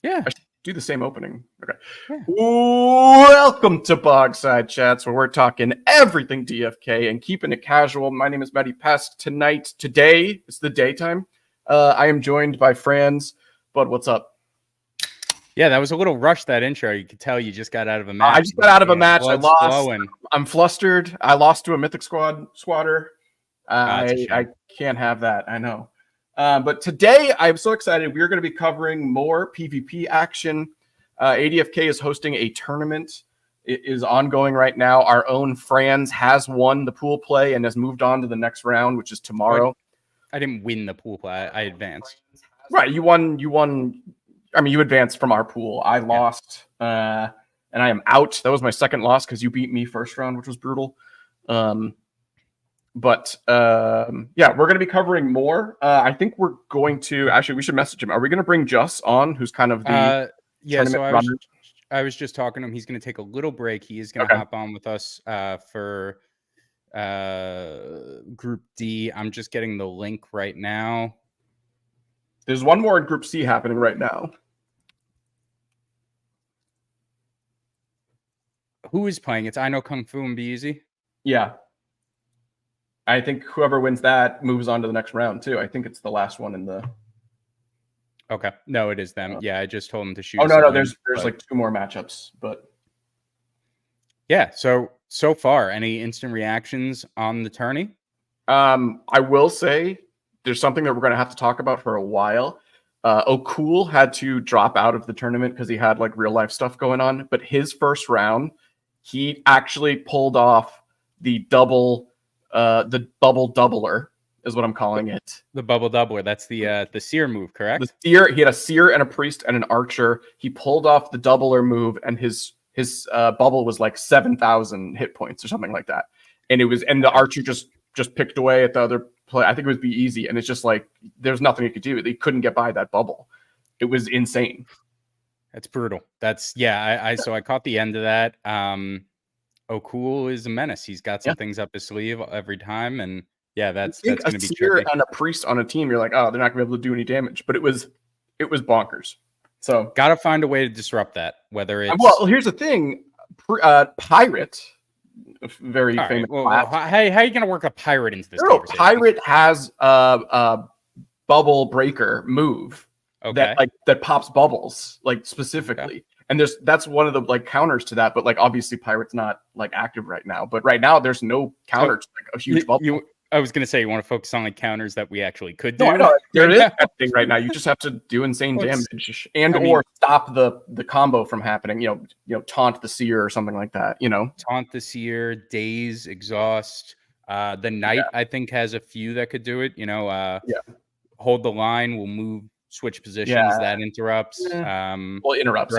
Yeah. I should do the same opening. Okay. Yeah. Welcome to Bogside Chats, where we're talking everything DFK and keeping it casual. My name is Matty Pest. Today, it's the daytime. I am joined by Franz. Bud, what's up? Yeah, that was a little rushed, that intro. You could tell you just got out of a match. I just got out of a match. I lost. Flowing. I'm flustered. I lost to a Mythic Squatter. I can't have that. I know. But today, I'm so excited. We're going to be covering more PvP action. ADFK is hosting a tournament. It is ongoing right now. Our own Franz has won the pool play and has moved on to the next round, which is tomorrow. I didn't win the pool play. I advanced. Right. You won. I mean, you advanced from our pool. I lost, and I am out. That was my second loss because you beat me first round, which was brutal. Yeah, we're going to be covering more. I think we're going to actually. We should message him. Are we going to bring Just on, who's kind of the So I was just talking to him. He's going to take a little break. He is going to hop on with us for Group D. I'm just getting the link right now. There's one more in Group C happening right now. Who is playing? It's I Know Kung Fu and Be Easy. Yeah. I think whoever wins that moves on to the next round too. I think it's the last one in the. Okay. No, it is them. Yeah, I just told him to shoot. Oh no, there's like two more matchups, but. Yeah. So far, any instant reactions on the tourney? I will say there's something that we're going to have to talk about for a while. O'Cool had to drop out of the tournament because he had like real life stuff going on. But his first round, he actually pulled off the bubble doubler is what I'm calling it. The bubble doubler. That's the seer move, correct? The seer. He had a seer and a priest and an archer. He pulled off the doubler move, and his bubble was like 7,000 hit points or something like that. And the archer just picked away at the other play. I think it was Be Easy, and it's just like there's nothing he could do. They couldn't get by that bubble. It was insane. That's brutal. So I caught the end of that. O'Cool is a menace. He's got some things up his sleeve every time, and that's going to be tricky. And a priest on a team, you're like, oh, they're not going to be able to do any damage. But it was bonkers. So got to find a way to disrupt that. Whether it's here's the thing, Pirate. Very famous. Right. Well, how are you going to work a pirate into this? No, Pirate has a bubble breaker move that pops bubbles like specifically, and that's one of the like counters to that. But like obviously, Pirate's not like active right now. But right now, there's no counter to like a huge bubble. I was going to say you want to focus on like counters that we actually could do. No, I know. There is that thing right now. You just have to do insane damage or stop the combo from happening. You know, taunt the seer or something like that. You know, taunt the seer, daze, exhaust. The knight I think has a few that could do it. You know, hold the line. We'll move, switch positions. That interrupts. Interrupts.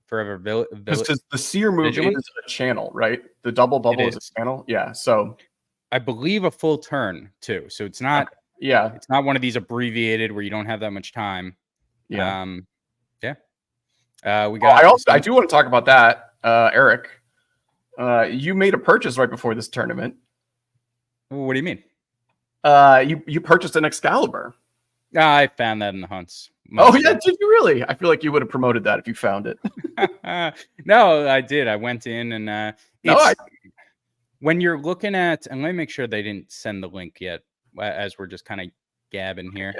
Forever because the seer move is a channel, right? The double bubble is a channel. Yeah, so. I believe a full turn too, so it's not. It's not one of these abbreviated where you don't have that much time. We got. I do want to talk about that, Eric. You made a purchase right before this tournament. What do you mean? You purchased an Excalibur. I found that in the hunts. Did you really? I feel like you would have promoted that if you found it. No, I did. I went in and when you're looking at, and let me make sure they didn't send the link yet, as we're just kind of gabbing here.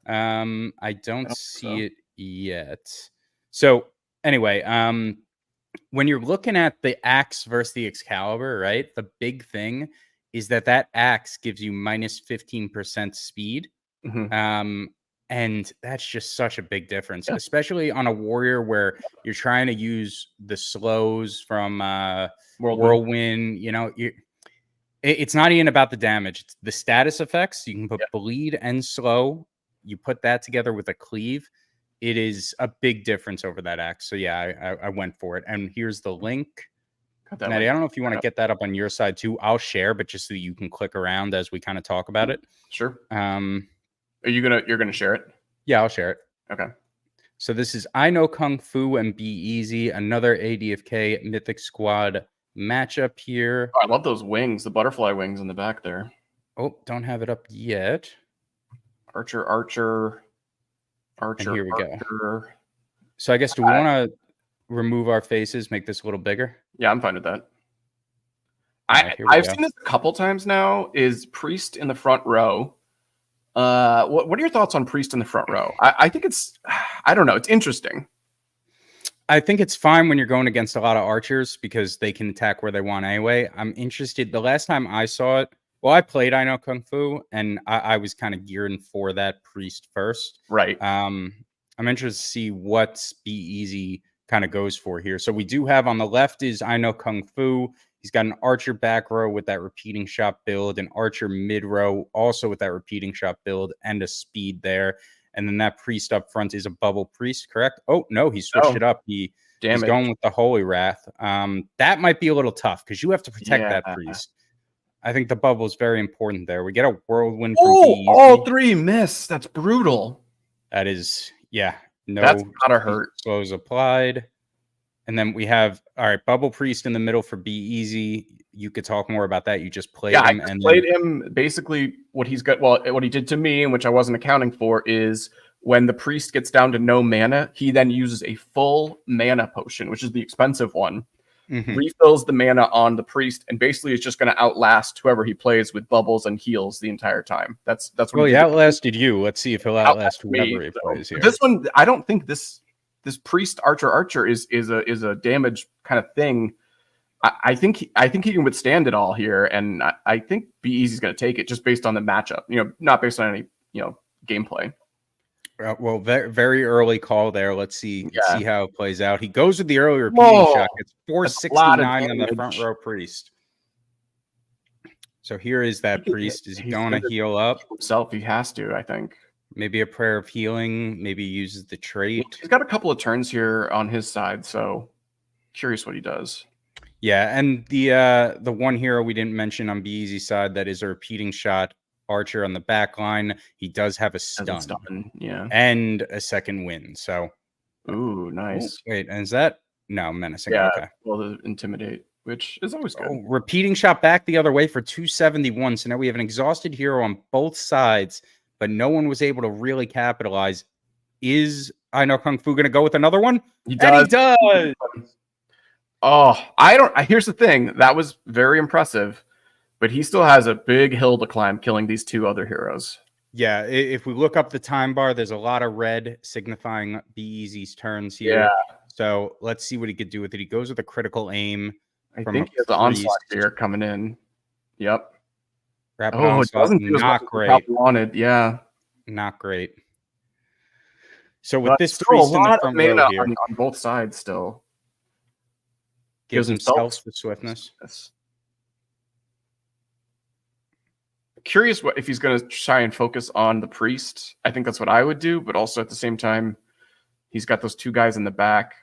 I don't see it yet. So anyway, when you're looking at the axe versus the Excalibur, right? The big thing is that axe gives you minus 15% speed. Mm-hmm. And that's just such a big difference, especially on a warrior where you're trying to use the slows from Whirlwind. You know, it's not even about the damage. It's the status effects. You can put bleed and slow. You put that together with a cleave. It is a big difference over that axe. So I went for it. And here's the link. Maddie, I don't know if you want to get that up on your side too. I'll share, but just so you can click around as we kind of talk about it. Sure. You're gonna share it? Yeah, I'll share it. Okay. So this is I Know Kung Fu and Be Easy, another ADFK Mythic Squad matchup here. Oh, I love those wings, the butterfly wings in the back there. Oh, don't have it up yet. Archer. And here we go. So I guess, do we want to remove our faces, make this a little bigger? Yeah, I'm fine with that. Right, I've seen this a couple times now, is Priest in the front row. What are your thoughts on Priest in the front row? I think I don't know. It's interesting. I think it's fine when you're going against a lot of archers because they can attack where they want anyway. I'm interested. The last time I saw it, well, I played I Know Kung Fu, and I was kind of gearing for that Priest first. Right. I'm interested to see what Be Easy kind of goes for here. So we do have on the left is I Know Kung Fu. He's got an archer back row with that repeating shot build, an archer mid row also with that repeating shot build, and a speed there. And then that priest up front is a bubble priest, correct? Oh, no, he switched it up. He's going with the Holy Wrath. That might be a little tough because you have to protect that priest. I think the bubble is very important there. We get a whirlwind from Be Easy. All three miss. That's brutal. That is, yeah. No, that's gotta hurt. Slows applied. And then we have, all right, Bubble Priest in the middle for Be Easy. You could talk more about that. You just played him. I played him. Basically, what he's got, well, what he did to me, and which I wasn't accounting for, is when the priest gets down to no mana, he then uses a full mana potion, which is the expensive one, refills the mana on the priest, and basically is just going to outlast whoever he plays with bubbles and heals the entire time. That's what. Well, he outlasted you. Let's see if he'll outlast whoever he plays here. This one, I don't think this priest archer is a damage kind of thing. I think he can withstand it all here, and I think Be Easy's going to take it just based on the matchup. Not based on any gameplay. Well, very, very early call there. Let's see how it plays out. He goes with the early repeating shot. It's 469 on the front row priest. So here is that priest. Is he going to heal up himself? He has to, I think. Maybe a prayer of healing. Maybe he uses the trait. He's got a couple of turns here on his side, so curious what he does. Yeah, and the one hero we didn't mention on Be Easy's side that is a repeating shot archer on the back line. He does have a stun, yeah, and a second win. So, ooh, nice. Wait, and is that menacing? Yeah, okay. Well, the intimidate, which is always good. Repeating shot back the other way for 271. So now we have an exhausted hero on both sides, but no one was able to really capitalize. Is I Know Kung Fu going to go with another one? He does. He does. Oh, here's the thing. That was very impressive, but he still has a big hill to climb killing these two other heroes. Yeah, if we look up the time bar, there's a lot of red signifying Be Easy's turns here. Yeah. So let's see what he could do with it. He goes with a critical aim. I think he has the onslaught here coming in. Yep. Rapid onslaught, not great. Wanted, yeah. Not great. So with this priest in the front row here, on both sides still. Gives himself the swiftness. Curious if he's going to try and focus on the priest. I think that's what I would do, but also at the same time, he's got those two guys in the back.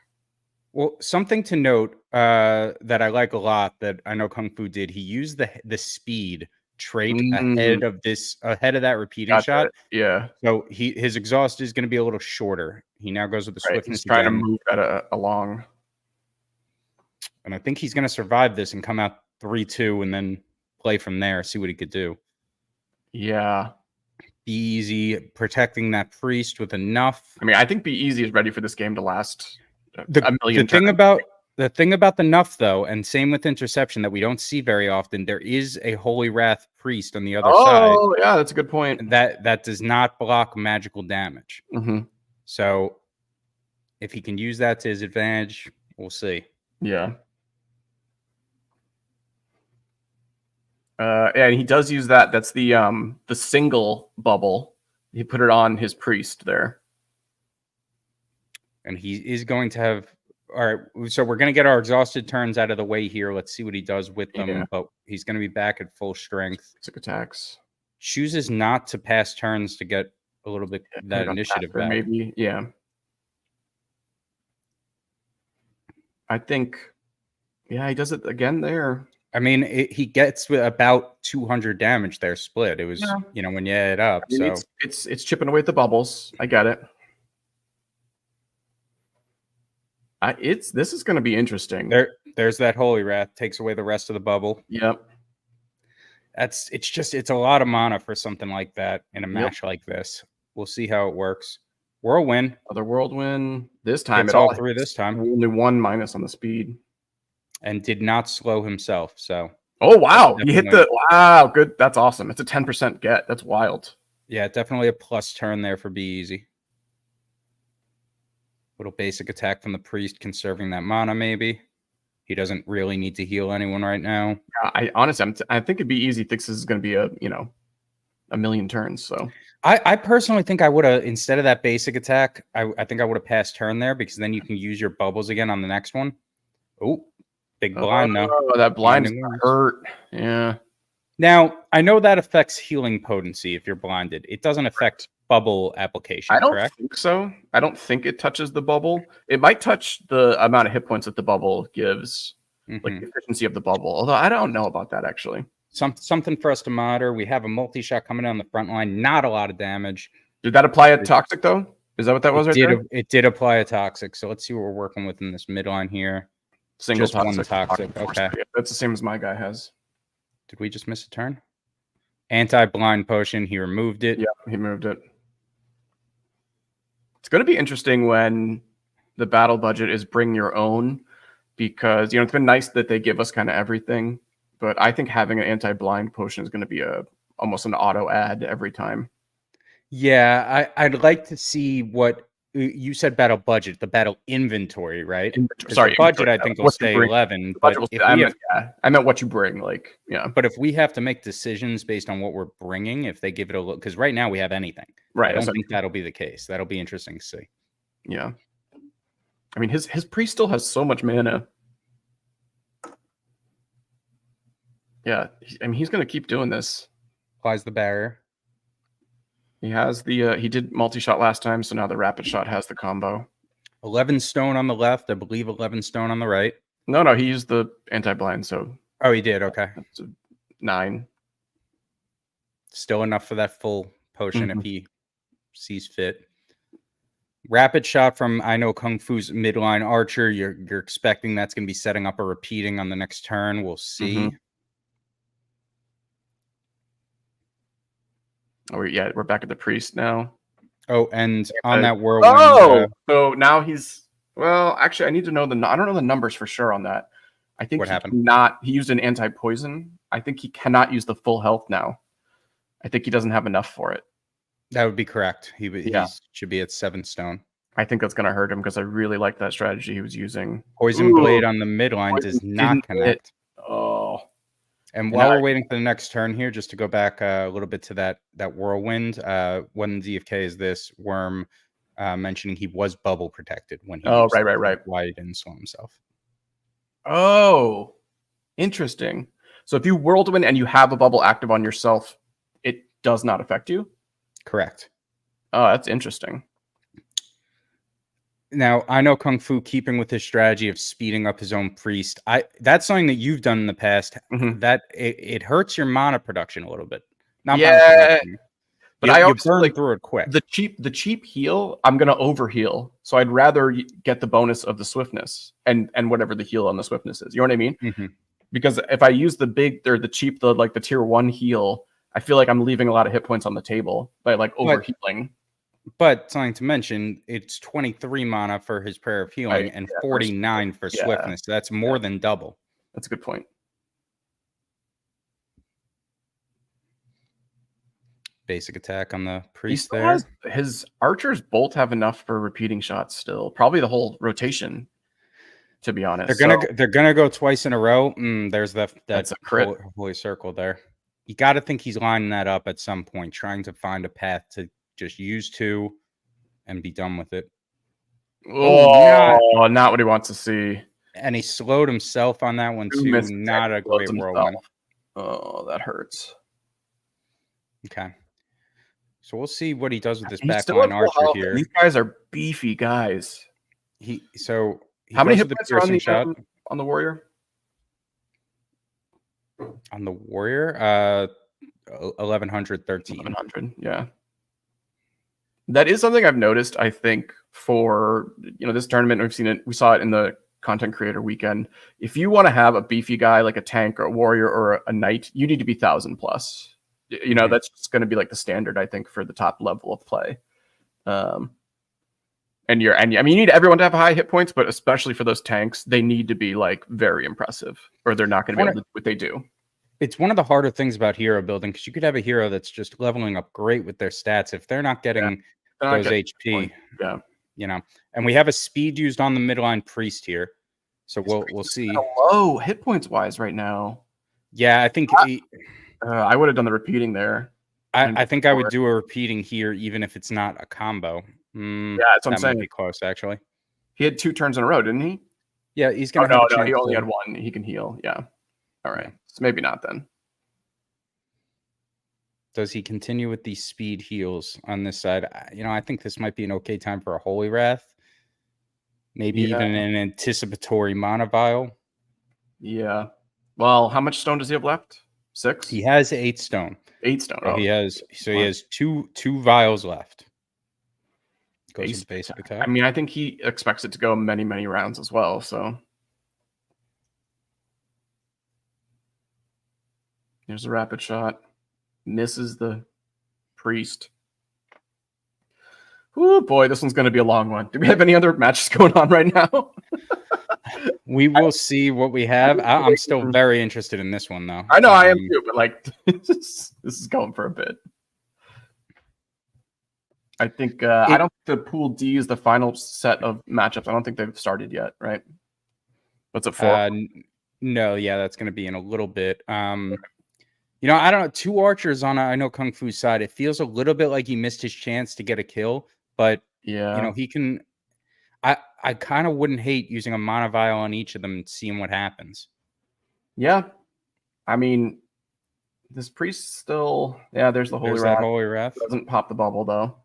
Well, something to note that I like a lot that I Know Kung Fu did. He used the speed trait ahead of that repeating shot. Yeah. So his exhaust is going to be a little shorter. He now goes with the swiftness. He's trying to move that along. And I think he's going to survive this and come out 3-2 and then play from there, see what he could do. Yeah. Be Easy protecting that priest with enough. I mean, I think Be Easy is ready for this game to last a million times. The thing about the Nuff, though, and same with interception that we don't see very often, there is a Holy Wrath priest on the other side. Oh, yeah, that's a good point. That does not block magical damage. Mm-hmm. So if he can use that to his advantage, we'll see. Yeah. And he does use that. That's the single bubble. He put it on his priest there. And he is going to have... All right, so we're going to get our exhausted turns out of the way here. Let's see what he does with them. Yeah. But he's going to be back at full strength. 6 attacks. Chooses not to pass turns to get a little bit that initiative back. Maybe, yeah. I think, yeah, he does it again there. I mean, he gets about 200 damage there split. It was, when you add it up. I mean, so it's chipping away at the bubbles. I get it. This is going to be interesting. There's that Holy Wrath, takes away the rest of the bubble. Yep. It's a lot of mana for something like that in a match like this. We'll see how it works. Whirlwind. Other whirlwind. This time It's all three this time. Only 1 minus on the speed. And did not slow himself. So. Oh, wow. You hit the. Wow. Good. That's awesome. It's a 10% get. That's wild. Yeah, definitely a plus turn there for Be Easy. Little basic attack from the priest, conserving that mana, maybe. He doesn't really need to heal anyone right now. Yeah, I think it'd be easy. Thinks this is going to be a million turns. So I personally think I would have, instead of that basic attack, I think I would have passed turn there, because then you can use your bubbles again on the next one. Oh, big blind though. Oh, that blind hurt. Yeah. Now, I know that affects healing potency if you're blinded. It doesn't affect bubble application, correct? I don't think so. I don't think it touches the bubble. It might touch the amount of hit points that the bubble gives, like the efficiency of the bubble. Although I don't know about that, actually. Something for us to monitor. We have a multi-shot coming down the front line. Not a lot of damage. Did that apply a toxic, though? Is that what that was right there? It did apply a toxic. So let's see what we're working with in this midline here. Single just one toxic. Okay. That's the same as my guy has. Did we just miss a turn? Anti-blind potion. He removed it. Yeah, he moved it. It's going to be interesting when the battle budget is bring your own, because it's been nice that they give us kind of everything, but I think having an anti-blind potion is going to be almost an auto add every time. Yeah, I'd like to see what you said. Battle budget, the battle inventory, right? Sorry, budget. I think will stay 11. But I meant what you bring. But if we have to make decisions based on what we're bringing, if they give it a look, because right now we have anything. Right. I don't think that'll be the case. That'll be interesting to see. Yeah. I mean, his priest still has so much mana. Yeah. I mean, he's going to keep doing this. Applies the barrier. He has he did multi-shot last time, so now the rapid shot has the combo. 11 stone on the left, I believe 11 stone on the right. No, he used the anti-blind, so. Oh, he did, okay. That's a 9. Still enough for that full potion if he sees fit. Rapid shot from I Know Kung Fu's midline archer. You're expecting that's going to be setting up a repeating on the next turn. We'll see. Oh, yeah, we're back at the priest now. Oh, and on that whirlwind. Oh, so now he's actually, I need to know I don't know the numbers for sure on that. I think what happened? He used an anti-poison. I think he cannot use the full health now. I think he doesn't have enough for it. That would be correct. He should be at 7 stone. I think that's going to hurt him because I really like that strategy he was using. Poison Blade on the midline does not connect. Oh. And while we're waiting for the next turn here, just to go back a little bit to that when whirlwind, DFK is this Worm mentioning he was bubble protected when he right. Why he didn't slow himself. Oh, interesting. So if you whirlwind and you have a bubble active on yourself, it does not affect you? Correct. Oh, that's interesting. Now, I Know Kung Fu, keeping with his strategy of speeding up his own priest. That's something that you've done in the past. That it hurts your mana production a little bit. Not but I also burn through it quick. The cheap heal, I'm gonna overheal. So I'd rather get the bonus of the swiftness and whatever the heal on the swiftness is. You know what I mean? Because if I use the cheap, the tier 1 heal, I feel like I'm leaving a lot of hit points on the table by overhealing. But something to mention, it's 23 mana for his Prayer of Healing and 49 for Swiftness. So that's more than double. That's a good point. Basic attack on the priest there. His archers both have enough for repeating shots still. Probably the whole rotation, to be honest. They're gonna go twice in a row. There's that's a crit. Holy circle there. You got to think he's lining that up at some point, trying to find a path to just use 2 and be done with it. Not what he wants to see. And he slowed himself on that one too. Not a great whirlwind. Oh, that hurts. Okay. So we'll see what he does with this backline archer here. These guys are beefy guys. How many hit points are on the warrior? On the warrior, 1113. 1100, yeah. That is something I've noticed, I think, for this tournament. We saw it in the content creator weekend. If you want to have a beefy guy like a tank or a warrior or a knight, you need to be 1000 plus. That's just going to be like the standard, I think, for the top level of play. And I mean, you need everyone to have high hit points, but especially for those tanks, they need to be like very impressive, or they're not going to be able to do what they do. It's one of the harder things about hero building, because you could have a hero that's just leveling up great with their stats. If they're not getting those HP, you know. And we have a speed used on the midline priest here, so we'll see. Low hit points wise right now. Yeah, I think I would have done the repeating there. I think I would do a repeating here, even if it's not a combo. Yeah, that's what I'm saying. Might be close, actually. He had 2 turns in a row, didn't he? Yeah, he's gonna. No, he only had 1. He can heal. Yeah. All right, so maybe not then. Does he continue with these speed heals on this side? I think this might be an okay time for a Holy Wrath. Maybe even an anticipatory Mana Vial. Yeah. Well, how much stone does he have left? 6? He has 8 stone. 8 stone. So he has two vials left. Goes Basic basic attack. I mean, I think he expects it to go many, many rounds as well. So there's a rapid shot. Misses the priest. Oh boy, this one's going to be a long one. Do we have any other matches going on right now? We will see what we have. I'm still very interested in this one, though. I know I am too, but like this is going for a bit. I think I don't think the pool D is the final set of matchups. I don't think they've started yet, right? What's it for? No, yeah, that's going to be in a little bit. I don't know. 2 archers on I know Kung Fu's side. It feels a little bit like he missed his chance to get a kill, but he can. I kind of wouldn't hate using a Mana Vial on each of them and seeing what happens. Yeah, I mean, this priest still. Yeah, there's the Holy Wrath. Holy Wrath doesn't pop the bubble though.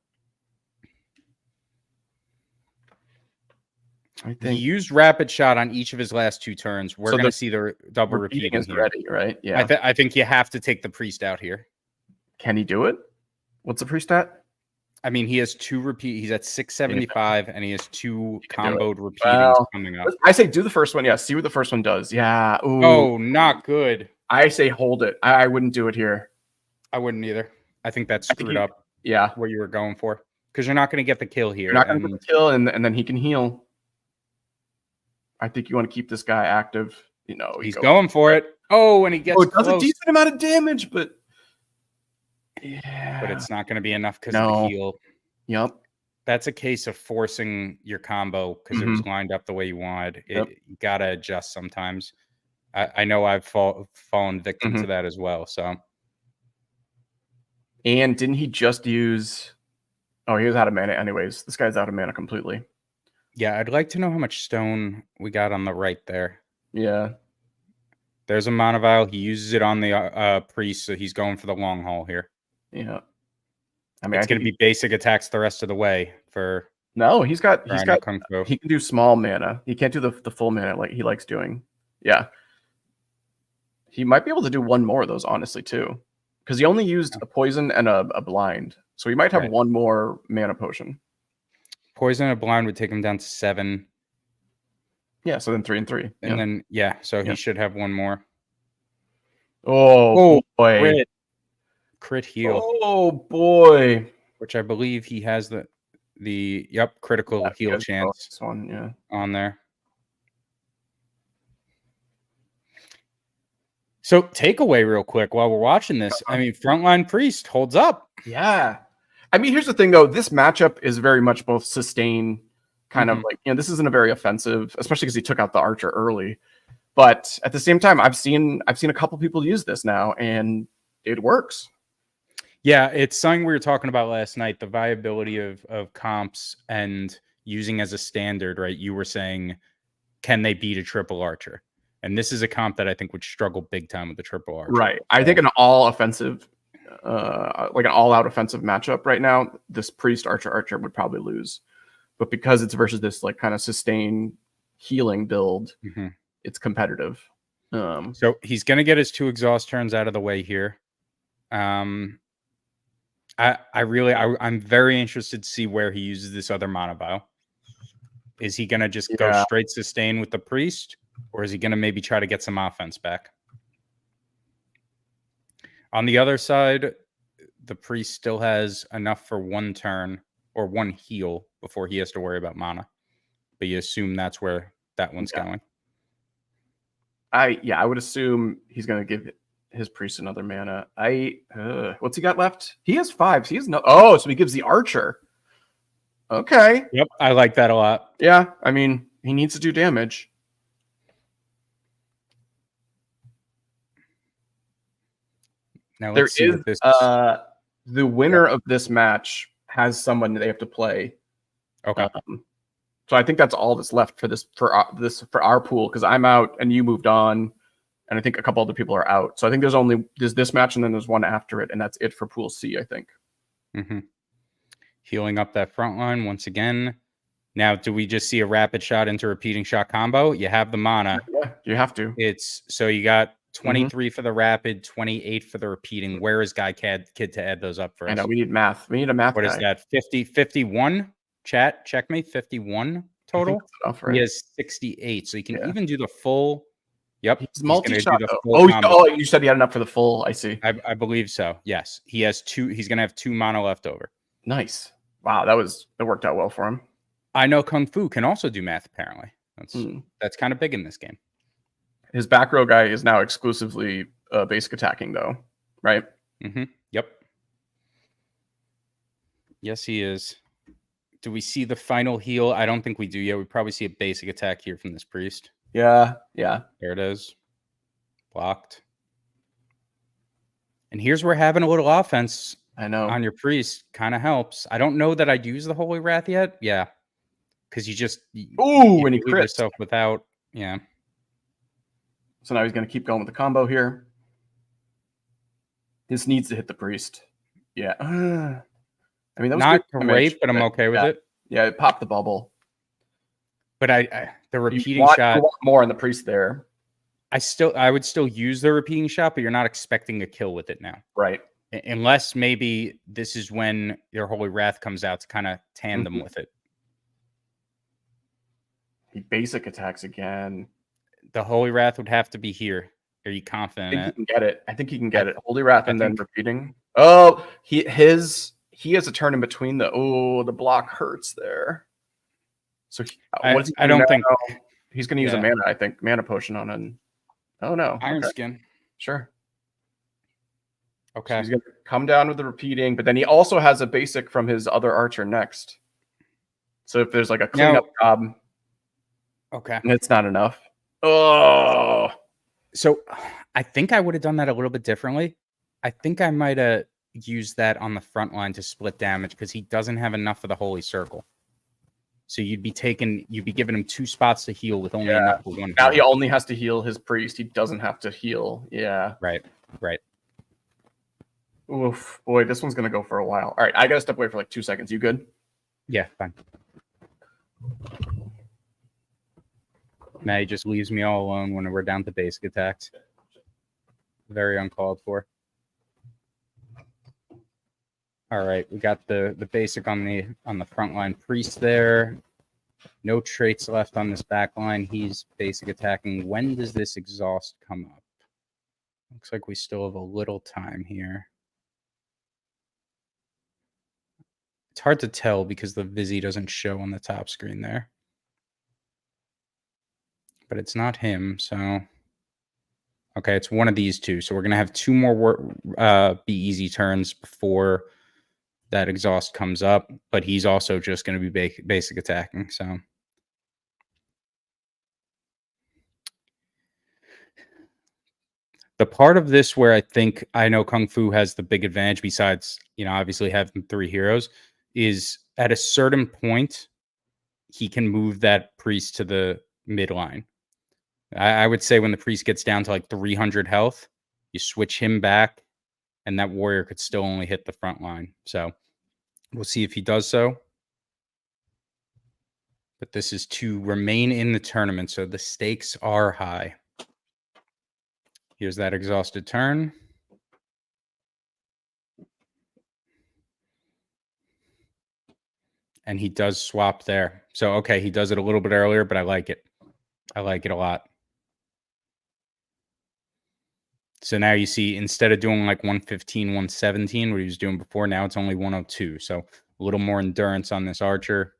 I think he used rapid shot on each of his last 2 turns. We're going to see the double repeating is ready, right? Yeah. I think you have to take the priest out here. Can he do it? What's the priest at? I mean, he has 2 repeat. He's at 675, and he has 2 comboed repeatings coming up. I say do the first one. Yeah, see what the first one does. Yeah. Ooh. Oh, not good. I say hold it. I wouldn't do it here. I wouldn't either. I think that's screwed up. Yeah. What you were going for, because you're not going to get the kill here. You're not going to get the kill, and then he can heal. I think you want to keep this guy active. He's going for it. Oh, and he gets it does a decent amount of damage, but but it's not going to be enough because of the heal. Yep. That's a case of forcing your combo because it was lined up the way you wanted. You got to adjust sometimes. I know I've fallen victim to that as well. So, and didn't he just use? Oh, he was out of mana anyways. This guy's out of mana completely. Yeah, I'd like to know how much stone we got on the right there. Yeah. There's a Mana Vial. He uses it on the priest, so he's going for the long haul here. Yeah. I mean, it's going to be basic attacks the rest of the way for... No, he's got Kung Fu. He can do small mana. He can't do the full mana like he likes doing. Yeah. He might be able to do one more of those, honestly, too. Because he only used a poison and a blind. So he might have one more mana potion. Poison and a blind would take him down to 7. Yeah, so then 3 and 3. And then, so he should have one more. Oh boy. Crit heal. Oh, boy. Which I believe he has the critical heal chance on there. So takeaway real quick while we're watching this. I mean, frontline priest holds up. Yeah. I mean, here's the thing, though. This matchup is very much both sustain, kind of like, this isn't a very offensive, especially because he took out the archer early. But at the same time, I've seen a couple people use this now, and it works. Yeah, it's something we were talking about last night, the viability of comps and using as a standard, right? You were saying, can they beat a triple archer? And this is a comp that I think would struggle big time with the triple archer. Right. I think an all-offensive, like an all-out offensive matchup right now, this priest archer would probably lose. But because it's versus this like kind of sustain healing build, it's competitive. So he's going to get his 2 exhaust turns out of the way here. I'm very interested to see where he uses this other Mana Vial. Is he going to just go straight sustain with the priest, or is he going to maybe try to get some offense back? On the other side, the priest still has enough for 1 turn, or one heal before he has to worry about mana. But you assume that's where that one's going. I would assume he's going to give his priest another mana. What's he got left? He has 5. So he has no. Oh, so he gives the archer. Okay. Yep, I like that a lot. Yeah, I mean, he needs to do damage. Now let's see what this. The winner of this match has someone they have to play. Okay. So I think that's all that's left for our pool, because I'm out and you moved on, and I think a couple other people are out. So I think there's this match and then there's one after it, and that's it for Pool C, I think. Mm-hmm. Healing up that front line once again. Now, do we just see a rapid shot into repeating shot combo? You have the mana. Yeah, you have to. So you got 23 for the rapid, 28 for the repeating. Where is Guy Kid to add those up for us? I know, we need math. We need a math. What guy. Is that? 51? Chat, check me. 51 total. Enough, right? He has 68, so you can even do the full. Yep, he's multi-shot. You said he had enough for the full. I see. I believe so. Yes, he has 2. He's gonna have 2 mana left over. Nice. Wow, that worked out well for him. I know Kung Fu can also do math. Apparently, that's kind of big in this game. His back row guy is now exclusively basic attacking, though, right? Mm-hmm. Yep. Yes, he is. Do we see the final heal? I don't think we do yet. We probably see a basic attack here from this priest. Yeah. There it is. Blocked. And here's where having a little offense on your priest kind of helps. I don't know that I'd use the Holy Wrath yet. Yeah. Because when he crits yourself without, yeah. So now he's going to keep going with the combo here. This needs to hit the priest. Yeah. I mean, that was not great, but I'm okay with it. Yeah, it popped the bubble. But the repeating shot. You want more on the priest there. I would still use the repeating shot, but you're not expecting a kill with it now. Right. Unless maybe this is when your Holy Wrath comes out to kind of tandem with it. He basic attacks again. The Holy Wrath would have to be here. Are you confident? I think he can get it. Holy Wrath and then repeating. Oh, he has a turn in between the block hurts there. So I don't think he's going to use a mana. I think mana potion on an. Oh no, Iron Skin. Sure. Okay. So he's going to come down with the repeating, but then he also has a basic from his other archer next. So if there's like a cleanup job, okay, it's not enough. Oh, so I think I would have done that a little bit differently. I think I might have used that on the front line to split damage because he doesn't have enough for the Holy Circle. So you'd be giving him 2 spots to heal with only enough for 1. Now he only has to heal his priest. He doesn't have to heal. Yeah. Right. Oof, boy, this one's gonna go for a while. All right, I gotta step away for like 2 seconds. You good? Yeah, fine. Now he just leaves me all alone when we're down to basic attacks. Very uncalled for. All right, we got the basic on the frontline priest there. No traits left on this back line. He's basic attacking. When does this exhaust come up? Looks like we still have a little time here. It's hard to tell because the Vizzy doesn't show on the top screen there. But it's not him, so... Okay, it's one of these two. So we're going to have 2 more be easy turns before that exhaust comes up. But he's also just going to be basic attacking, so... The part of this where I think I know Kung Fu has the big advantage, besides, obviously having 3 heroes, is at a certain point, he can move that priest to the midline. I would say when the priest gets down to like 300 health, you switch him back, and that warrior could still only hit the front line. So we'll see if he does so. But this is to remain in the tournament, so the stakes are high. Here's that exhausted turn. And he does swap there. So, okay, he does it a little bit earlier, but I like it. I like it a lot. So now you see, instead of doing like 115, 117, what he was doing before, now it's only 102. So A little more endurance on this archer.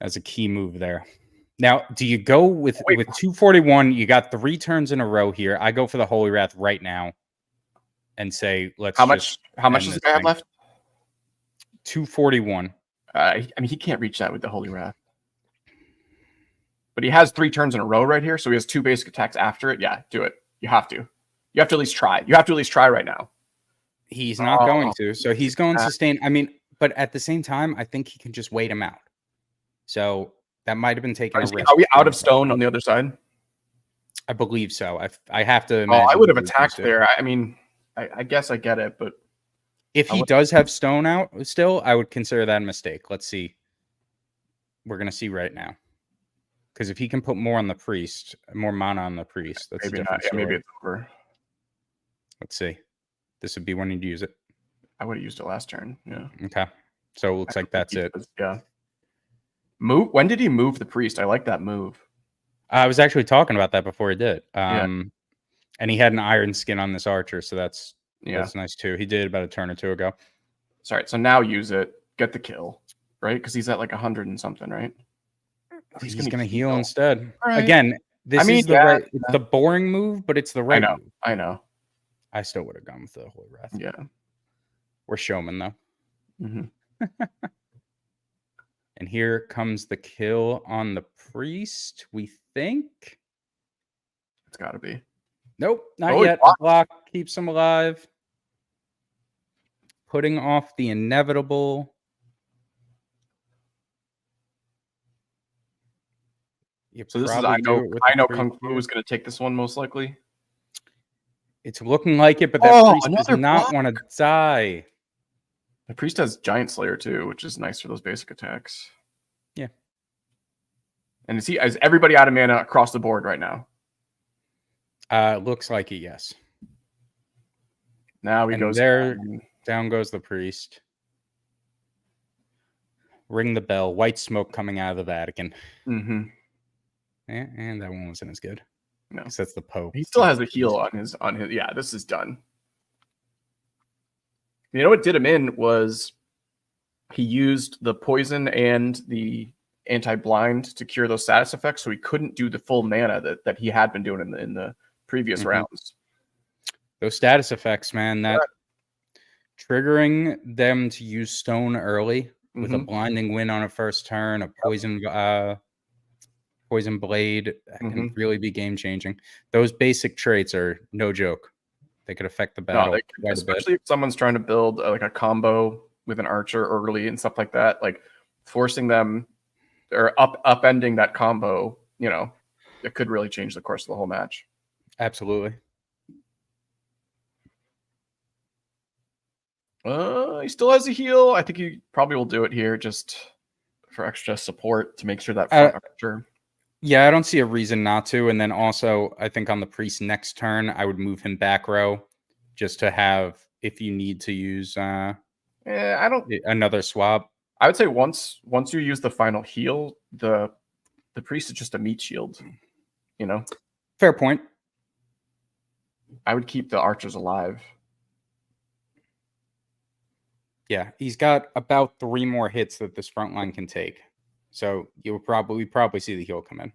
That's a key move there. Now, do you go with 241? You got 3 turns in a row here. I go for the Holy Wrath right now and say, let's How much does the guy have left? 241. I mean, he can't reach that with the Holy Wrath. But he has 3 turns in a row right here, so he has 2 basic attacks after it. Yeah, do it. You have to. You have to at least try. You have to at least try right now. He's not going to. So he's going to sustain. I mean, but at the same time, I think he can just wait him out. So that might have been taking a risk. Are we out of stone on the other side? I believe so. I have to imagine. I would have attacked there. I mean, I guess I get it, but if he does have stone out still, I would consider that a mistake. Let's see. We're going to see right now. Because if he can put more on the priest, more mana on the priest, that's maybe a different story. Maybe it's over. Let's see. This would be when you'd use it. I would have used it last turn. Yeah. Okay. So it looks like that's it. Yeah. Move. When did he move the priest? I like that move. I was actually talking about that before he did. And he had an iron skin on this archer, so that's nice too. He did about a turn or 2 ago. Sorry. So now use it. Get the kill, right? Because he's at like 100 and something, right? He's going to heal instead. Right. Again, this is the it's the boring move, but it's the right move. I know. I still would have gone with the Holy Wrath. Yeah. We're showmen, though. Mm-hmm. And here comes the kill on the priest, we think. It's got to be. Nope, not yet. Block keeps him alive. Putting off the inevitable. So this is I know Kung Fu is going to take this one most likely. It's looking like it, but that priest does not want to die. The priest has Giant Slayer too, which is nice for those basic attacks. Yeah. And is everybody out of mana across the board right now? Looks like it, yes. Now he goes there. Down goes the priest. Ring the bell. White smoke coming out of the Vatican. Mm-hmm. And that one wasn't as good. No, that's the Pope. He still has a heal on his. Yeah, this is done. You know what did him in was he used the poison and the anti-blind to cure those status effects, so he couldn't do the full mana that he had been doing in the previous rounds. Those status effects, man, that triggering them to use stone early with a blinding wind on a first turn, a poison blade, that can really be game changing. Those basic traits are no joke. They could affect the battle quite especially if someone's trying to build like a combo with an archer early and stuff like that. Like forcing them or upending that combo, it could really change the course of the whole match. Absolutely. He still has a heal. I think he probably will do it here just for extra support to make sure that front archer. Yeah, I don't see a reason not to. And then also, I think on the priest next turn, I would move him back row just to have, if you need to use another swap. I would say once you use the final heal, the priest is just a meat shield, Fair point. I would keep the archers alive. Yeah, he's got about 3 more hits that this front line can take. So we probably see the heal come in.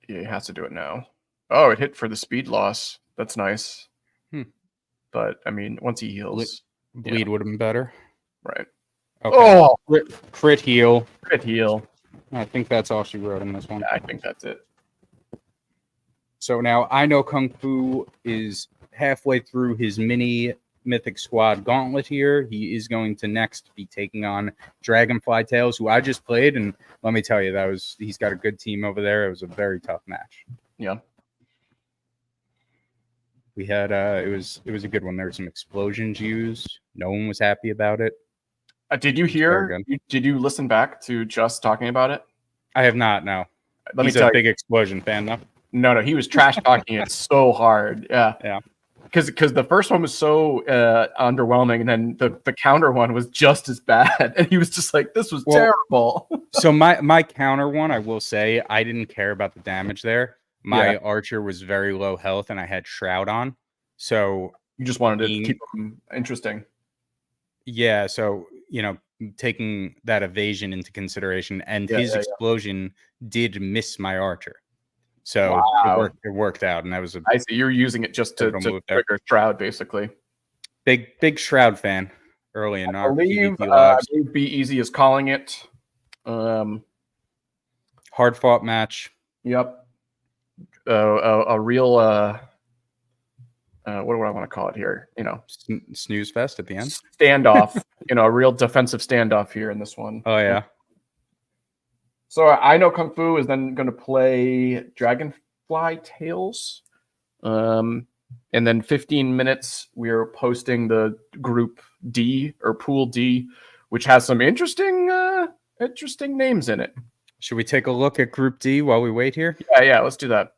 Yeah, he has to do it now. Oh, it hit for the speed loss. That's nice. But I mean, once he heals, bleed would have been better. Right. Okay. Oh, crit heal. Crit heal. I think that's all she wrote in this one. Yeah, I think that's it. So now I know Kung Fu is halfway through his mini Mythic Squad gauntlet here. He is going to next be taking on Dragonfly Tales, who I just played, and let me tell you, he's got a good team over there. It was a very tough match. Yeah. We had it was a good one. There were some explosions used. No one was happy about it. Did you hear? Did you listen back to Just talking about it? I have not. No. He's a big explosion fan, though. No, he was trash talking it so hard. Yeah. Yeah. Because the first one was so underwhelming, and then the counter one was just as bad, and he was just like, "This was terrible." So my counter one, I will say, I didn't care about the damage there. My archer was very low health, and I had Shroud on, so you just wanted to keep them interesting. Yeah, so taking that evasion into consideration, and his explosion did miss my archer, so wow. it worked out, and that was I see. You're using it just to trigger Shroud, basically. Big Shroud fan early in our PvP I lives. believe Be Easy is calling it. Hard fought match. Yep. A real what do I want to call it here? Snooze fest at the end. Standoff. A real defensive standoff here in this one. Oh yeah. So I know Kung Fu is then going to play Dragonfly Tales. And then 15 minutes, we are posting the Group D or Pool D, which has some interesting names in it. Should we take a look at Group D while we wait here? Yeah, let's do that.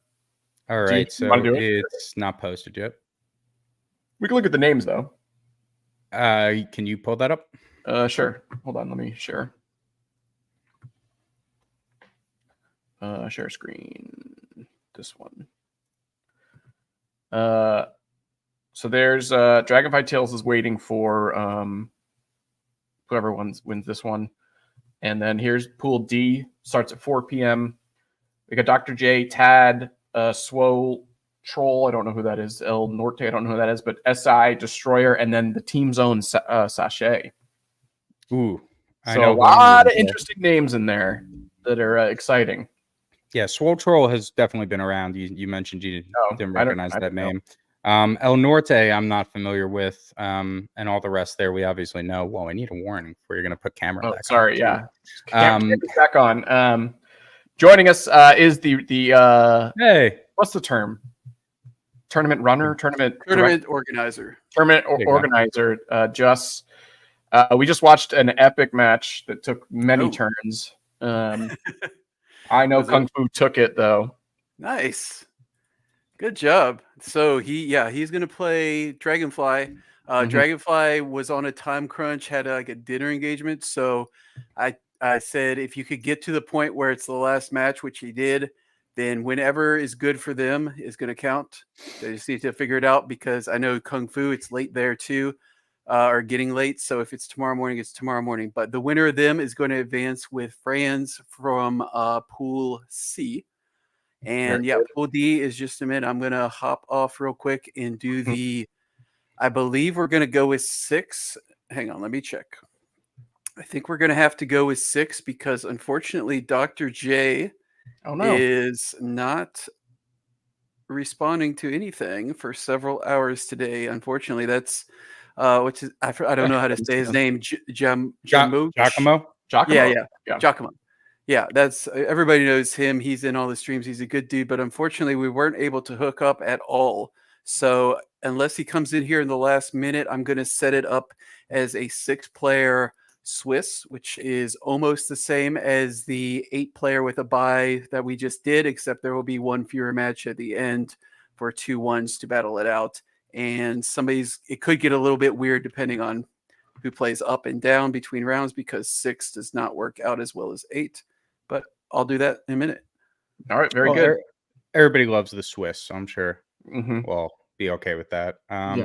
All right, so it's not posted yet. We can look at the names though. Can you pull that up? Sure. Hold on, let me share. Share screen. This one. So there's Dragonfly Tales is waiting for whoever wins this one. And then here's Pool D, starts at 4 p.m. We got Dr. J, Tad, Swole, Troll, I don't know who that is, El Norte, I don't know who that is, but SI, Destroyer, and then the Team Zone Sasha. Ooh. I know a lot of interesting names in there that are exciting. Yeah, Swole Troll has definitely been around. You mentioned you didn't recognize that name. El Norte, I'm not familiar with, and all the rest there we obviously know. Well, I need a warning before you're going to put camera back on. Sorry, yeah. Camera back on. Joining us is the hey, what's the term? Tournament runner, tournament organizer, organizer. We just watched an epic match that took many turns. I know Kung Fu took it though. Nice, good job. So he's gonna play Dragonfly. Dragonfly was on a time crunch, had like a dinner engagement. So I said if you could get to the point where it's the last match, which he did, then whenever is good for them is going to count. They just need to figure it out because I know Kung Fu, it's late there too, or getting late. So if it's tomorrow morning, it's tomorrow morning. But the winner of them is going to advance with Franz from Pool C. And Pool D is just a minute. I'm going to hop off real quick and do I believe we're going to go with 6. Hang on, let me check. I think we're going to have to go with 6 because unfortunately Dr. J is not responding to anything for several hours today. Unfortunately, that's which is I don't know how to say his name. Giacomo. Yeah. Giacomo. Yeah, that's everybody knows him. He's in all the streams. He's a good dude, but unfortunately, we weren't able to hook up at all. So unless he comes in here in the last minute, I'm going to set it up as a 6-player Swiss, which is almost the same as the 8-player with a bye that we just did, except there will be one fewer match at the end for 2 ones to battle it out. And it could get a little bit weird depending on who plays up and down between rounds because 6 does not work out as well as 8. But I'll do that in a minute. All right, very good. Everybody loves the Swiss, so I'm sure we'll be okay with that. I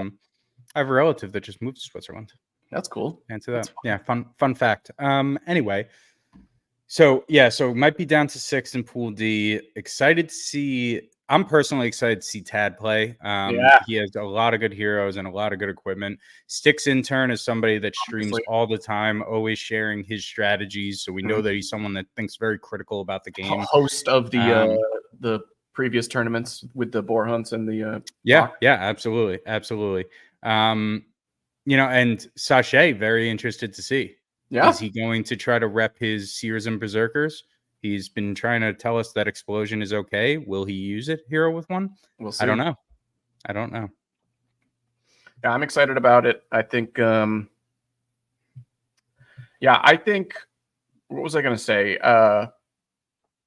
have a relative that just moved to Switzerland. That's cool. Answer that. Yeah, fun fact. Anyway, so it might be down to 6 in Pool D. Excited to see. I'm personally excited to see Tad play. He has a lot of good heroes and a lot of good equipment. Sticks Intern is somebody that streams all the time, always sharing his strategies. So we know that he's someone that thinks very critical about the game. Host of the previous tournaments with the boar hunts and the absolutely. And Sasha, very interested to see. Yeah. Is he going to try to rep his Seers and Berserkers? He's been trying to tell us that Explosion is okay. Will he use it hero with one? We'll see. I don't know. Yeah, I'm excited about it. I think, what was I going to say?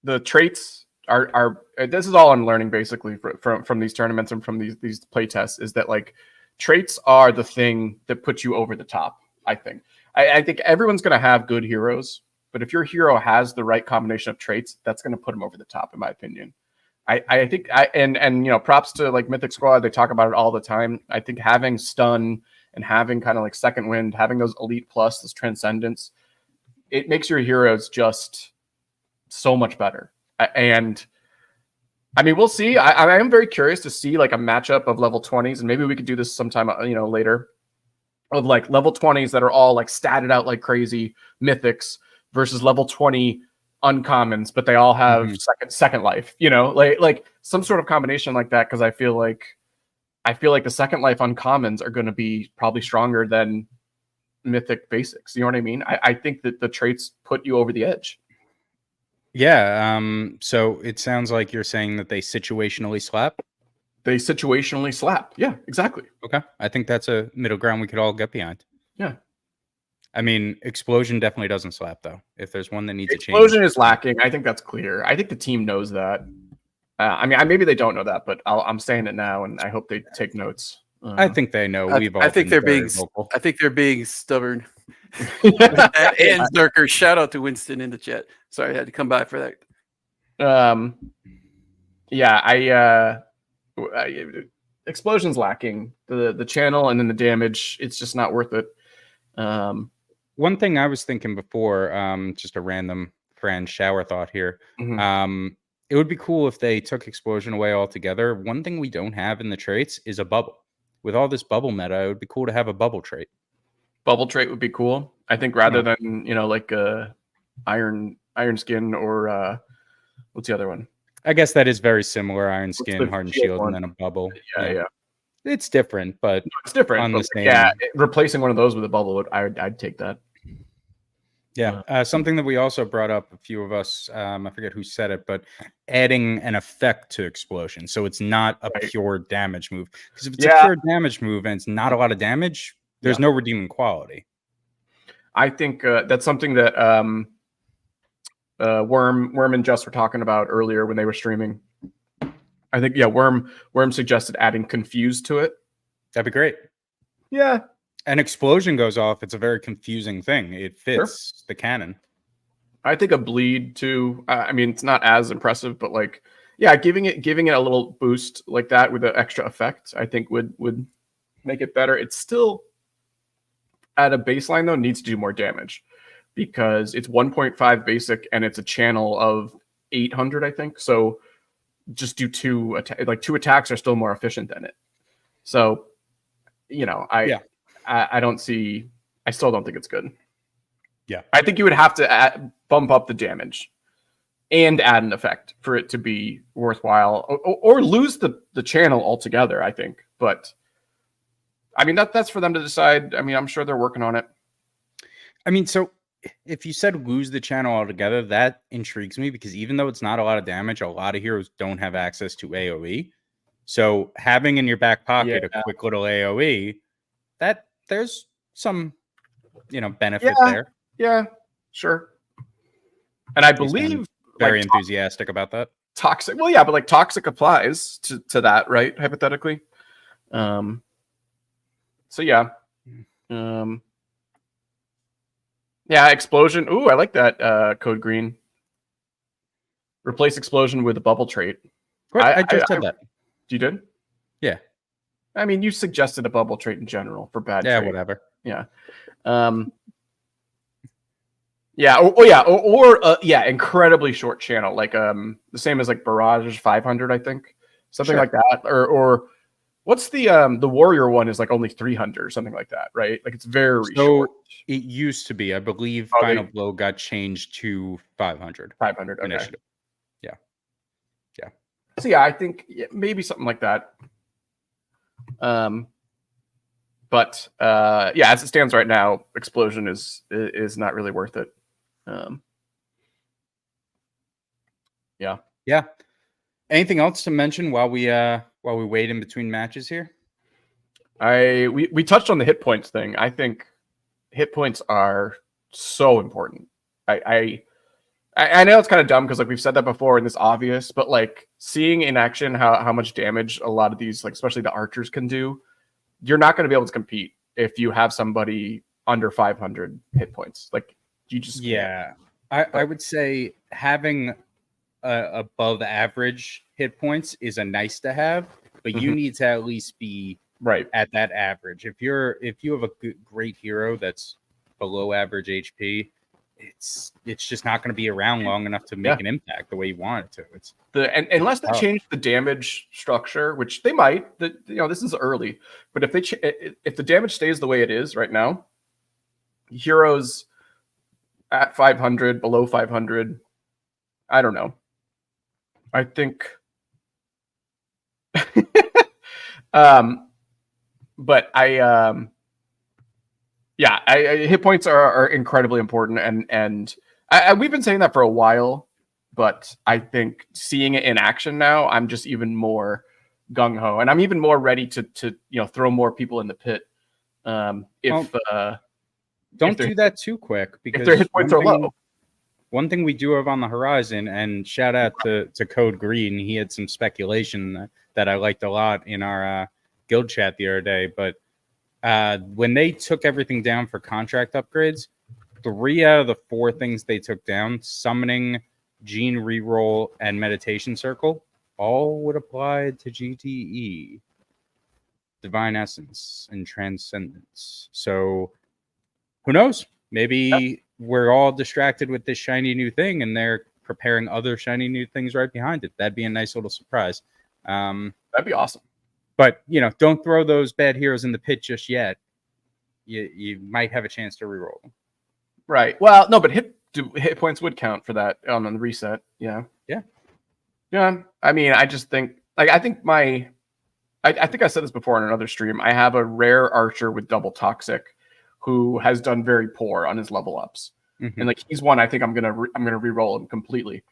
The traits are this is all I'm learning basically from these tournaments and from these play tests is that like traits are the thing that puts you over the top. I think everyone's going to have good heroes, but if your hero has the right combination of traits, that's going to put him over the top, in my opinion. I think props to like Mythic Squad. They talk about it all the time. I think having stun and having kind of like second wind, having those elite plus, this transcendence, it makes your heroes just so much better. And I mean, we'll see. I am very curious to see like a matchup of level 20s, and maybe we could do this sometime, later, of like level 20s that are all like statted out like crazy mythics versus level 20 uncommons, but they all have second life, like some sort of combination like that. Cause I feel like the second life uncommons are going to be probably stronger than mythic basics. You know what I mean? I think that the traits put you over the edge. Yeah. So it sounds like you're saying that they situationally slap. They situationally slap. Yeah, exactly. Okay. I think that's a middle ground we could all get behind. Yeah. I mean, explosion definitely doesn't slap though. If there's one that needs a change, explosion is lacking. I think that's clear. I think the team knows that. I mean, maybe they don't know that, but I'm saying it now, and I hope they take notes. I think they know. I think they're being stubborn. And Zerker, shout out to Winston in the chat. Sorry, I had to come by for that. Explosion's lacking. The channel and then the damage. It's just not worth it. One thing I was thinking before, just a random friend shower thought here. It would be cool if they took explosion away altogether. One thing we don't have in the traits is a bubble. With all this bubble meta, it would be cool to have a bubble trait. Bubble trait would be cool. I think rather than like iron skin or what's the other one? I guess that is very similar. Iron skin, hardened shield, and then a bubble. Yeah. It's different, but it's different. Replacing one of those with a bubble, I'd take that. Yeah, something that we also brought up, a few of us, I forget who said it, but adding an effect to explosion, so it's not a pure damage move. Because if it's a pure damage move and it's not a lot of damage, there's no redeeming quality. I think that's something that Worm and Just were talking about earlier when they were streaming. I think Worm suggested adding Confuse to it. That'd be great. Yeah. An explosion goes off. It's a very confusing thing. It fits the canon. I think a bleed too. I mean, it's not as impressive, but like, giving it a little boost like that with an extra effect, I think would make it better. It's still at a baseline though needs to do more damage because it's 1.5 basic and it's a channel of 800, I think. So just do two attacks are still more efficient than it. So, I still don't think it's good. Yeah. I think you would have to bump up the damage and add an effect for it to be worthwhile or lose the channel altogether, I think. But I mean, that's for them to decide. I mean, I'm sure they're working on it. I mean, so if you said lose the channel altogether, that intrigues me because even though it's not a lot of damage, a lot of heroes don't have access to AoE. So having in your back pocket a quick little AoE, that there's some, benefit there. Yeah, sure. And I believe very enthusiastic about that. Toxic. Well, yeah, but like toxic applies to that, right? Hypothetically. So yeah. Explosion. Ooh, I like that code green. Replace explosion with a bubble trait. I just said that. You did? Yeah. I mean, you suggested a bubble trait in general for bad trait. Whatever. Yeah. Incredibly short channel, like the same as like Barrage 500, I think. Something like that. Or what's the warrior one is like only 300 or something like that, right? Like it's very short. It used to be, I believe Final Blow got changed to 500. 500, okay. Initiative. Yeah. So yeah, I think maybe something like that. But as it stands right now, explosion is not really worth it. Yeah. Anything else to mention while we wait in between matches here? We touched on the hit points thing. I think hit points are so important. I know it's kind of dumb because like we've said that before and it's obvious, but like seeing in action how much damage a lot of these, like especially the archers, can do, you're not going to be able to compete if you have somebody under 500 hit points. Like you just can't. I would say having above average hit points is a nice to have, but you need to at least be right at that average. If you have a great hero that's below average HP, it's just not going to be around long enough to make an impact the way you want it to. It's unless they change the damage structure, which they might. This is early, but if the damage stays the way it is right now, heroes at 500, below 500, I don't know. I think, but hit points are incredibly important, and we've been saying that for a while, but I think seeing it in action now, I'm just even more gung ho, and I'm even more ready to throw more people in the pit. Don't do that too quick, because if their hit points are low. One thing we do have on the horizon, and shout out to Code Green, he had some speculation that I liked a lot in our guild chat the other day, but when they took everything down for contract upgrades, 3 out of the 4 things they took down, summoning, gene reroll, and meditation circle, all would apply to GTE, divine essence, and transcendence. So who knows? Maybe we're all distracted with this shiny new thing, and they're preparing other shiny new things right behind it. That'd be a nice little surprise. That'd be awesome. But, don't throw those bad heroes in the pit just yet. You might have a chance to reroll them. Right. Well, no, but hit points would count for that on the reset. Yeah. Yeah. Yeah. I mean, I just think, I think I think I said this before on another stream. I have a rare archer with double toxic who has done very poor on his level ups. Mm-hmm. And he's one I think I'm gonna reroll him completely.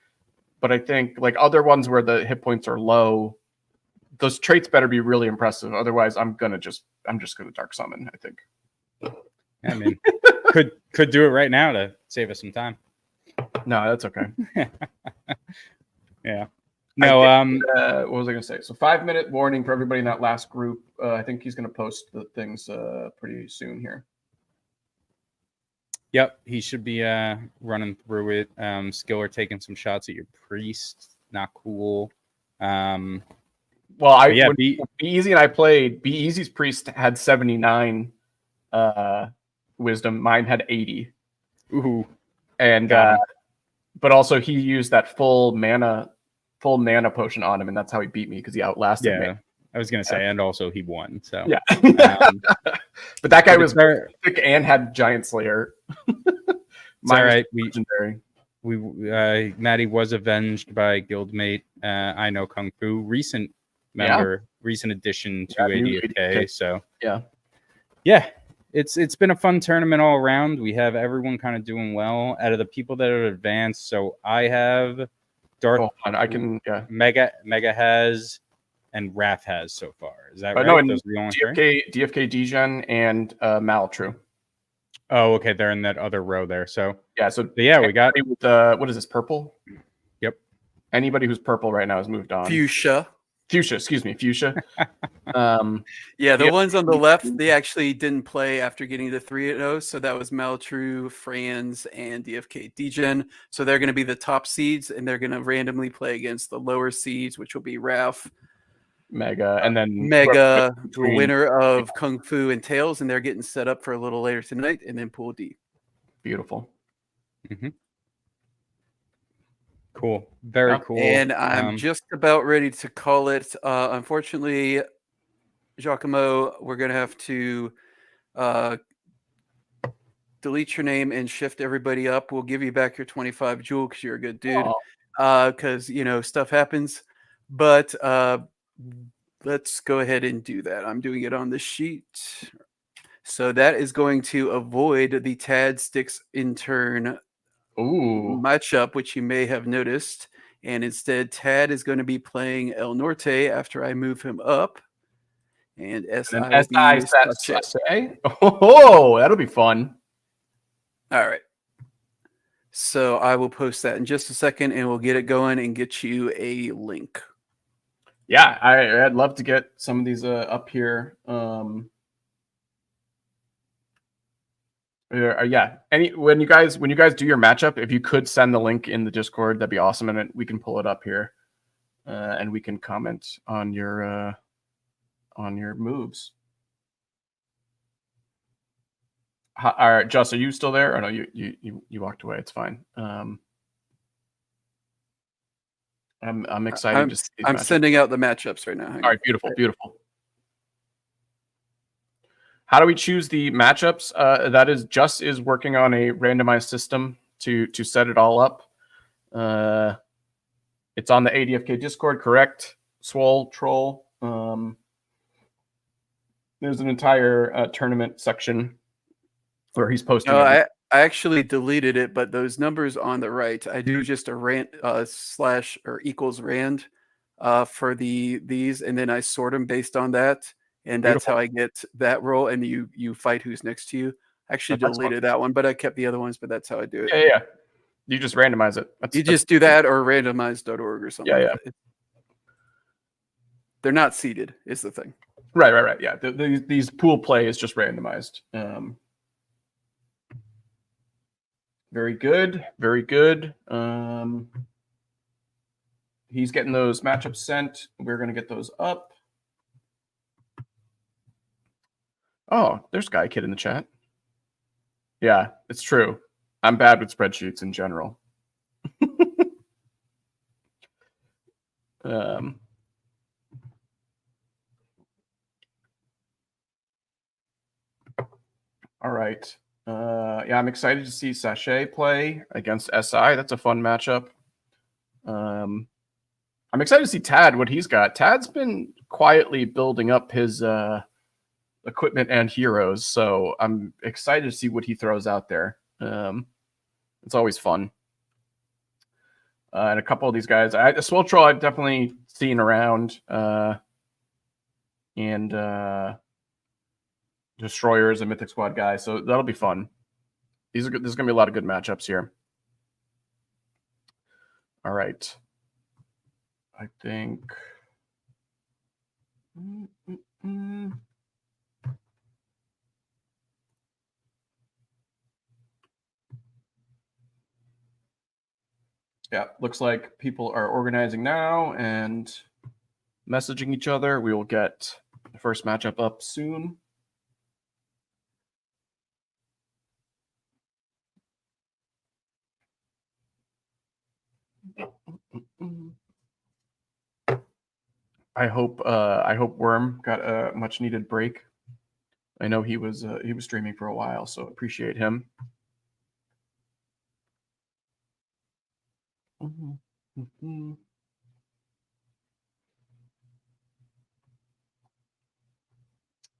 But I think other ones where the hit points are low, those traits better be really impressive. Otherwise, I'm just gonna dark summon, I think. I mean, could do it right now to save us some time. No, that's okay. Yeah. No. What was I gonna say? So 5-minute warning for everybody in that last group. I think he's gonna post the things pretty soon here. Yep, he should be running through it. Skiller taking some shots at your priest. Not cool. Be Easy and I played. Be Easy's priest had 79 wisdom. Mine had 80. Ooh. And but also he used that full mana potion on him, and that's how he beat me, because he outlasted me. I was gonna say, and also he won. So yeah. But that guy was thick and had Giant Slayer. All right. Maddie was avenged by guildmate. I know Kung Fu, recent member, recent addition to ADFK. So yeah, it's been a fun tournament all around. We have everyone kind of doing well out of the people that are advanced. So I have Darth. Mega has. And Raph has so far. Is that right? No, those are the only DFK Degen, and Maltrue. Oh, okay. They're in that other row there. So we got with what is this, purple? Yep. Anybody who's purple right now has moved on. Fuchsia. Excuse me, Fuchsia. The ones on the left, they actually didn't play after getting the 3-0. So that was Maltrue, Franz, and DFK Degen. So they're going to be the top seeds, and they're going to randomly play against the lower seeds, which will be Raph, Mega, and then Mega, the winner of Kung Fu and Tails, and they're getting set up for a little later tonight, and then Pool D. Beautiful. Mm-hmm. Cool. Very cool. And I'm just about ready to call it. Unfortunately, Giacomo, we're going to have to delete your name and shift everybody up. We'll give you back your 25 jewel because you're a good dude. Because, stuff happens. But let's go ahead and do that. I'm doing it on the sheet. So that is going to avoid the Tad Sticks intern matchup, which you may have noticed. And instead, Tad is going to be playing El Norte after I move him up. And SI Sasha. Oh, that'll be fun. All right. So I will post that in just a second, and we'll get it going and get you a link. Yeah, I'd love to get some of these up here. When you guys do your matchup, if you could send the link in the Discord, that'd be awesome, and we can pull it up here, and we can comment on your moves. All right, Just, are you still there? Or no, you walked away. It's fine. I'm excited to see these I'm matchups. sending out the matchups right now. All right, beautiful, beautiful. How do we choose the matchups? That is Just is working on a randomized system to set it all up. It's on the ADFK Discord, correct? Swole Troll. There's an entire tournament section where he's posting. No, I actually deleted it, but those numbers on the right, I do just a rand slash or equals rand for these, and then I sort them based on that, and that's Beautiful. how I get that roll. And you fight who's next to you. I actually deleted that one, but I kept the other ones. But that's how I do it. Yeah. You just randomize it. You just do that or randomize.org or something. Yeah. They're not seeded, is the thing. Right. Yeah, these pool play is just randomized. Very good. He's getting those matchups sent. We're going to get those up. Oh, there's Guy Kid in the chat. Yeah, it's true. I'm bad with spreadsheets in general. All right. Yeah, I'm excited to see Sasha play against SI. That's a fun matchup. I'm excited to see Tad, what he's got. Tad's been quietly building up his equipment and heroes, so I'm excited to see what he throws out there. It's always fun. And a couple of these guys, Swole Troll I've definitely seen around. And Destroyer is a Mythic Squad guy, so that'll be fun. There's going to be a lot of good matchups here. All right. I think... Yeah, looks like people are organizing now and messaging each other. We will get the first matchup up soon. I hope Worm got a much needed break. I know he was streaming for a while, so appreciate him.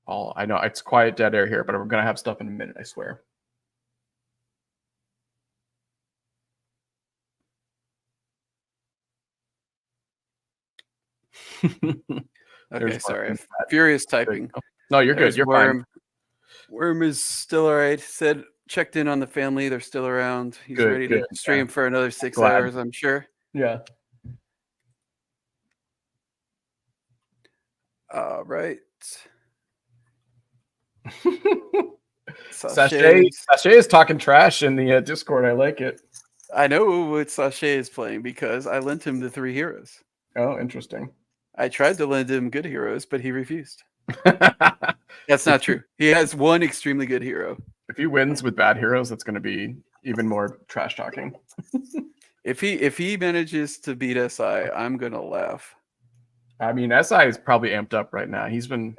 Oh, I know it's quiet dead air here, but we're gonna have stuff in a minute, I swear. Okay, sorry. Furious typing. No, you're good. You're Worm. fine. Worm is still all right. Said checked in on the family. They're still around. He's ready to stream for another 6 hours, I'm sure. Yeah. All right. Sasha is talking trash in the Discord. I like it. I know what Sasha is playing because I lent him the 3 heroes. Oh, interesting. I tried to lend him good heroes, but he refused. That's not true. He has one extremely good hero. If he wins with bad heroes, that's going to be even more trash talking. If he manages to beat SI, I'm going to laugh. I mean, SI is probably amped up right now. He's been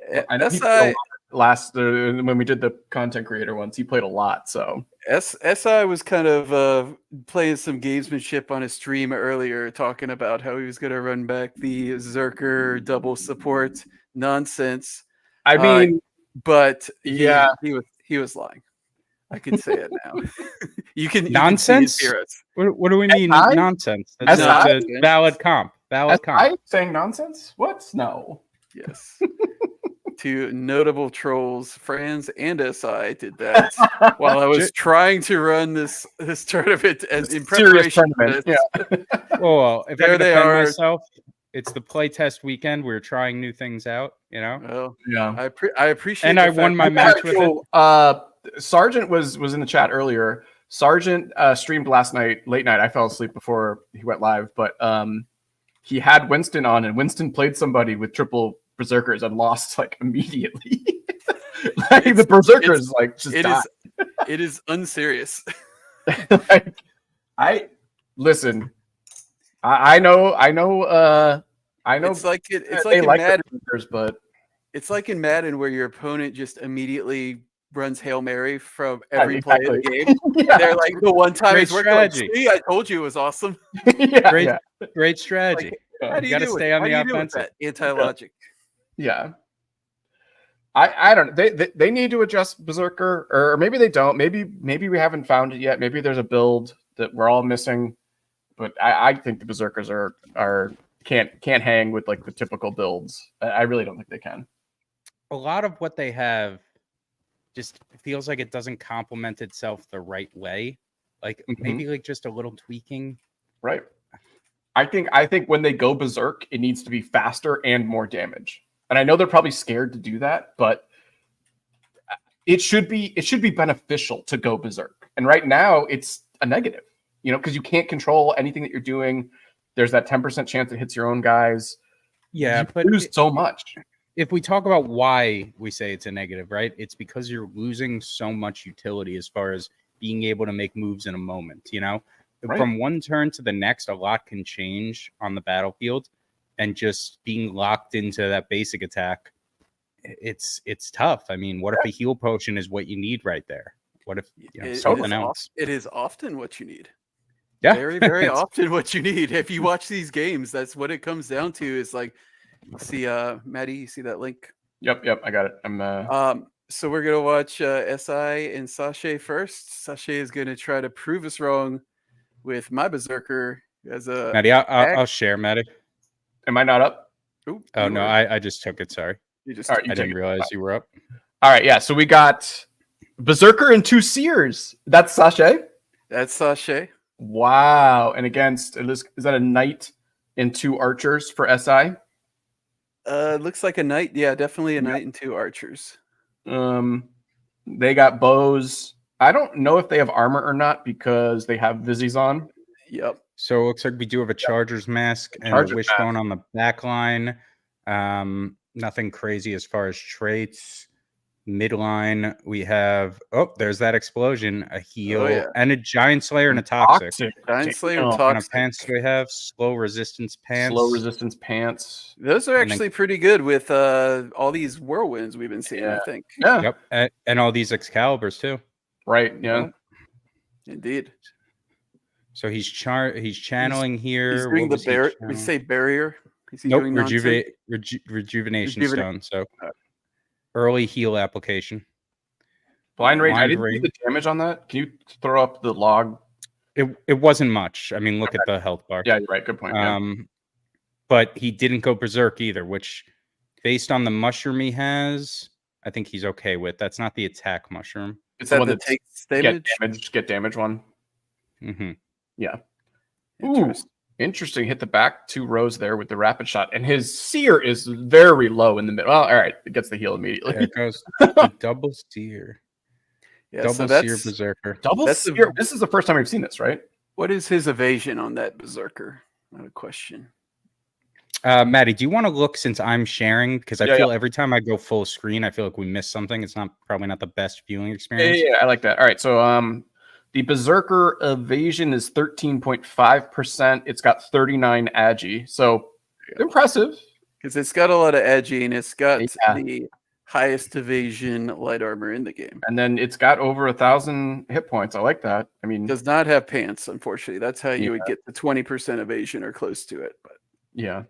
SI last when we did the content creator ones. He played a lot, so SI was kind of playing some gamesmanship on his stream earlier, talking about how he was going to run back the Zerker double support nonsense. I mean, but he was lying. I can say it now. You can nonsense. What do we mean nonsense? That's a valid comp. I'm saying nonsense. What? No. Yes. Two notable trolls, Franz and SI, did that while I was trying to run this tournament as in preparation for this. Yeah. Well, if there I can defend myself, it's the playtest weekend. We're trying new things out, you know. Well, yeah, I appreciate. And I won my match with it. Sargent was in the chat earlier. Sargent streamed last night, late night. I fell asleep before he went live, but he had Winston on, and Winston played somebody with triple berserkers and lost like immediately. Like the berserkers like just died. It is unserious. Like, listen. I know. It's like it's they like in like Madden, but it's like in Madden where your opponent just immediately runs Hail Mary from every play of the game. Yeah. They're like the one time Great it's working. Like, strategy. see, I told you it was awesome. Yeah, Great strategy. Like, how do You got to stay on the offensive. That anti-logic? Yeah. I don't. They need to adjust Berserker, or maybe they don't. Maybe we haven't found it yet. Maybe there's a build that we're all missing. But I think the Berserkers are can't hang with like the typical builds. I really don't think they can. A lot of what they have just feels like it doesn't complement itself the right way. Like maybe like just a little tweaking. Right. I think when they go Berserk, it needs to be faster and more damage. And I know they're probably scared to do that, but it should be beneficial to go Berserk. And right now it's a negative, because you can't control anything that you're doing. There's that 10% chance it hits your own guys. Yeah, but lose so much. If we talk about why we say it's a negative, right? It's because you're losing so much utility as far as being able to make moves in a moment, Right. From one turn to the next, a lot can change on the battlefield, and just being locked into that basic attack, it's tough. I mean, what if a heal potion is what you need right there? What if something else? It is often what you need. Yeah, very, very often what you need. If you watch these games, that's what it comes down to. Is like, see, Maddie, you see that link? Yep, I got it. So we're gonna watch Ezee and Sasha first. Sasha is gonna try to prove us wrong with my Berserker as a Maddie. I'll share, Maddie. Am I not up? Ooh, oh no, I just took it. Sorry, I didn't realize you were up. All right, yeah. So we got Berserker and 2 Seers. That's Sasha. That's Sasha. Wow. And against, is that a knight and 2 archers for SI? Looks like a knight. Yeah, definitely a knight and 2 archers. They got bows. I don't know if they have armor or not because they have Vizies on. Yep. So it looks like we do have a Charger's mask and a wishbone on the back line. Nothing crazy as far as traits. Midline, we have there's that explosion, a heal, and a Giant Slayer and a toxic. Giant Slayer and toxic. What kind of pants do we have? Slow resistance pants. Those are actually pretty good with all these whirlwinds we've been seeing. I think. Yeah. Yep. And all these Excaliburs too. Right. Yeah. Indeed. So he's channeling here. He's doing the barrier. We say barrier. Is he doing rejuvenation stone. So. Early heal application. Blind rage. I didn't see the damage on that. Can you throw up the log? It wasn't much. I mean, look at the health bar. Yeah, you're right. Good point. But he didn't go berserk either, which, based on the mushroom he has, I think he's okay with. That's not the attack mushroom. It's the one that takes damage. Get damage one. Mm-hmm. Yeah. Ooh. Interesting. Hit the back 2 rows there with the rapid shot, and his seer is very low in the middle. Well, all right, it gets the heal immediately. There it goes. The double seer. Yeah, double seer berserker. Seer. This is the first time we've seen this, right? What is his evasion on that berserker? Not a question. Maddie, do you want to look since I'm sharing? Because I feel every time I go full screen, I feel like we missed something. It's probably not the best viewing experience. Yeah, I like that. All right, so the Berserker evasion is 13.5%. It's got 39 agi. So impressive. Because it's got a lot of agi and it's got the highest evasion light armor in the game. And then it's got over 1,000 hit points. I like that. I mean, does not have pants, unfortunately. That's how you would get the 20% evasion or close to it. But yeah,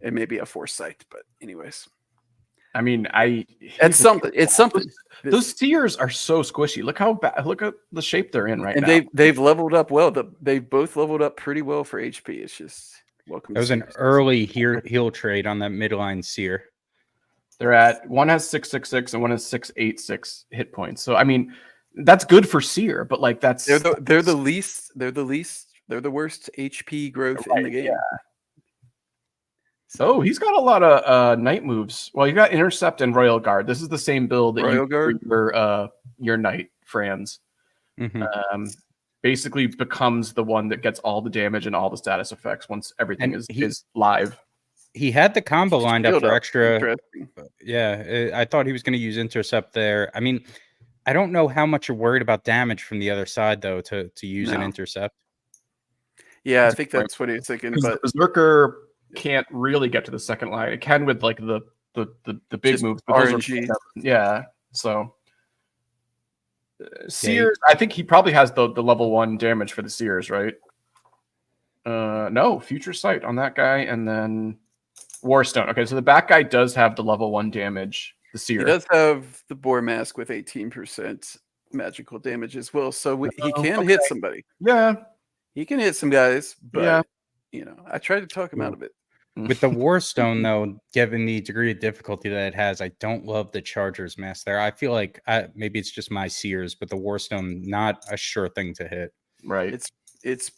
it may be a foresight. But anyways. I mean, it's something. It's something. Those seers are so squishy. Look at the shape they're in right now. And they've leveled up well. They've both leveled up pretty well for HP. It's just welcome. That was an early heal trade on that midline seer. They're at one has 666 and one has 686 hit points. So I mean, that's good for seer, but like they're the worst HP growth in the game. Yeah. So he's got a lot of knight moves. Well, you got intercept and royal guard. This is the same build that your knight Franz. Mm-hmm. Basically becomes the one that gets all the damage and all the status effects once everything is live. He had the combo lined up for extra. Yeah, I thought he was going to use intercept there. I mean, I don't know how much you're worried about damage from the other side though to use an intercept. Yeah, I think that's what he's thinking. But the Berserker can't really get to the second line. It can with like the big moves, but RNG. Yeah, so Sears, I think he probably has the level 1 damage for the Sears, right? No, Future Sight on that guy, and then Warstone. Okay, so the back guy does have the level 1 damage. The Seer. He does have the Boar Mask with 18% magical damage as well, so he can hit somebody. Yeah, he can hit some guys, but you know, I tried to talk him out of it. With the Warstone, though, given the degree of difficulty that it has, I don't love the Charger's Mask there. I feel like maybe it's just my Sears, but the Warstone, not a sure thing to hit. Right. It's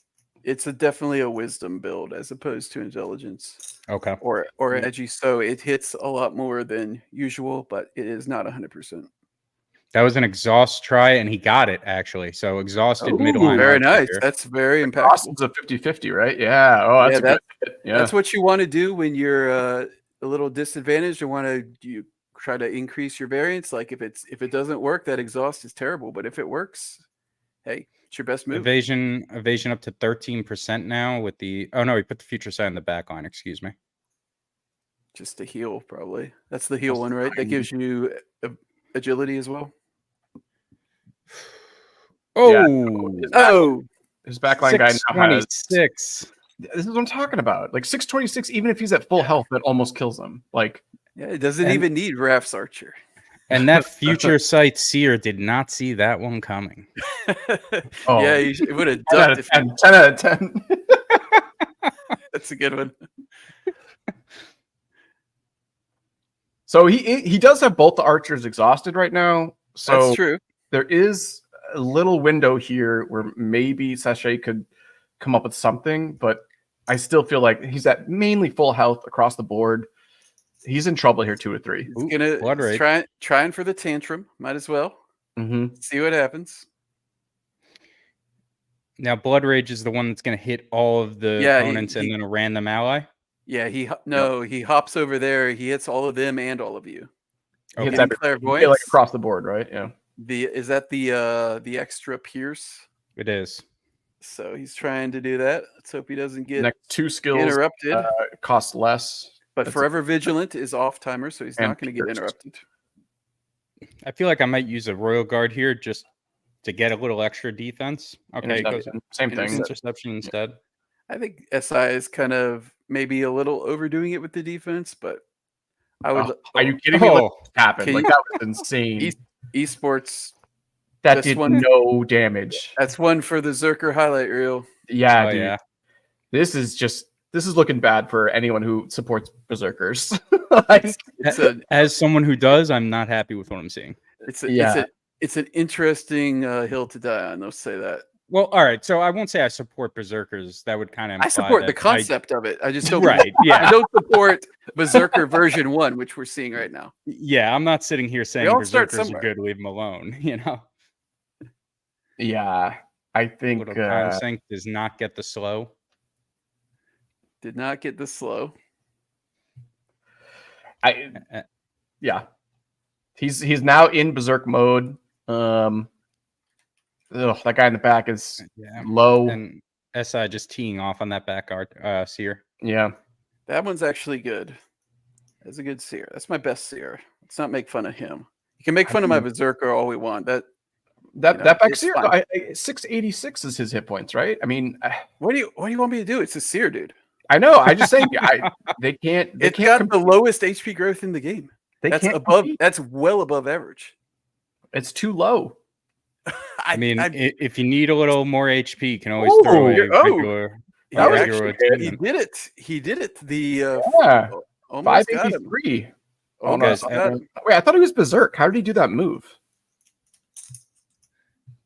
definitely a wisdom build as opposed to intelligence. Okay. Or edgy, so it hits a lot more than usual, but it is not 100%. That was an exhaust try, and he got it, actually. So exhausted midline. Very nice. That's very impactful. Austin's a 50-50, right? Yeah. Oh, that's good. Yeah. That's what you want to do when you're a little disadvantaged and you try to increase your variance. Like if it doesn't work, that exhaust is terrible. But if it works, hey, it's your best move. Evasion up to 13% now with the. Oh no, he put the Future Sight in the back line. Excuse me. Just a heal, probably. That's the heal one, right? That gives you agility as well. His backline guy now has 626. This is what I'm talking about. Like 626, even if he's at full health, that almost kills him. Like, yeah, it doesn't even need Raph's Archer. And that Future Sight Seer did not see that one coming. Yeah, he would have ducked it. 10 out of 10. That's a good one. So he does have both the archers exhausted right now. So that's true. There is a little window here where maybe Sasha could come up with something, but I still feel like he's at mainly full health across the board. He's in trouble here, 2 or 3. He's gonna trying for the tantrum. Might as well see what happens. Now, Blood Rage is the one that's going to hit all of the opponents and then a random ally. Yeah, he hops over there. He hits all of them and all of you. He hits clairvoyance, like across the board, right? Yeah. Is that the extra pierce? It is. So he's trying to do that. Let's hope he doesn't get next 2 skills interrupted. Cost less. But Forever Vigilant is off timer, so he's not going to get interrupted. I feel like I might use a Royal Guard here just to get a little extra defense. Okay, same thing. Interception instead. I think SI is kind of maybe a little overdoing it with the defense, but I would. Are you kidding me? What happened? Like that was insane. Esports. That did no damage. That's one for the Zerker highlight reel. Yeah, dude. Yeah. This is looking bad for anyone who supports Berserkers. As someone who does, I'm not happy with what I'm seeing. It's an interesting hill to die on. Let's say that. Well, all right. So I won't say I support Berserkers. That would kind of. I support the concept of it. I just don't. Right. Yeah. I don't support Berserker version 1, which we're seeing right now. Yeah, I'm not sitting here saying Berserkers are good. Leave them alone. You know. Yeah, I think Sync does not get the slow. Did not get the slow. Yeah, he's now in Berserk mode. That guy in the back is low, and SI just teeing off on that back Seer. Yeah, that one's actually good. That's a good Seer. That's my best Seer. Let's not make fun of him. You can make fun of my Berserker all we want. That back Seer, 686 is his hit points, right? I mean, what do you want me to do? It's a Seer, dude. I know. I just saying, they can't. It's got the lowest HP growth in the game. That's well above average. It's too low. I mean, if you need a little more HP, you can always throw a regular. He did it. He did it. The 583. Oh no! Wait, I thought he was Berserk. How did he do that move?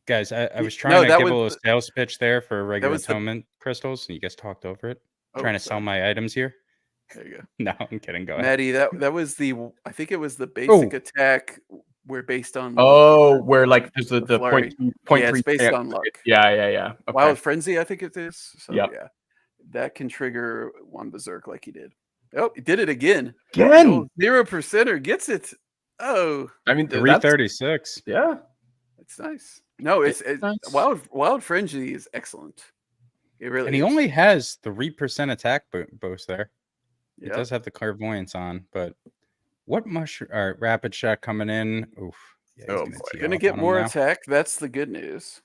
Guys, I was trying to give a little sales pitch there for regular atonement crystals, and you guys talked over it. Trying to sell my items here. There you go. No, I'm kidding. Go ahead. Maddie, that was I think it was the basic attack where based on where like there's the point it's based on luck. Yeah. Okay. Wild Frenzy, I think it is. So yeah. That can trigger one Berserk like he did. Oh, he did it again. 0%er gets it. Oh. I mean 336. Yeah. It's nice. No, it's nice. Wild Frenzy is excellent. It really And he is. only has 3% attack boost there. Yeah. It does have the clairvoyance on, but what mushroom? All right, rapid shot coming in. Oof. Yeah, Oh, he's boy. You're gonna get more attack. That's the good news.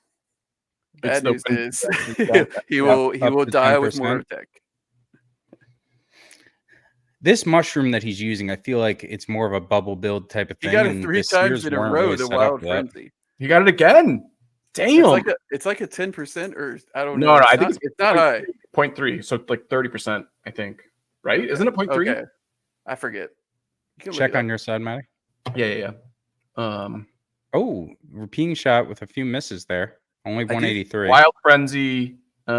Bad news is he will die with more attack. This mushroom that he's using, I feel like it's more of a bubble build type of thing. He got it 3 times in a row. The Wild Frenzy. You got it again. Damn. It's like a 10% or I don't know. No, I think it's not high. 0.3, so like 30%, I think. Right? Okay. Isn't it 0.3? Okay. I forget. Check on your side, Matty. Yeah. Oh, repeating shot with a few misses there. Only 183. Wild Frenzy, 2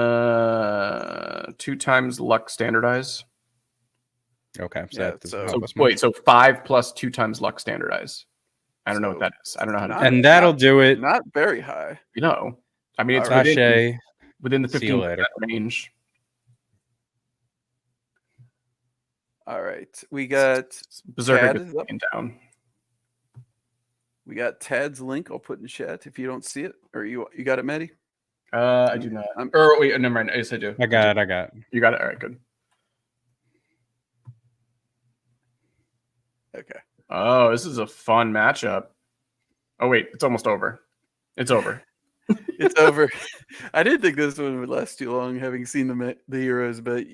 times luck standardize. Okay. So 5 plus 2 times luck standardize. I don't know what that is. I don't know how to do it. And that'll do it. Not very high. I mean, it's within the 15% range. All right. We got Berserker down. We got Tad's link. I'll put in chat if you don't see it. Or you got it, Maddie? I do not. Wait, never mind. Yes, I do. I got it. You got it? All right, good. Okay. Oh, this is a fun matchup. Oh, wait, it's almost over. It's over. It's over. I didn't think this one would last too long, having seen the heroes, but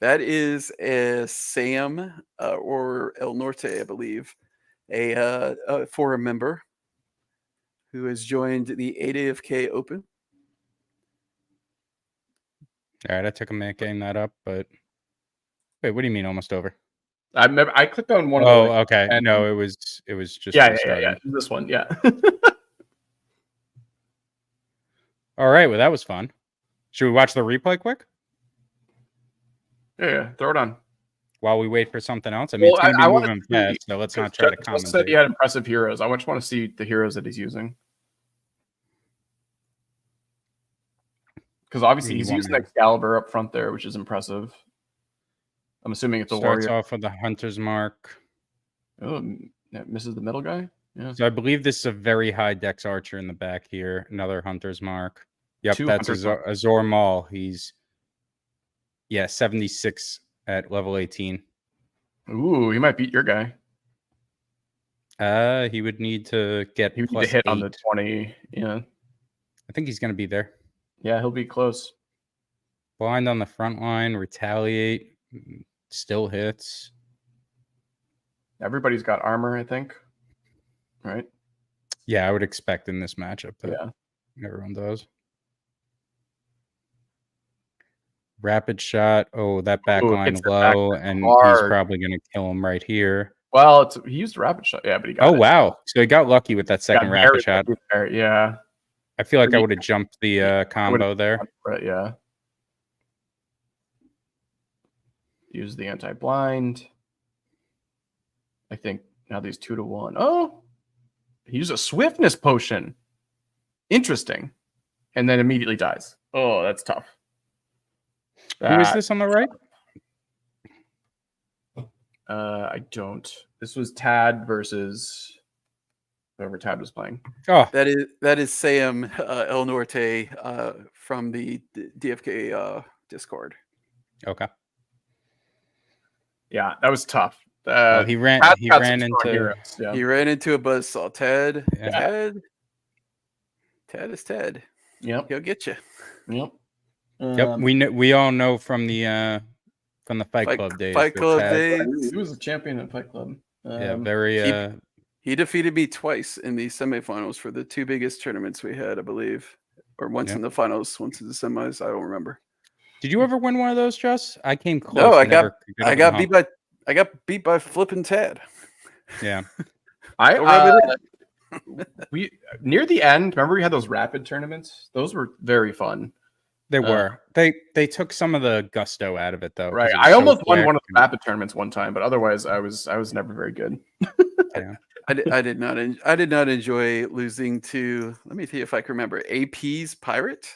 that is a Sam or El Norte, I believe, a forum member who has joined the ADFK Open. All right, I took a minute getting that up, but wait, what do you mean almost over? I clicked on one. Oh, okay. No, it was just yeah. This one, yeah. All right, well, that was fun. Should we watch the replay quick? Yeah, throw it on. While we wait for something else? I mean, it's going to be moving fast, so let's not try to comment. Said he had impressive heroes. I just want to see the heroes that he's using. Because obviously he's using Excalibur up front there, which is impressive. I'm assuming it's a warrior. Starts off with the Hunter's Mark. Oh, that misses the middle guy? Yeah. So I believe this is a very high Dex Archer in the back here. Another Hunter's Mark. Yep, that's Azor Maul. He's 76 at level 18. Ooh, he might beat your guy. He would need to get hit 8. On the 20. Yeah. I think he's going to be there. Yeah, he'll be close. Blind on the front line, retaliate, still hits. Everybody's got armor, I think. Right? Yeah, I would expect in this matchup that everyone does. Rapid shot. Oh, that back line low, and he's probably going to kill him right here. Well, he used rapid shot. Yeah, but he got it. Wow. So he got lucky with that second rapid shot. Yeah. I feel like I would have jumped the combo there. Right, yeah. Use the anti-blind. I think now these 2-1. Oh, he used a swiftness potion. Interesting. And then immediately dies. Oh, that's tough. Who is this on the right? I don't. This was Tad versus whoever Tad was playing. Oh, that is Sam El Norte from the DFK Discord. Okay. Yeah, that was tough. He ran into he ran into a buzzsaw. Ted. Ted is Ted. Yep. He'll get you. Yep. Yep. We all know from the Fight Club days. Fight Club days. He was a champion in Fight Club. Very. He defeated me twice in the semifinals for the 2 biggest tournaments we had, I believe, or once in the finals, once in the semis. I don't remember. Did you ever win one of those, Jess? I came close. No, I got beat by flipping Tad. Yeah. We near the end, remember we had those rapid tournaments? Those were very fun. They were. They took some of the gusto out of it though. Right. I almost won one of the rapid tournaments one time, but otherwise I was never very good. Yeah. I did not enjoy losing to, let me see if I can remember, AP's Pirate.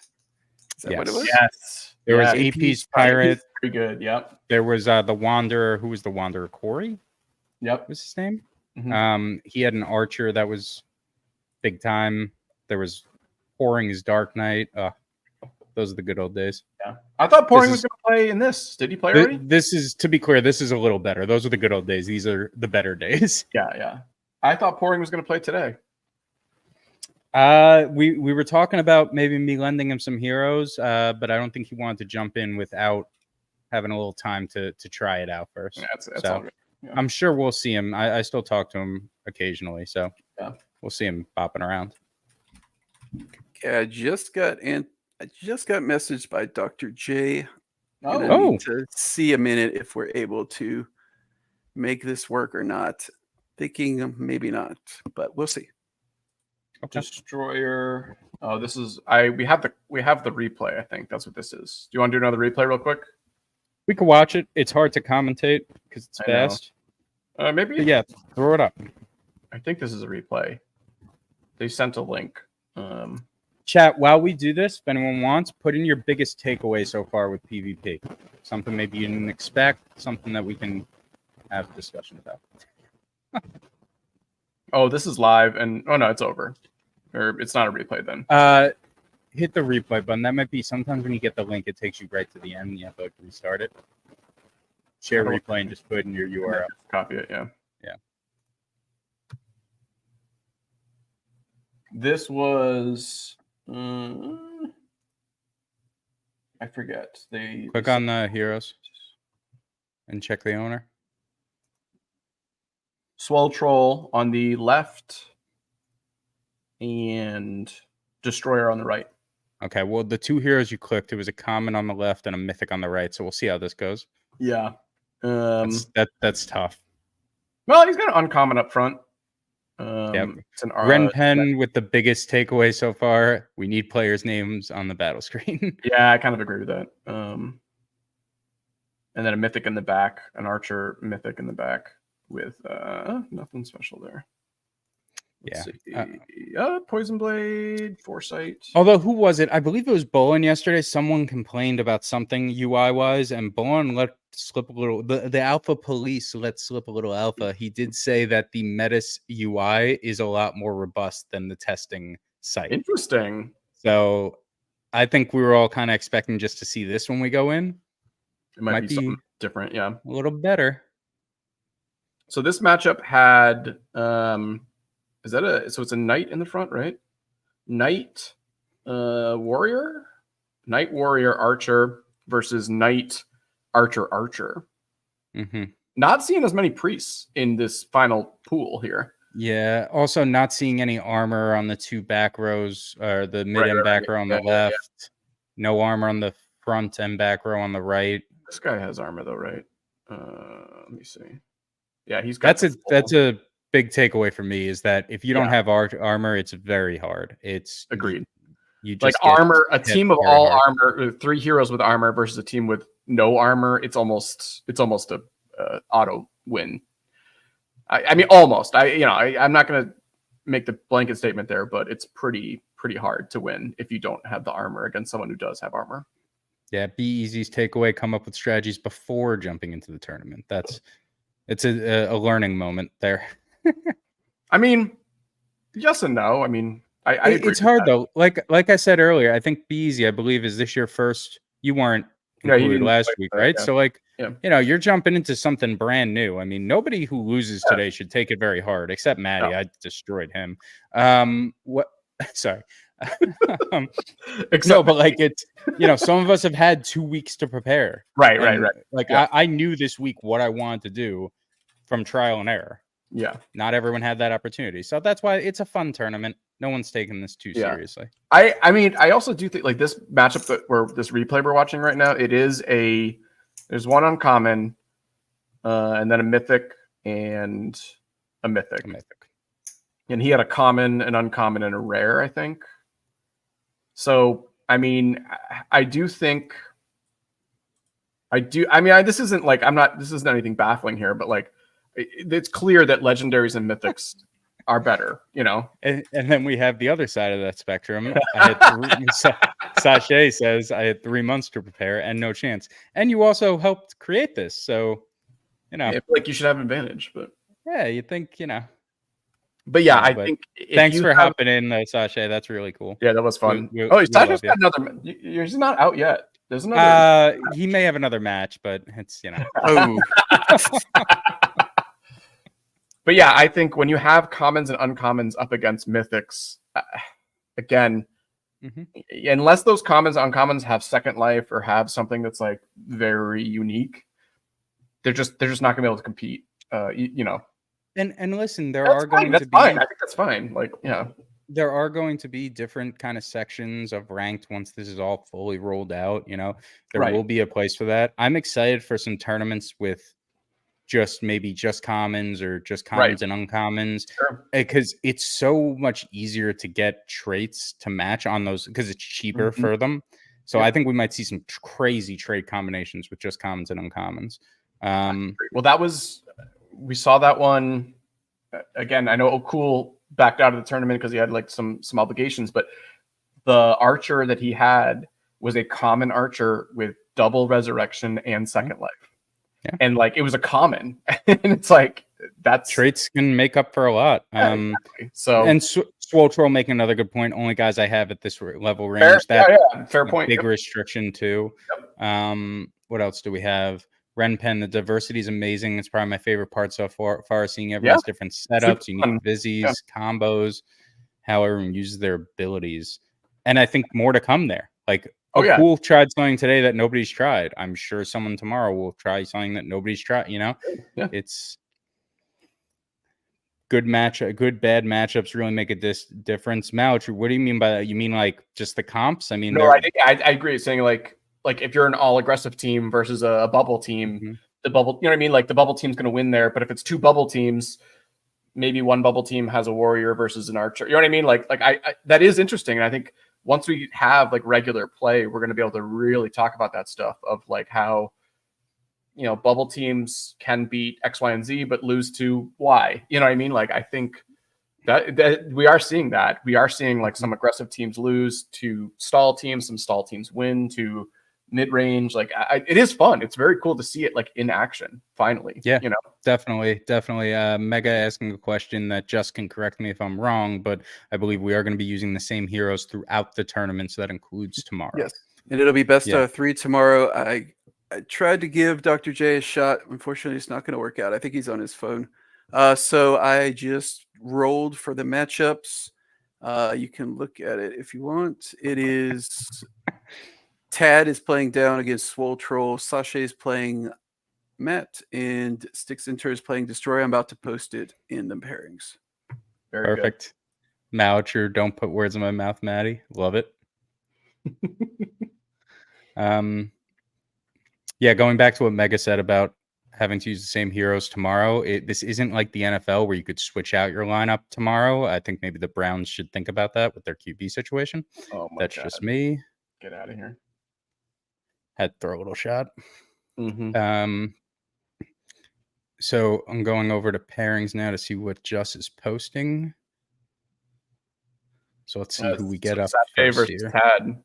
Is that what it was? Yes. There was AP's Pirate. Pretty good. Yep. There was the Wanderer. Who was the Wanderer? Corey? Yep. Was his name? Mm-hmm. He had an archer that was big time. There was Pouring is Dark Knight. Those are the good old days. Yeah, I thought Pouring was going to play in this. Did he play already? This is, to be clear, this is a little better. Those are the good old days. These are the better days. Yeah. I thought Pouring was going to play today. We were talking about maybe me lending him some heroes, but I don't think he wanted to jump in without having a little time to try it out first. Yeah, that's all good. Yeah. I'm sure we'll see him. I still talk to him occasionally, so we'll see him bopping around. Okay, I just got messaged by Dr. J. Oh, to see a minute if we're able to make this work or not. Thinking maybe not, but we'll see. Okay. Destroyer. Oh, this is we have the replay. I think that's what this is. Do you want to do another replay real quick? We can watch it. It's hard to commentate because it's fast. Maybe. But yeah, throw it up. I think this is a replay. They sent a link. Chat, while we do this, if anyone wants, put in your biggest takeaway so far with PvP. Something maybe you didn't expect, something that we can have a discussion about. Oh, this is live, and oh no, it's over. Or it's not a replay then. Hit the replay button. That might be sometimes when you get the link, it takes you right to the end. You have to restart it. Share replay and just put in your URL. Copy it, yeah. Yeah. This was I forget. Click on the heroes and check the owner. Swell Troll on the left and Destroyer on the right. Okay, well, the two heroes you clicked, it was a common on the left and a mythic on the right. So we'll see how this goes. Yeah. That's tough. Well, he's got an uncommon up front. It's an Ren Pen with the biggest takeaway so far. We need players' names on the battle screen. Yeah, I kind of agree with that. And then a mythic in the back, an archer mythic in the back with nothing special there. Let's see. Poison Blade, Foresight. Although, who was it? I believe it was Bolin yesterday. Someone complained about something UI-wise, and Bolin let slip a little. The alpha police let slip a little alpha. He did say that the Metis UI is a lot more robust than the testing site. Interesting. So, I think we were all kind of expecting just to see this when we go in. It might be something different, yeah. A little better. So this matchup had so it's a knight in the front, right? Knight warrior? Knight warrior archer versus knight archer. Mm-hmm. Not seeing as many priests in this final pool here. Yeah. Also not seeing any armor on the two back rows, or the mid and back row on the left. Yeah. No armor on the front and back row on the right. This guy has armor though, right? Let me see. Yeah, he's got that's a big takeaway for me, is that if you don't have armor, it's very hard. It's agreed. You just like armor, a team of all armor, 3 heroes with armor versus a team with no armor. It's almost a auto win. I mean, almost. I'm not going to make the blanket statement there, but it's pretty hard to win if you don't have the armor against someone who does have armor. Yeah, be Ezee's takeaway. Come up with strategies before jumping into the tournament. It's a learning moment there. I mean, yes and no. I mean, I agree it's hard though. Like I said earlier, I think Be Easy, I believe, is this your first. You weren't included last week, right? Yeah. So you're jumping into something brand new. I mean, nobody who loses today should take it very hard, except Maddie. No. I destroyed him. What? Sorry. No, but like it's some of us have had 2 weeks to prepare. Right. Like I knew this week what I wanted to do from trial and error. Yeah. Not everyone had that opportunity. So that's why it's a fun tournament. No one's taking this too seriously. I mean, I also do think like this matchup this replay we're watching right now, there's one uncommon, and then a mythic and a mythic. And he had a common, an uncommon, and a rare, I think. So, I mean, this isn't anything baffling here, but like, it's clear that legendaries and mythics are better, And then we have the other side of that spectrum. Sasha says, I had 3 months to prepare and no chance. And you also helped create this. So, I feel like you should have an advantage, but yeah, you think, But yeah, I think thanks for hopping in, Sasha. That's really cool. Yeah, that was fun. Sasha's got another. He's not out yet. There's another. He may have another match, but it's Oh. But yeah, I think when you have commons and uncommons up against mythics, again, unless those commons and uncommons have second life or have something that's like very unique, they're just not gonna be able to compete. And listen, there that's are going fine. to be. I think that's fine. Like, yeah. There are going to be different kind of sections of ranked once this is all fully rolled out. There will be a place for that. I'm excited for some tournaments with maybe just commons or just commons and uncommons, because it's so much easier to get traits to match on those because it's cheaper for them. So I think we might see some crazy trait combinations with just commons and uncommons. Well, we saw that one again. I know Cool backed out of the tournament because he had like some obligations, but the archer that he had was a common archer with double resurrection and second life. Yeah. And like it was a common, and it's like that's traits can make up for a lot. Exactly. So and Swole Troll making another good point. Only guys I have at this level range. Fair point. Big restriction too. Yep. What else do we have? Renpen, the diversity is amazing. It's probably my favorite part so far. Seeing everyone's different setups, unique vizies, combos, how everyone uses their abilities, and I think more to come there. Like. Cool tried something today that nobody's tried. I'm sure someone tomorrow will try something that nobody's tried. It's good bad matchups really make a difference. Mouch, what do you mean by that? You mean like just the comps? I mean, no, I agree. Saying like if you're an all aggressive team versus a bubble team, the bubble, you know what I mean? Like the bubble team's going to win there. But if it's two bubble teams, maybe one bubble team has a warrior versus an archer. You know what I mean? Like I that is interesting, and I think. Once we have like regular play, we're going to be able to really talk about that stuff of like how, bubble teams can beat X, Y, and Z, but lose to Y. You know what I mean? Like, I think that we are seeing that. We are seeing like some aggressive teams lose to stall teams, some stall teams win to mid-range. Like it is fun. It's very cool to see it like in action finally. Yeah, definitely. Mega asking a question that just can correct me if I'm wrong, but I believe we are going to be using the same heroes throughout the tournament, so that includes tomorrow. Yes, and it'll be best of 3 tomorrow. I tried to give Dr. J a shot. Unfortunately, it's not going to work out. I think he's on his phone. So I just rolled for the matchups. You can look at it if you want. It is Tad is playing down against Swole Troll. Sasha is playing Matt, and Sticks Inter is playing Destroy. I'm about to post it in the pairings. Very perfect. Moucher, don't put words in my mouth, Maddie. Love it. Going back to what Mega said about having to use the same heroes tomorrow. This isn't like the NFL where you could switch out your lineup tomorrow. I think maybe the Browns should think about that with their QB situation. Oh my That's just me. Get out of here. Had to throw a little shot. So I'm going over to pairings now to see what Just is posting. So let's see who we get up first here. Tad.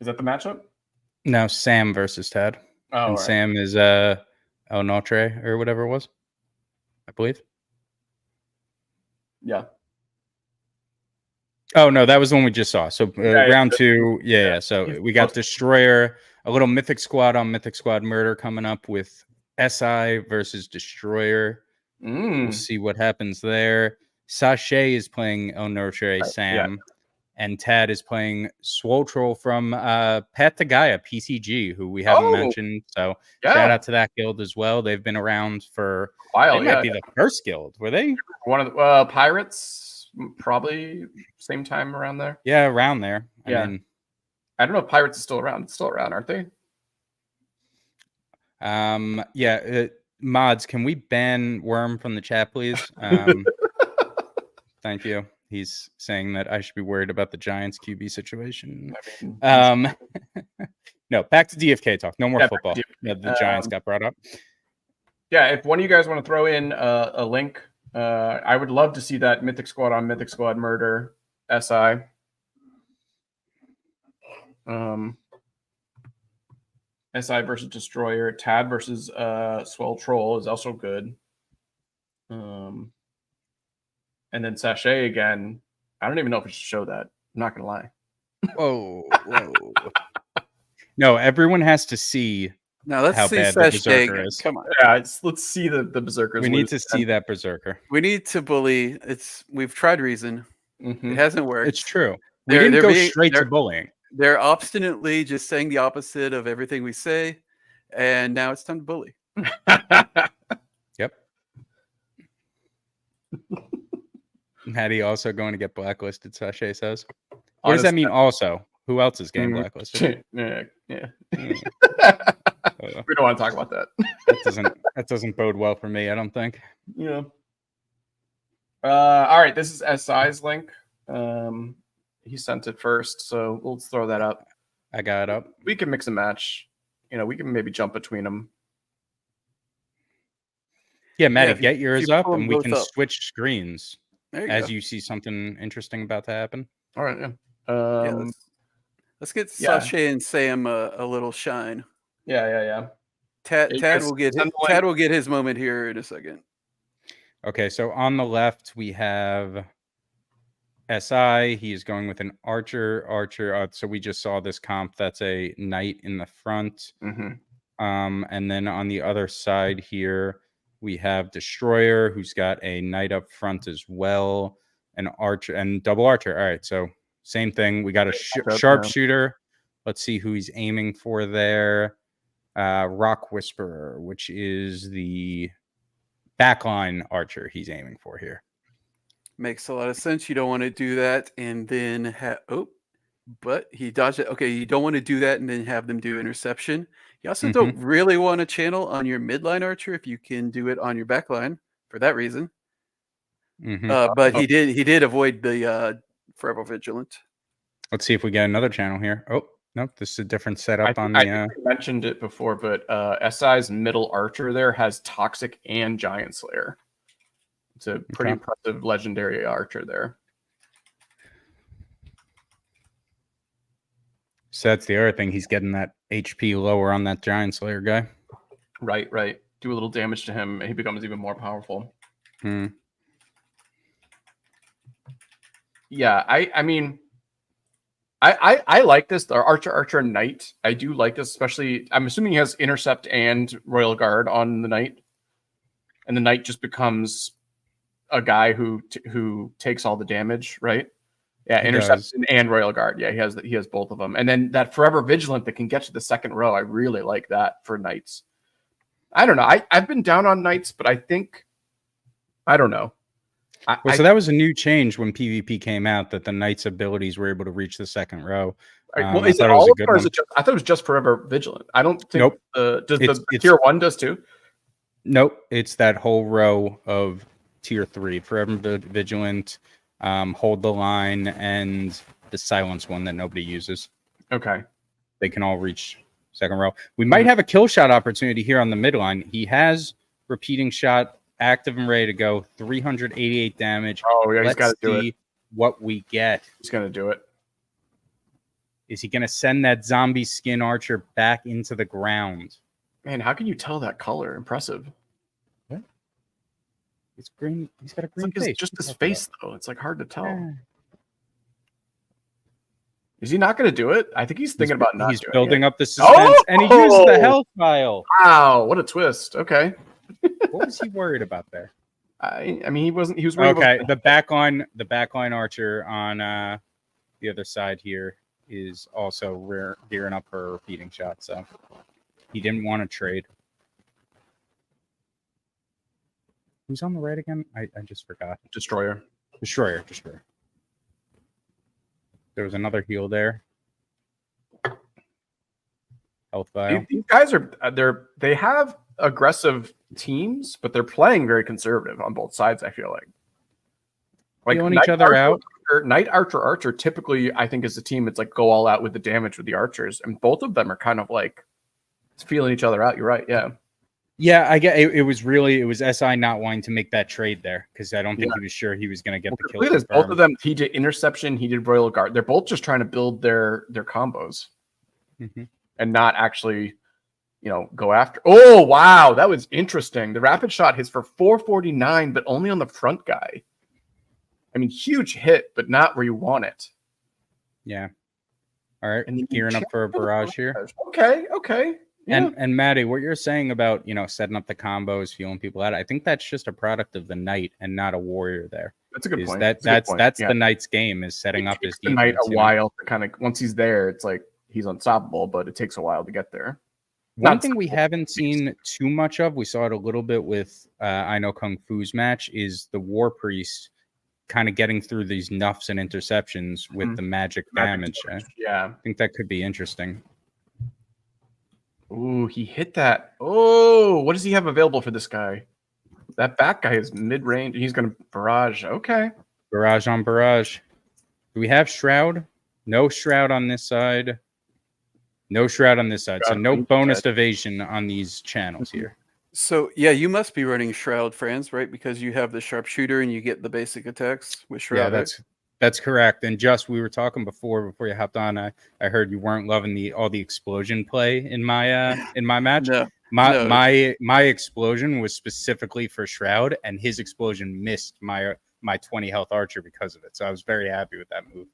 Is that the matchup? No, Sam versus Tad. Oh, and Sam is El Notre or whatever it was, I believe. Yeah. Oh, no, that was the one we just saw. So round 2. Yeah. So we got Destroyer, a little Mythic Squad on Mythic Squad Murder coming up with SI versus Destroyer. We'll see what happens there. Sasha is playing El Notre Sam. And Tad is playing Swole Troll from Pat to Gaia, PCG, who we haven't mentioned. So shout out to that guild as well. They've been around for a while. They might be the first guild. Were they? One of the Pirates, probably same time around there. Yeah, around there. I mean, I don't know if Pirates is still around. It's still around, aren't they? Mods, can we ban Worm from the chat, please? Thank you. He's saying that I should be worried about the Giants QB situation. No, back to DFK talk. No more football. The Giants got brought up. Yeah, if one of you guys want to throw in a link, I would love to see that Mythic Squad on Mythic Squad Murder SI. SI versus Destroyer. Tad versus Swell Troll is also good. And then Sasha again. I don't even know if it should show that. I'm not gonna lie. Whoa. No, everyone has to see Now let's how see bad the Sasha Berserker again. is. Come on. Yeah, let's see the Berserkers. We need to see that Berserker. We need to bully. We've tried reason. Mm-hmm. It hasn't worked. It's true. We didn't go straight to bullying. They're obstinately just saying the opposite of everything we say, and now it's time to bully. Yep. Hattie also going to get blacklisted, Sasha says. What does that mean also? Who else is getting blacklisted? Yeah. We don't want to talk about that. That doesn't bode well for me, I don't think. Yeah. All right, this is Ezee's link. He sent it first, so let's throw that up. I got it up. We can mix and match. We can maybe jump between them. Yeah, Maddie, get yours up, and we can switch screens as you see something interesting about to happen. All right, yeah. Let's get Sasha and Sam a little shine. Yeah. Tad will get his moment here in a second. Okay, so on the left we have Ezee. He is going with an archer. So we just saw this comp. That's a knight in the front. And then on the other side here we have Destroyer, who's got a knight up front as well, an archer and double archer. All right, so same thing. We got a sharpshooter. Let's see who he's aiming for there. Rock Whisperer, which is the backline archer he's aiming for here. Makes a lot of sense. You don't want to do that and then but he dodged it. Okay, you don't want to do that and then have them do interception. You also don't really want to channel on your midline archer if you can do it on your backline for that reason. But he did avoid the Forever Vigilant. Let's see if we get another channel here. Oh, nope, this is a different setup on the... I mentioned it before, but Ezee's middle archer there has Toxic and Giant Slayer. It's a pretty impressive legendary archer there. So that's the other thing. He's getting that HP lower on that Giant Slayer guy. Right. Do a little damage to him, and he becomes even more powerful. Yeah, I mean, I like this. The archer knight. I do like this, especially. I'm assuming he has intercept and royal guard on the knight, and the knight just becomes a guy who takes all the damage, right? Yeah, intercept and royal guard. Yeah, he has both of them, and then that forever vigilant that can get to the second row. I really like that for knights. I don't know. I've been down on knights, but I think I don't know. So that was a new change when PvP came out, that the knight's abilities were able to reach the second row. Well, is it all of them, or is it just, I thought it was just forever vigilant. I don't think. Nope. Does the tier 1 does too? Nope. It's that whole row of tier 3, forever vigilant, hold the line, and the silence one that nobody uses. Okay. They can all reach second row. We might have a kill shot opportunity here on the midline. He has repeating shot active and ready to go. 388 damage. Oh, yeah, he's got to do it. What we get. He's going to do it. Is he going to send that zombie skin archer back into the ground? Man, how can you tell that color? Impressive. What? It's green. He's got a green face. Just his face, though. It's like hard to tell. Is he not going to do it? I think he's thinking about not doing it. He's building up the suspense, and he used the health vial. Wow, what a twist. Okay. What was he worried about there? I mean, he wasn't. He was worried about the backline archer on the other side here is also gearing up for a repeating shot, so he didn't want to trade. Who's on the right again? I just forgot. Destroyer. There was another heal there. Health vial. These guys they have aggressive teams, but they're playing very conservative on both sides. I feel like healing each other out. Knight archer typically, I think, is a team that's like go all out with the damage with the archers, and both of them are kind of like feeling each other out. You're right. Yeah, I get it. It was Ezee not wanting to make that trade there because I don't think he was sure he was going to get the kill. Look at this. Both of them, he did interception, he did royal guard. They're both just trying to build their combos and not actually, go after. Oh, wow. That was interesting. The rapid shot hits for 449, but only on the front guy. I mean, huge hit, but not where you want it. Yeah. All right. And Gearing up for a barrage here. Okay. Yeah. And Maddie, what you're saying about, setting up the combos, feeling people out, I think that's just a product of the knight and not a warrior there. That's a good point. That's the knight's game, is setting up his defense. The knight a while to kind of, once he's there, it's like he's unstoppable, but it takes a while to get there. One thing we haven't seen too much of, we saw it a little bit with I Know Kung Fu's match, is the War Priest kind of getting through these nuffs and interceptions with the magic damage. Yeah. I think that could be interesting. Ooh, he hit that. Oh, what does he have available for this guy? That back guy is mid-range. He's going to barrage. Okay. Barrage on barrage. Do we have Shroud? No Shroud on this side. No Shroud on this side. So no bonus evasion on these channels here. So, yeah, you must be running Shroud, Franz, right? Because you have the sharpshooter and you get the basic attacks with Shroud. Yeah, that's correct. And just we were talking before you hopped on. I heard you weren't loving all the explosion play in my match. No, my explosion was specifically for Shroud, and his explosion missed my 20 health archer because of it. So I was very happy with that move.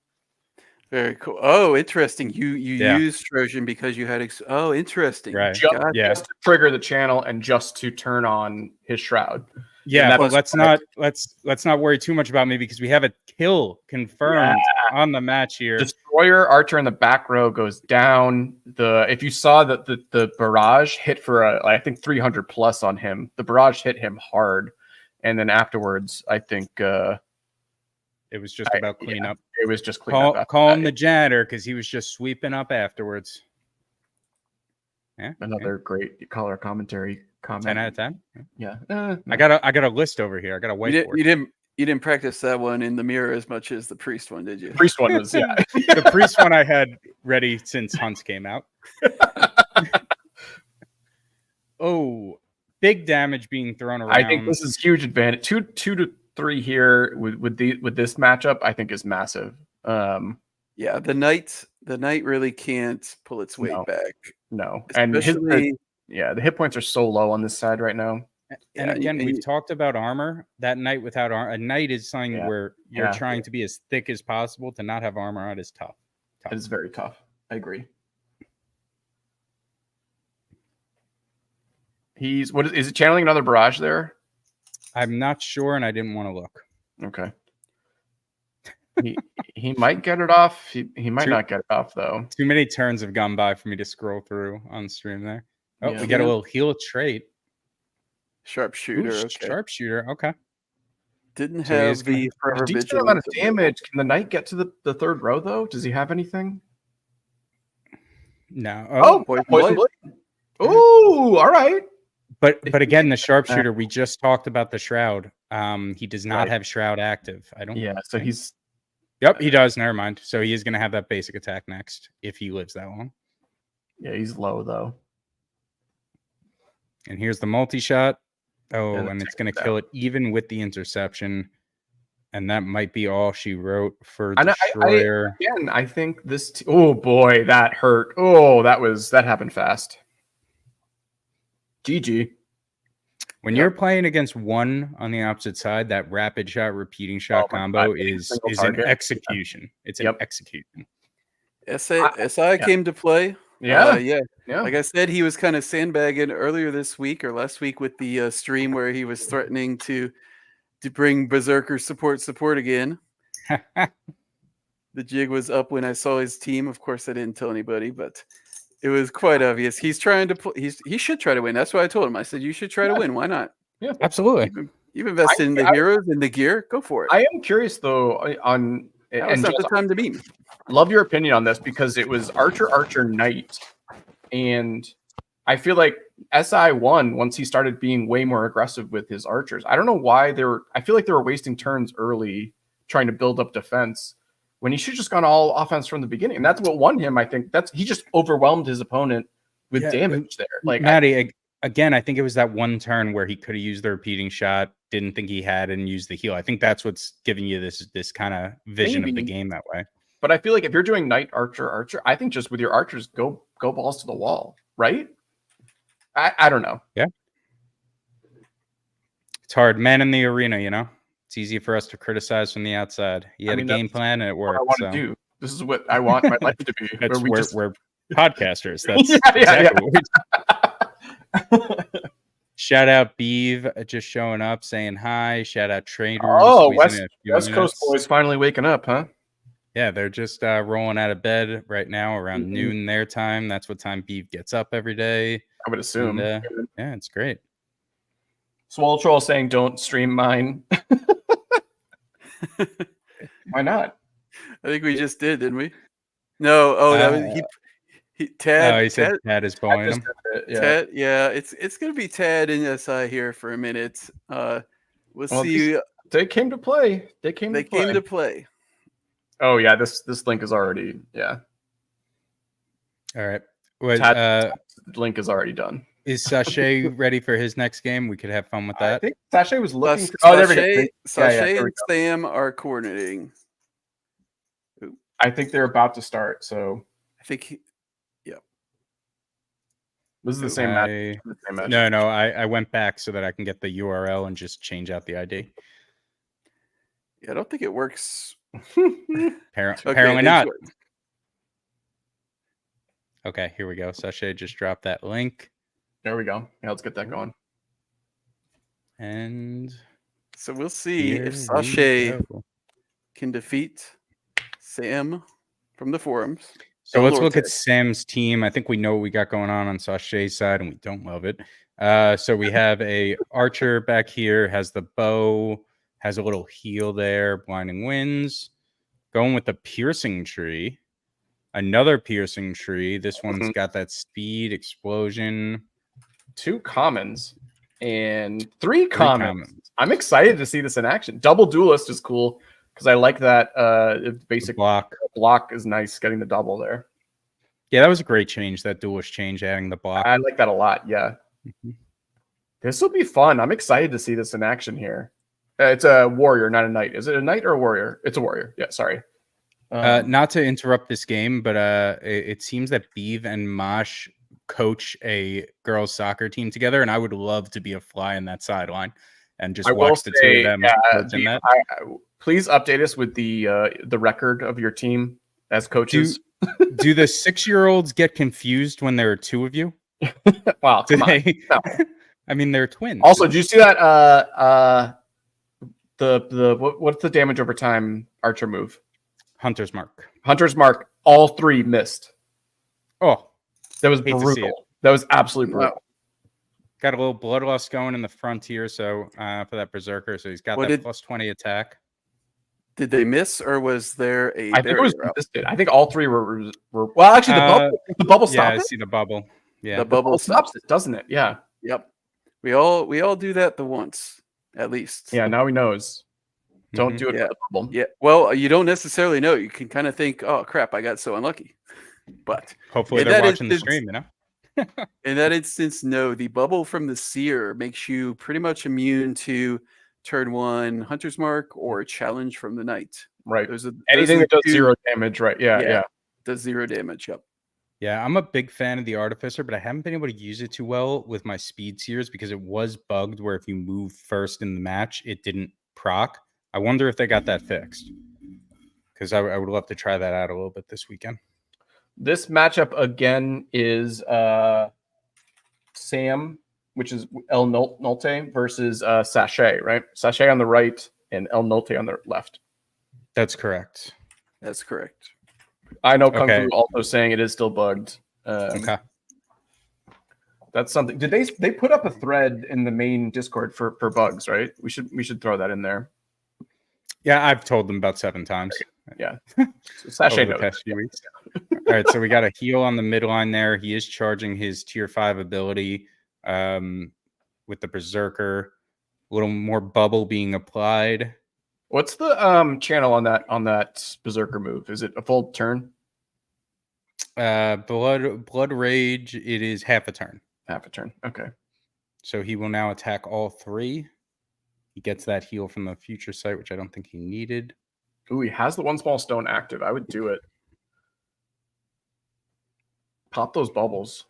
Very cool. Oh, interesting. You used Trojan because you had interesting. Right. Just to trigger the channel and just to turn on his Shroud. Yeah, but let's not worry too much about me because we have a kill confirmed on the match here. Destroyer Archer in the back row goes down. If you saw that the barrage hit for I think 300 plus on him, the barrage hit him hard, and then afterwards I think it was just about clean up. It was just clean up. Call him the janitor because he was just sweeping up afterwards. Yeah, another great color commentary. 10 out of 10. Yeah. I got a list over here. I got a whiteboard. You didn't practice that one in the mirror as much as the priest one, did you? The priest one was the priest one I had ready since Hunts came out. Oh, big damage being thrown around. I think this is huge advantage. 2 to 3 here with this matchup, I think is massive. Yeah, the knight really can't pull its weight back. No, especially. The hit points are so low on this side right now. And again, we've talked about armor. That knight without armor, a knight is something where you're trying to be as thick as possible. To not have armor on is tough. It is very tough. I agree. Is it channeling another barrage there? I'm not sure, and I didn't want to look. Okay. He might get it off. He might not get it off though. Too many turns have gone by for me to scroll through on stream there. Oh, we got a little heal trait. Sharpshooter. Ooh, Sharpshooter. Okay. Didn't have the forever decent amount of damage. Can the knight get to the third row though? Does he have anything? No. Poison blade. Ooh, all right. But again, the sharpshooter. We just talked about the Shroud. He does not have Shroud active. I don't. Yeah. So he's. Yep, he does. Never mind. So he is going to have that basic attack next if he lives that long. Yeah, he's low though. And here's the multi-shot. Oh, and it's going to kill it even with the interception. And that might be all she wrote for Destroyer. I think this... oh, boy, that hurt. Oh, that happened fast. GG. When you're playing against one on the opposite side, that rapid shot, repeating shot combo is an execution. It's an execution. SI came to play. Yeah. Like I said, he was kind of sandbagging earlier this week or last week with the stream where he was threatening to bring Berserker support again. The jig was up when I saw his team. Of course, I didn't tell anybody, but it was quite obvious. He's trying to he should try to win. That's what I told him. I said, you should try to win. Why not? Yeah, absolutely. You've invested in the heroes and the gear. Go for it. I am curious though on. It's not the time to beat me. Love your opinion on this because it was Archer, Knight, and I feel like SI won once he started being way more aggressive with his archers. I don't know why I feel like they were wasting turns early trying to build up defense when he should have just gone all offense from the beginning. And that's what won him. I think he just overwhelmed his opponent with damage there. Like Maddie, again, I think it was that one turn where he could have used the repeating shot, didn't think he had, and used the heal. I think that's what's giving you this kind of vision of the game that way. But I feel like if you're doing Knight, Archer, I think just with your archers, go balls to the wall, right? I don't know. Yeah. It's hard. Man in the arena, It's easy for us to criticize from the outside. He had a game plan and it worked. What I want to do. This is what I want my life to be. That's we're podcasters. That's Shout out Beeve just showing up, saying hi. Shout out Traders. Oh, West Coast boys finally waking up, huh? Yeah, they're just rolling out of bed right now around noon their time. That's what time Beeve gets up every day. I would assume. And, yeah, it's great. Swole Troll saying don't stream mine. Why not? I think we just did, didn't we? No. Oh, that was Tad. Oh, he said Tad is blowing him. Tad, yeah, it's gonna be Tad and SI here for a minute. We'll see. They came to play. They came to play. Oh yeah, this link is already All right. Tad, link is already done. Is Sasha ready for his next game? We could have fun with that. I think Sasha was looking. There we go. Sasha and Sam are coordinating. I think they're about to start. So I think, this is the same match. No, I went back so that I can get the URL and just change out the ID. Yeah, I don't think it works. Apparently not. Okay, here we go. Sasha just dropped that link. There we go. Yeah, let's get that going. And so we'll see if Sasha can defeat Sam from the forums. So let's look at Sam's team. I think we know what we got going on Sasha's side, and we don't love it. So we have a archer back here, has the bow, has a little heal there, blinding winds. Going with the piercing tree. Another piercing tree. This one's got that speed, explosion. 2 commons and 3 commons. I'm excited to see this in action. Double duelist is cool because I like that basic block is nice, getting the double there. Yeah, that was a great change, that duelist change, adding the block. I like that a lot, yeah. This will be fun. I'm excited to see this in action here. It's a warrior, not a knight. Is it a knight or a warrior? It's a warrior. Yeah, sorry. Not to interrupt this game, but it seems that Beeve and Mosh coach a girls' soccer team together, and I would love to be a fly in that sideline and just watch the 2 of them. Beeve, please update us with the record of your team as coaches. Do the 6-year-olds get confused when there are 2 of you? Wow, come on. No. I mean, they're twins. Also, did you see that? What's the damage over time archer move? Hunter's Mark. Hunter's Mark. All 3 missed. Oh, that was brutal. That was absolutely brutal. Wow. Got a little bloodlust going in the frontier, so for that berserker, so he's got that plus 20 attack. Did they miss, or was there a? I think it was missed. I think all 3 were well. Actually, the bubble stopped. Yeah, I see the bubble. Yeah, the bubble stops it, doesn't it? Yeah. Yep. We all do that the once at least. Yeah. Now he knows. Don't do it for the bubble. Yeah. Well, you don't necessarily know. You can kind of think, "Oh crap, I got so unlucky." But hopefully they're watching the stream, you know. In that instance, no. The bubble from the seer makes you pretty much immune to turn 1 Hunter's Mark or challenge from the knight. Right. Anything that does 0 damage, right? Yeah. Does 0 damage. Yep. Yeah, I'm a big fan of the Artificer, but I haven't been able to use it too well with my speed seers because it was bugged where if you move first in the match, it didn't proc. I wonder if they got that fixed, because I would love to try that out a little bit this weekend. This matchup again is Sam, which is El Nolte versus Sasha, right? Sasha on the right and El Nolte on the left. That's correct. That's correct. I know Kung Fu also saying it is still bugged. Okay. That's something. Did they put up a thread in the main Discord for bugs, right? We should throw that in there. Yeah, I've told them about 7 times. Yeah. So Sasha knows. The past few weeks. All right, so we got a heal on the midline there. He is charging his tier 5 ability with the Berserker. A little more bubble being applied. What's the channel on that Berserker move? Is it a full turn? Blood Rage, it is half a turn. Half a turn. Okay. So he will now attack all 3. He gets that heal from the future sight, which I don't think he needed. Ooh, he has the 1 small stone active. I would do it. Pop those bubbles.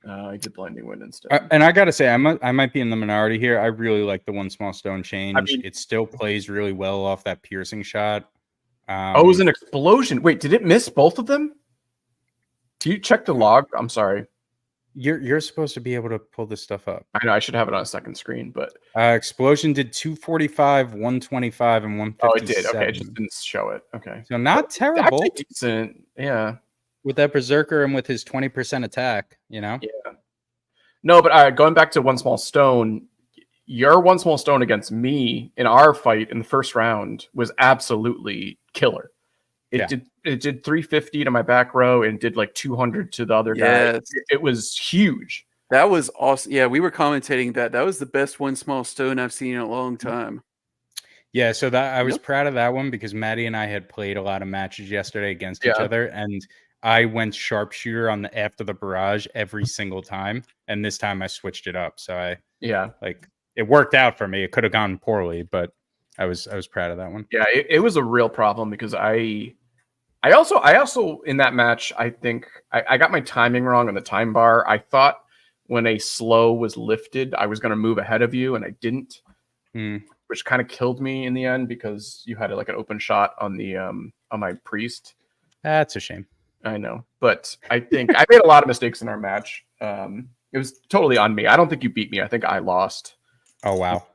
I did blinding wind instead. And I gotta say, I might be in the minority here. I really like the one small stone change. I mean, it still plays really well off that piercing shot. It was an explosion. Wait, did it miss both of them? Do you check the log? I'm sorry. You're supposed to be able to pull this stuff up. I know I should have it on a second screen, but explosion did 245, 125, and 157. Oh, it did. Okay, it just didn't show it. Okay, so not terrible. Decent, yeah. With that berserker and with his 20% attack, you know. Yeah. No, but going back to one small stone, your one small stone against me in our fight in the first round was absolutely killer. It did 350 to my back row and did like 200 to the other guy. It was huge. That was awesome. Yeah, we were commentating that. That was the best one small stone I've seen in a long time. Yeah, so that I was proud of that one because Maddie and I had played a lot of matches yesterday against each other, and I went sharpshooter on the after the barrage every single time, and this time I switched it up. So it worked out for me. It could have gone poorly, but I was proud of that one. Yeah, it was a real problem because I also in that match, I think I got my timing wrong on the time bar. I thought when a slow was lifted, I was going to move ahead of you, and I didn't, which kind of killed me in the end because you had like an open shot on the on my priest. That's a shame. I know, but I think I made a lot of mistakes in our match. It was totally on me. I don't think you beat me. I think I lost. Oh wow.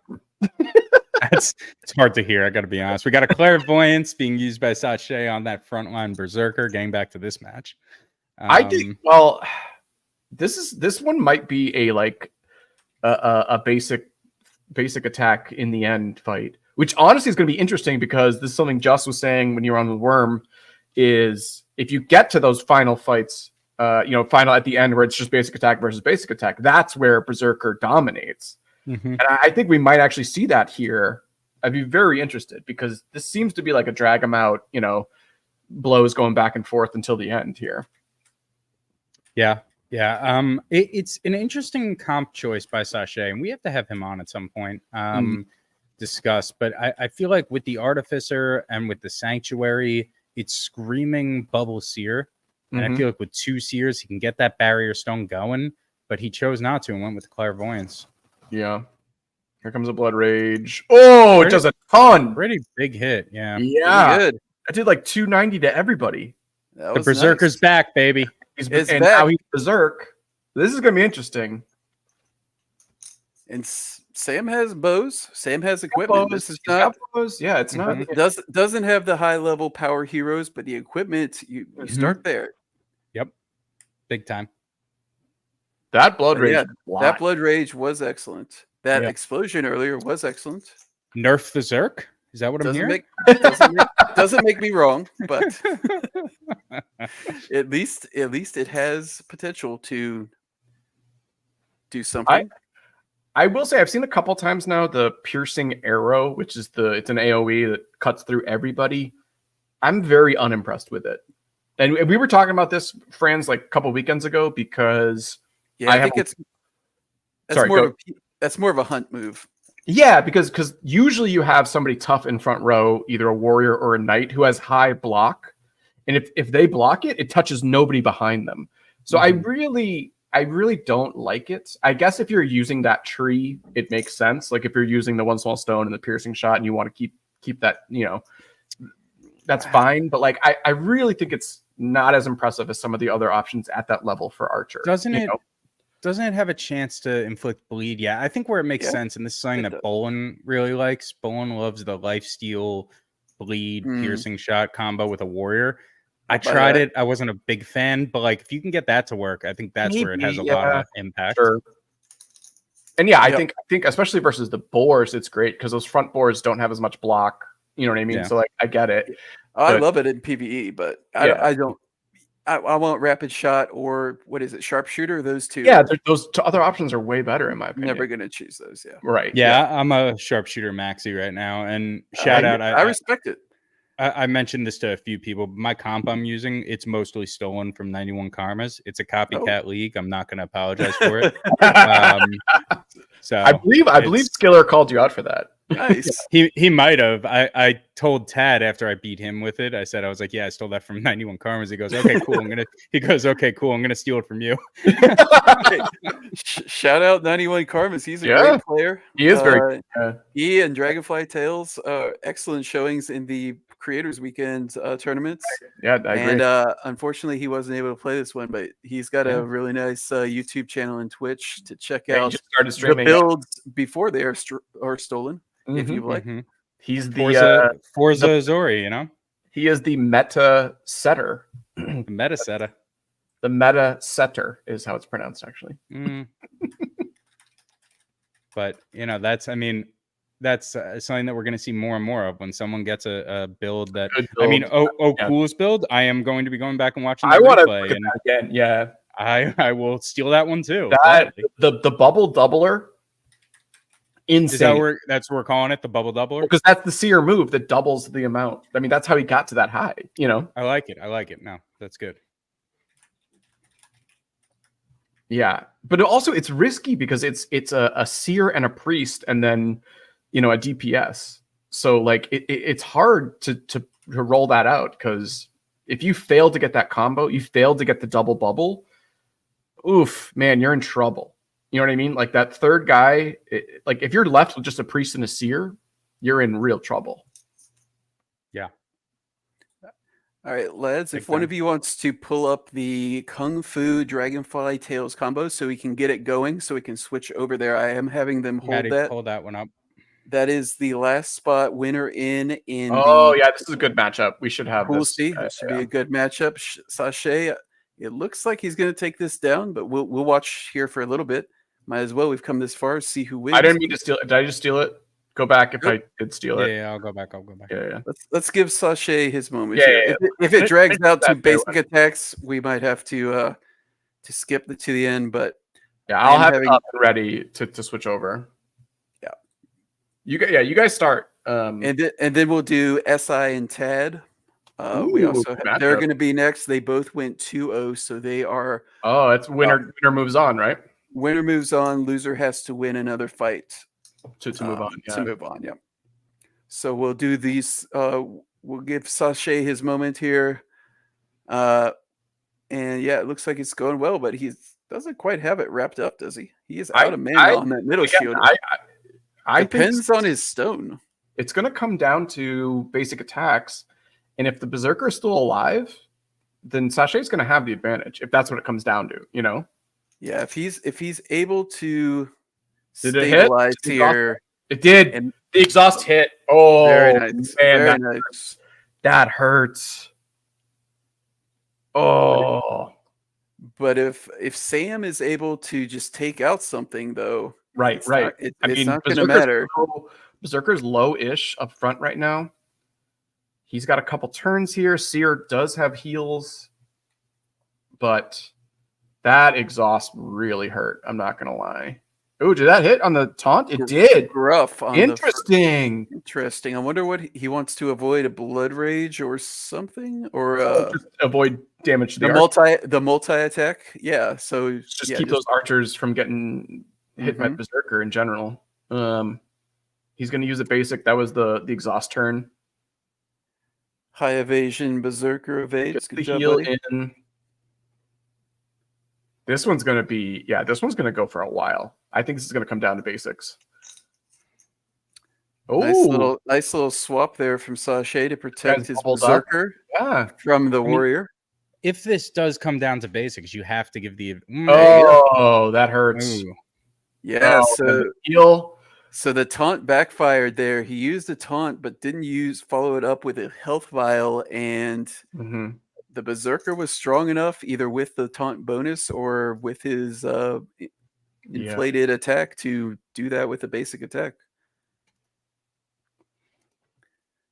It's hard to hear. I got to be honest. We got a clairvoyance being used by Sasha on that frontline berserker. Getting back to this match, I think. Well, this one might be a basic attack in the end fight, which honestly is going to be interesting because this is something Just was saying when you were on the Worm. Is if you get to those final fights, final at the end where it's just basic attack versus basic attack, that's where berserker dominates. And I think we might actually see that here. I'd be very interested because this seems to be like a drag them out, blows going back and forth until the end here. Yeah. It's an interesting comp choice by Sasha, and we have to have him on at some point, discuss. But I feel like with the Artificer and with the Sanctuary, it's screaming Bubble Seer. And I feel like with 2 Seers, he can get that Barrier Stone going, but he chose not to and went with the Clairvoyance. Yeah. Here comes a Blood Rage. Oh, it does a ton. Pretty big hit. Yeah. Yeah. Good. I did like 290 to everybody. The Berserker's back, baby. He's back. Now he's Berserk. This is going to be interesting. And Sam has bows. Sam has equipment. This is not bows. Yeah, it's not. Doesn't have the high level power heroes, but the equipment you start there. Yep. Big time. That Blood Rage. That Blood Rage was excellent. That explosion earlier was excellent. Nerf the Zerk? Is that what I'm hearing? Doesn't make me wrong, but at least it has potential to do something. I will say I've seen a couple times now the piercing arrow, which is it's an AoE that cuts through everybody. I'm very unimpressed with it. And we were talking about this, friends, like a couple weekends ago because I think that's more of a hunt move. Yeah, because usually you have somebody tough in front row, either a warrior or a knight who has high block. And if they block it, it touches nobody behind them. So I really don't like it. I guess if you're using that tree, it makes sense. Like if you're using the one small stone and the piercing shot and you want to keep that, that's fine. But like I really think it's not as impressive as some of the other options at that level for Archer. Doesn't it have a chance to inflict bleed? Yeah, I think where it makes sense, and this is something that Bolin really likes. Bolin loves the lifesteal bleed piercing shot combo with a warrior. I tried it. I wasn't a big fan, but like if you can get that to work, I think that's where it has a lot of impact. Sure. And yeah, I think especially versus the boars, it's great because those front boars don't have as much block. You know what I mean? Yeah. So like I get it. I love it in PvE, but I don't. I want rapid shot or what is it, sharpshooter? Those two. Yeah, those other options are way better in my opinion. Never gonna choose those. Yeah. Right. Yeah, I'm a sharpshooter maxi right now, and shout out. I respect it. I mentioned this to a few people. My comp I'm using, it's mostly stolen from 91 Karmas. It's a copycat league. I'm not going to apologize for it. So I believe Skiller called you out for that. Nice. He might have. I told Tad after I beat him with it. I said, I was like, yeah, I stole that from 91 Karmas. He goes, okay, cool. Okay, cool. I'm gonna steal it from you. Hey, shout out 91 Karmas. He's a great player. He is very good. He and Dragonfly Tales, excellent showings in the Creators Weekend tournaments. Yeah, I agree. And unfortunately, he wasn't able to play this one, but he's got a really nice YouTube channel and Twitch to check out. He just started streaming the builds before they are stolen, if you like. He's the Forza Azori, you know? He is the meta setter. The meta setter. The meta setter is how it's pronounced, actually. But, you know, that's something that we're going to see more and more of when someone gets a build that, coolest build. I am going to be going back and watching the replay. And again. Yeah. I will steal that one too. The bubble doubler. Insane. That's what we're calling it, the bubble doubler? Because that's the seer move that doubles the amount. I mean, that's how he got to that high, you know? I like it. No, that's good. Yeah, but also it's risky because it's a seer and a priest, and then a DPS. So like it's hard to roll that out, because if you fail to get that combo, you fail to get the double bubble. Oof, man, you're in trouble. You know what I mean? Like that third guy, like if you're left with just a priest and a seer, you're in real trouble. Yeah. All right, lads, if one of you wants to pull up the Kung Fu Dragonfly Tales combo so we can get it going, so we can switch over there, I am having them hold that. Hold that one up. That is the last spot winner in. Oh, yeah, this is a good matchup. We should have we'll this. See. This should be a good matchup. Sasha, it looks like he's going to take this down, but we'll watch here for a little bit. Might as well. We've come this far. See who wins. I didn't mean to steal it. Did I just steal it? Go back if I did steal it. Yeah, I'll go back. Yeah. Let's give Sasha his moment. Yeah. If it drags out to basic attacks, we might have to skip to the end. But yeah, I'll have it up and ready to switch over. Yeah. You guys start. And then we'll do SI and Tad. We also they're going to be next. They both went 2-0, so they are. Oh, it's winner moves on, right? Winner moves on. Loser has to win another fight. To move on. To move on, yeah. So we'll do these. We'll give Sasha his moment here. And yeah, it looks like it's going well, but he doesn't quite have it wrapped up, does he? He is out of mana on that middle shield. I depends on his stone. It's going to come down to basic attacks, and if the Berserker is still alive, then Sasha is going to have the advantage. If that's what it comes down to, you know. Yeah, if he's able to. Did it hit? Here. It did. And the exhaust hit. Oh, very nice. Man, that hurts. Oh. But if Sam is able to just take out something, though, right. It's not going to matter. Berserker's low-ish up front right now. He's got a couple turns here. Seer does have heals, but that exhaust really hurt. I'm not going to lie. Oh, did that hit on the taunt? It did. Rough. Interesting. Interesting. I wonder what he wants to avoid, a blood rage or something, or just avoid damage to the multi attack. Yeah. So just keep those archers from getting hit by Berserker in general. He's going to use a basic. That was the exhaust turn. High evasion, Berserker evades. Good job, heal in. This one's going to be, this one's going to go for a while. I think this is going to come down to basics. Oh, nice little swap there from Sasha to protect his Berserker from the warrior. If this does come down to basics, you have to give the. That hurts. Ooh. Yeah, so the taunt backfired there. He used the taunt, but didn't follow it up with a health vial, and the Berserker was strong enough, either with the taunt bonus or with his inflated attack, to do that with a basic attack.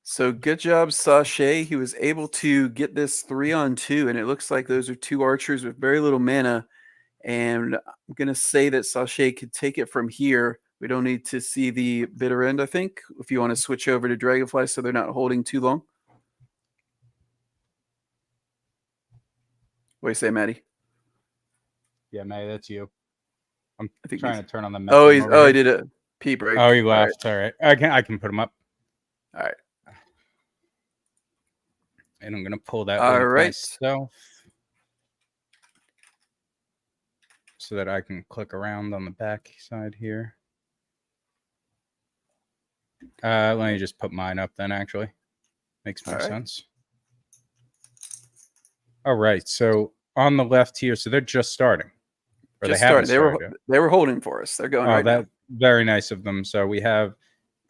So good job, Sasha. He was able to get this 3-on-2, and it looks like those are two archers with very little mana. And I'm going to say that Sasha could take it from here. We don't need to see the bitter end, I think, if you want to switch over to Dragonfly so they're not holding too long. What do you say, Maddie? Yeah, Maddie, that's you. I'm trying to turn on the map. He did it. P break. Oh, he left. All right. I can put him up. All right. And I'm gonna pull that All link right. myself so that I can click around on the back side here. Let me just put mine up then. Actually, makes more sense. All right. So on the left here, so they're just starting. Or Just they haven't started. started. They were holding for us. They're going right now. Very nice of them. So we have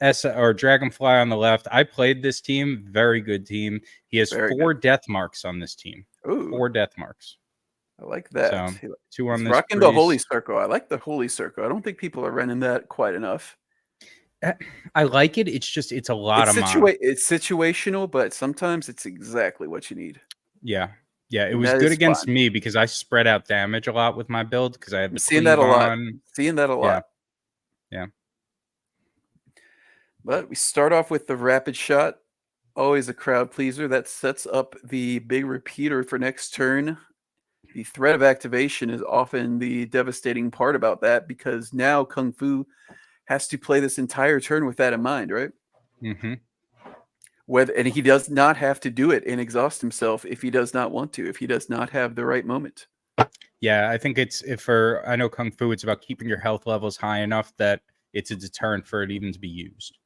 Dragonfly on the left. I played this team. Very good team. He has 4 death marks on this team. Ooh. 4 death marks. I like that. So 2 on this. Rocking the Holy Circle. I like the Holy Circle. I don't think people are running that quite enough. I like it. It's a lot of mana. It's situational, but sometimes it's exactly what you need. Yeah. Yeah, it was good against me because I spread out damage a lot with my build because I had the seeing that a lot. Seeing that a lot. Yeah. But we start off with the rapid shot. Always a crowd pleaser. That sets up the big repeater for next turn. The threat of activation is often the devastating part about that because now Kung Fu has to play this entire turn with that in mind, right? Mm-hmm. And he does not have to do it and exhaust himself if he does not want to, if he does not have the right moment. Yeah, I think I know Kung Fu, it's about keeping your health levels high enough that it's a deterrent for it even to be used.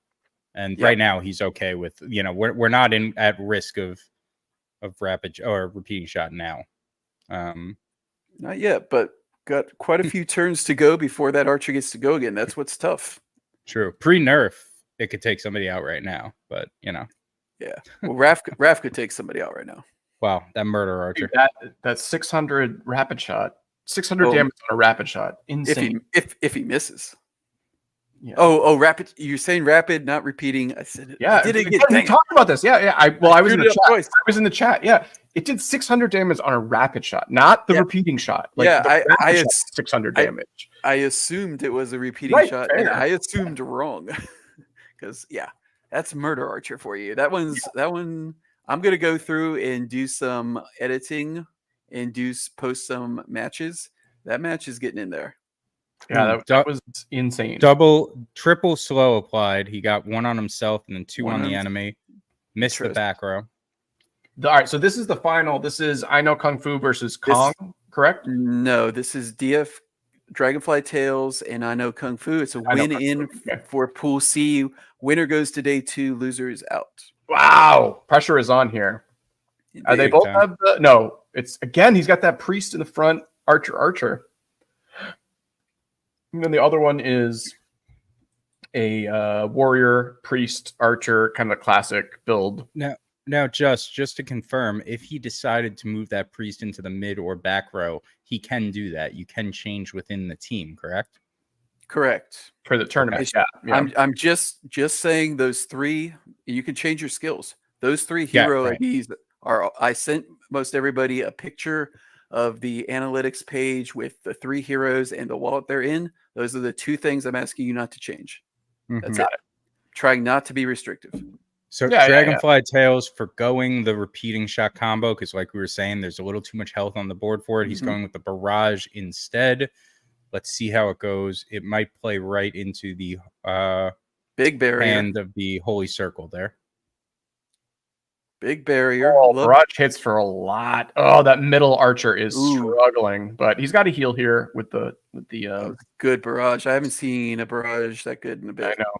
And right now he's okay with, we're not at risk of rapid or repeating shot now. Not yet, but got quite a few turns to go before that archer gets to go again. That's what's tough. True. Pre-nerf, it could take somebody out right now, but Yeah. Well, Raph could take somebody out right now. Wow, that murder archer. That 600 rapid shot. 600 damage on a rapid shot. Insane. If he misses. Yeah. Oh, rapid. You're saying rapid, not repeating. I said it. Yeah. We talked about this. Yeah. I was in the chat. I was in the chat. Yeah. It did 600 damage on a rapid shot, not the repeating shot. I 600 damage. I assumed it was a repeating shot, and I assumed wrong. Because that's murder archer for you. That one. I'm gonna go through and do some editing and post some matches. That match is getting in there. Yeah, that was insane. Triple slow applied. He got 1 on himself and then 2 on the enemy. Missed the back row. All right, so this is the final. This is I Know Kung Fu versus Kong, correct? No, this is DF Dragonfly Tales and I Know Kung Fu. It's a win-in for Pool C. Winner goes to day 2. Loser is out. Wow, pressure is on here. They both have the no. It's again. He's got that priest in the front. Archer. And then the other one is a warrior, priest, archer, kind of a classic build. Now, just to confirm, if he decided to move that priest into the mid or back row, he can do that. You can change within the team, correct? Correct. For the tournament, yeah. I'm just saying those 3. You can change your skills. Those 3 hero IDs are. I sent most everybody a picture of the analytics page with the 3 heroes and the wallet they're in. Those are the 2 things I'm asking you not to change. That's it. Trying not to be restrictive. So Dragonfly Tails forgoing the repeating shot combo because, like we were saying, there's a little too much health on the board for it. He's going with the barrage instead. Let's see how it goes. It might play right into the big barrier hand of the Holy Circle there. Big barrier. Barrage hits for a lot. Oh, that middle archer is struggling, but he's got a heal here with the good barrage. I haven't seen a barrage that good in a bit. I know.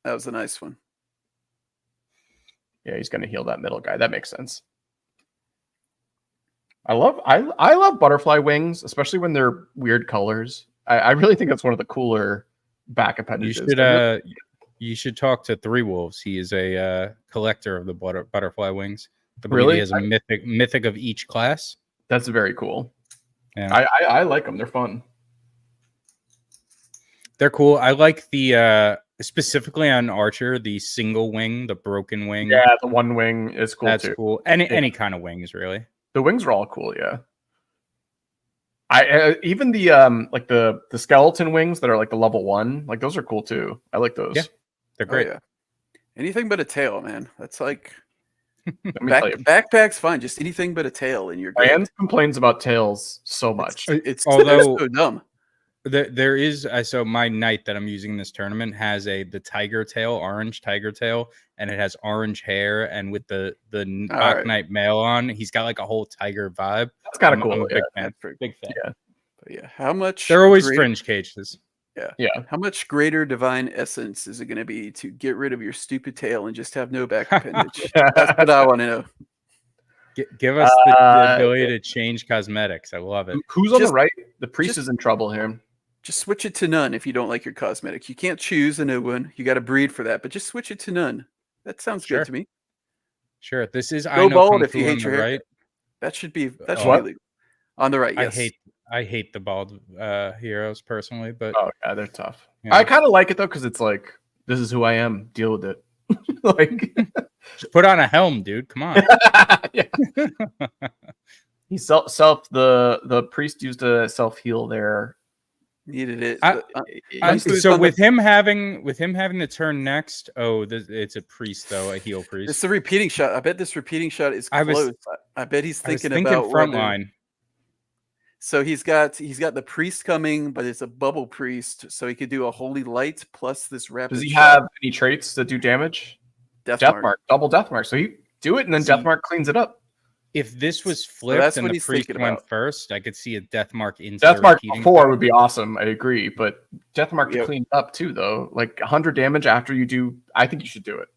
That was a nice one. Yeah, he's going to heal that middle guy. That makes sense. I love butterfly wings, especially when they're weird colors. I really think that's one of the cooler back appendages. You should talk to Three Wolves. He is a collector of the butterfly wings. Really? He has a mythic of each class. That's very cool. Yeah. I like them. They're fun. They're cool. I like the specifically on Archer, the single wing, the broken wing. Yeah, the one wing is cool. That's cool. Any kind of wings, really. The wings are all cool. Yeah. Even the like the skeleton wings that are like the level 1, like those are cool too. I like those. Yeah, they're great. Oh, yeah. Anything but a tail, man. That's like backpack's fine. Just anything but a tail, and you're good. Rand complains about tails so much. It's so dumb. There is so my knight that I'm using in this tournament has the tiger tail, orange tiger tail, and it has orange hair, and with the Bach Knight mail on, he's got like a whole tiger vibe. That's kind of cool. I'm a big fan. Big fan. Yeah. But yeah. How much? They're always fringe cases. Yeah. Yeah. How much greater divine essence is it going to be to get rid of your stupid tail and just have no back appendage? That's what I want to know. Give us the ability to change cosmetics. I love it. Who's on the right? The priest is in trouble here. Just switch it to none if you don't like your cosmetics. You can't choose a new one. You got to breed for that, but just switch it to none. That sounds good to me. Sure. This is Go bald if you hate your hair. Right. That should be legal. On the right. Yes. I hate the bald heroes personally, but yeah, they're tough. Yeah. I kind of like it though because it's like this is who I am. Deal with it. Like just put on a helm, dude. Come on. He the priest used a self heal there. Needed it. So with him having the turn next, it's a priest though, a heal priest. It's a repeating shot. I bet this repeating shot is close. I bet he's thinking about front line. So he's got the priest coming, but it's a bubble priest, so he could do a holy light plus this rapid. Does he have any traits that do damage? Death mark, double death mark. So he do it, and then death mark cleans it up. If this was flipped and the priest went first, I could see a death mark into death mark before would be awesome. I agree, but death mark to clean up too, though. Like 100 damage after you do, I think you should do it.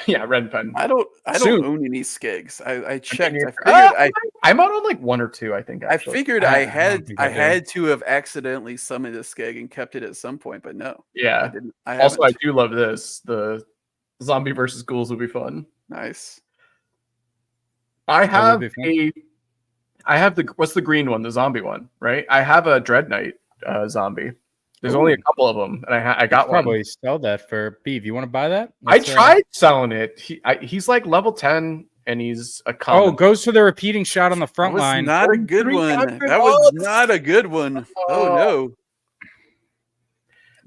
Yeah, red pen. I don't own any skegs. I checked. I figured I'm out on like 1 or 2. I think. Actually. I figured I had to have accidentally summoned a skeg and kept it at some point, but no. Yeah. I didn't. I do love this. The zombie versus ghouls will be fun. Nice. I have what's the green one? The zombie one, right? I have a Dread Knight zombie. There's only a couple of them, and I got one. Probably sell that for beef. You want to buy that? I tried selling it. He's like level 10, and he's a common. Goes for the repeating shot on the front line. Not a good one. That was not a good one. Oh no.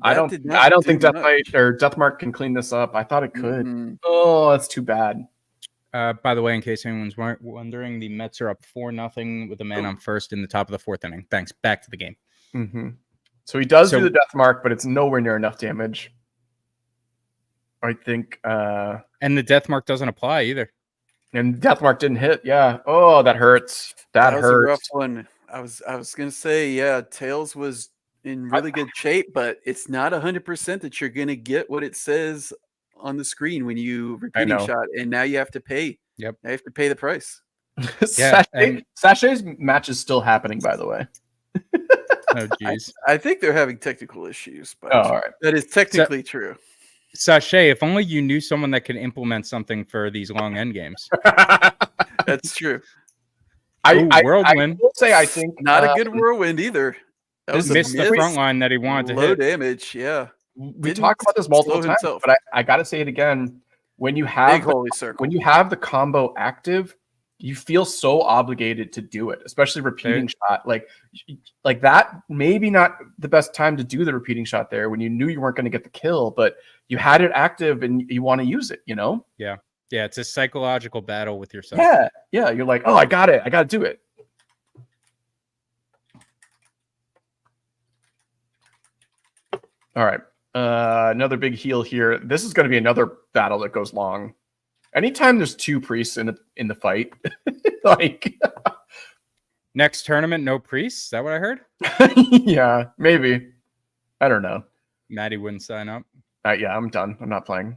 I don't think Death Knight or Death Mark can clean this up. I thought it could. Mm-hmm. Oh, that's too bad. By the way, in case anyone's wondering, the Mets are up 4-0 with a man on first in the top of the 4th inning. Thanks. Back to the game. Mm-hmm. So he does do the death mark, but it's nowhere near enough damage. I think. And the death mark doesn't apply either. And death mark didn't hit. Yeah. Oh, that hurts. That hurts. A rough one. I was gonna say, yeah, Tails was in really good shape, but it's not 100% that you're gonna get what it says on the screen when you repeating shot, and now you have to pay. Yep. Now you have to pay the price. Sasha's match is still happening, by the way. Oh, geez. I think they're having technical issues, but all right. That is technically true. Sasha, if only you knew someone that could implement something for these long end games. That's true. Whirlwind. I will say, I think not a good whirlwind either. That was missed the front line that he wanted to hit. Low damage, yeah. We talk about this multiple times, but I got to say it again. When you have the combo active, you feel so obligated to do it, especially repeating shot. Like that, maybe not the best time to do the repeating shot there when you knew you weren't going to get the kill, but you had it active and you want to use it, you know? Yeah. Yeah. It's a psychological battle with yourself. Yeah. Yeah. You're like, oh, I got it. I got to do it. All right. Another big heal here. This is going to be another battle that goes long. Anytime there's 2 priests in the fight, like next tournament, no priests. Is that what I heard? Yeah, maybe. I don't know. Maddie wouldn't sign up. Yeah, I'm done. I'm not playing.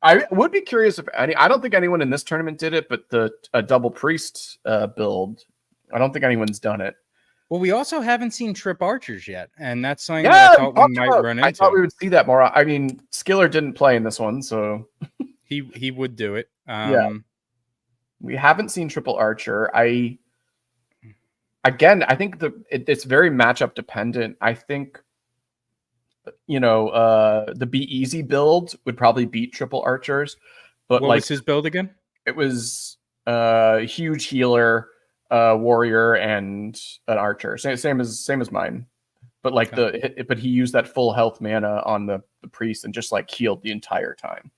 I would be curious if I don't think anyone in this tournament did it, but the double priest build, I don't think anyone's done it. Well, we also haven't seen trip archers yet, and that's something that I thought we might run into. I thought we would see that more. I mean, Skiller didn't play in this one, so he would do it. Yeah, we haven't seen triple archer. I think it's very matchup dependent. I think the Be Easy build would probably beat triple archers, but what was his build again? It was huge healer. Warrior and an archer, same as mine, but but he used that full health mana on the priest and just like healed the entire time.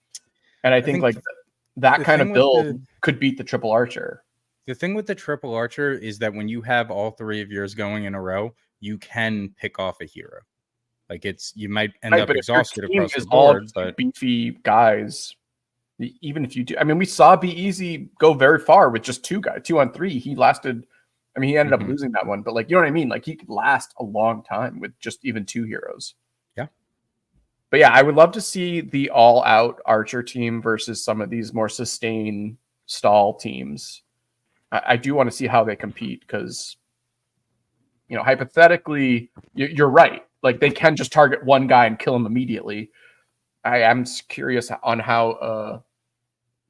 And I think like that kind of build could beat the triple archer. The thing with the triple archer is that when you have all three of yours going in a row, you can pick off a hero. Like you might end up exhausted across the board, but beefy guys. Even if you do, I mean, we saw Ezee go very far with just 2 on 3. He lasted. I mean, he ended up losing that one, but like, you know what I mean? Like, he could last a long time with just even 2 heroes. Yeah. But yeah, I would love to see the all-out archer team versus some of these more sustained stall teams. I do want to see how they compete because, you know, hypothetically, you're right. Like, they can just target one guy and kill him immediately. I am curious on how,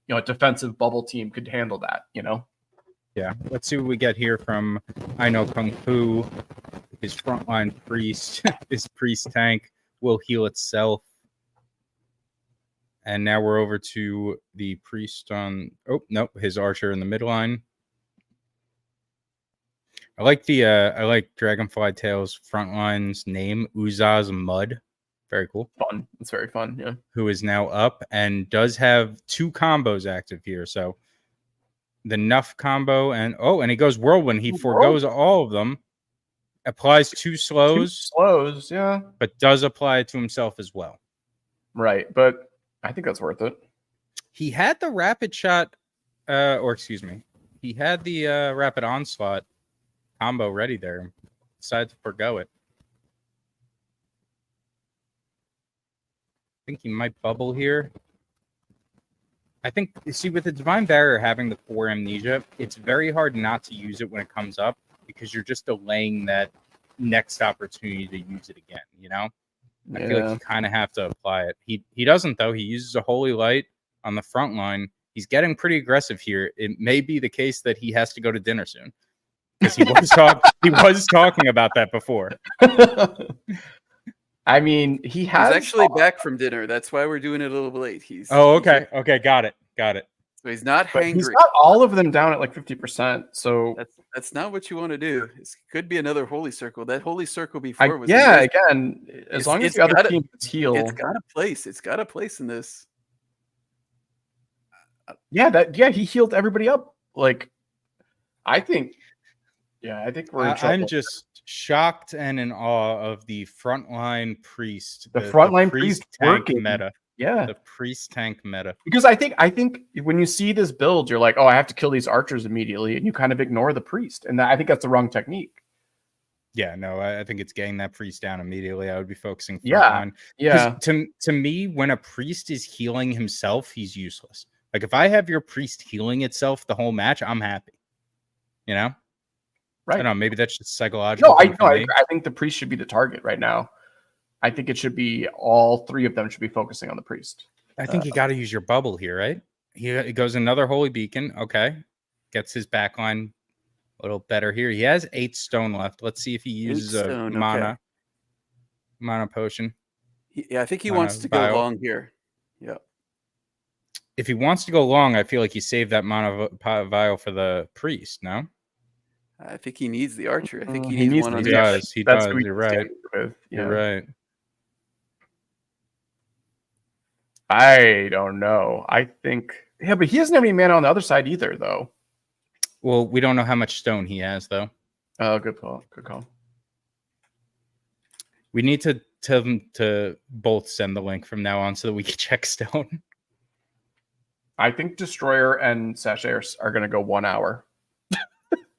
you know, a defensive bubble team could handle that, you know? Yeah. Let's see what we get here from I Know Kung Fu. His frontline priest, his priest tank will heal itself. And now we're over to the priest on, oh, nope, his archer in the midline. I like Dragonfly Tail's frontline's name, Uzaz Mud. Very cool. Fun. It's very fun, yeah. Who is now up and does have 2 combos active here. So the Nuff combo and he goes Whirlwind. He forgoes all of them. Applies 2 slows. 2 slows, yeah. But does apply it to himself as well. Right, but I think that's worth it. He had the rapid shot, he had the rapid onslaught combo ready there. Decided to forgo it. I think he might bubble here. I think, you see, with the Divine Barrier having the 4 amnesia, it's very hard not to use it when it comes up because you're just delaying that next opportunity to use it again, you know? I feel like you kind of have to apply it. He doesn't, though. He uses a Holy Light on the front line. He's getting pretty aggressive here. It may be the case that he has to go to dinner soon. Because he was talking about that before. I mean, he's actually back from dinner. That's why we're doing it a little bit late. Okay. Got it. So he's not hangry. He's got all of them down at like 50%. So that's not what you want to do. It could be another Holy Circle. That Holy Circle before was again, as long as the other team is healed, it's got a place. It's got a place in this. He healed everybody up. Like, I think we're in trouble. I'm just shocked and in awe of the frontline priest. The frontline priest tank working meta. Yeah, the priest tank meta. Because I think when you see this build, you're like, oh, I have to kill these archers immediately, and you kind of ignore the priest, and I think that's the wrong technique. Yeah, no, I think it's getting that priest down immediately. I would be focusing frontline. Yeah. To me, when a priest is healing himself, he's useless. Like, if I have your priest healing itself the whole match, I'm happy. You know? Right. I don't know. Maybe that's just psychological. No, I think the priest should be the target right now. I think it should be all 3 of them should be focusing on the priest. I think you got to use your bubble here, right? He goes another Holy Beacon. Okay. Gets his backline a little better here. He has 8 stone left. Let's see if he uses a mana potion. I think he wants to go long here. Yeah. If he wants to go long, I feel like he saved that mana vial for the priest, no? I think he needs the archer. I think he needs one on the other. He does. You're right. You're right. I don't know. I think, but he doesn't have any mana on the other side either, though. Well, we don't know how much stone he has, though. Oh, good call. Good call. We need to tell them to both send the link from now on so that we can check stone. I think Destroyer and Sasha are going to go 1 hour.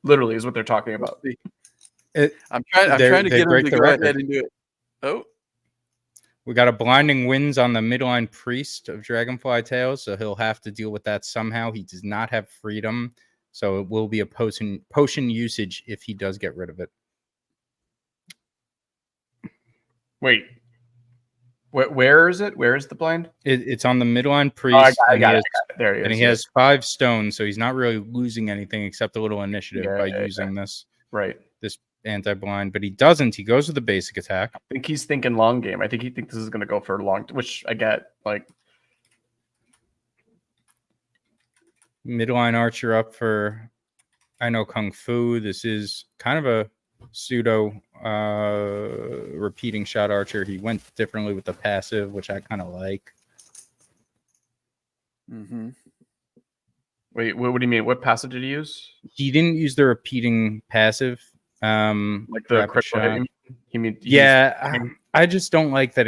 Literally is what they're talking about. I'm trying to get him to go ahead and do it. Oh. We got a blinding winds on the midline priest of Dragonfly Tails, so he'll have to deal with that somehow. He does not have freedom, so it will be a potion usage if he does get rid of it. Wait. Where is it? Where is the blind? It's on the midline priest. I got it. There he is. And he has 5 stones, so he's not really losing anything except a little initiative by using this. Right. This anti-blind, but he doesn't. He goes with the basic attack. I think he's thinking long game. I think he thinks this is going to go for a long, which I get. Like, midline archer up for I Know Kung Fu. This is kind of a pseudo repeating shot archer. He went differently with the passive, which I kind of like. Wait, Wait, what do you mean? What passive did he use? He didn't use the repeating passive. Like the critical hit. I just don't like that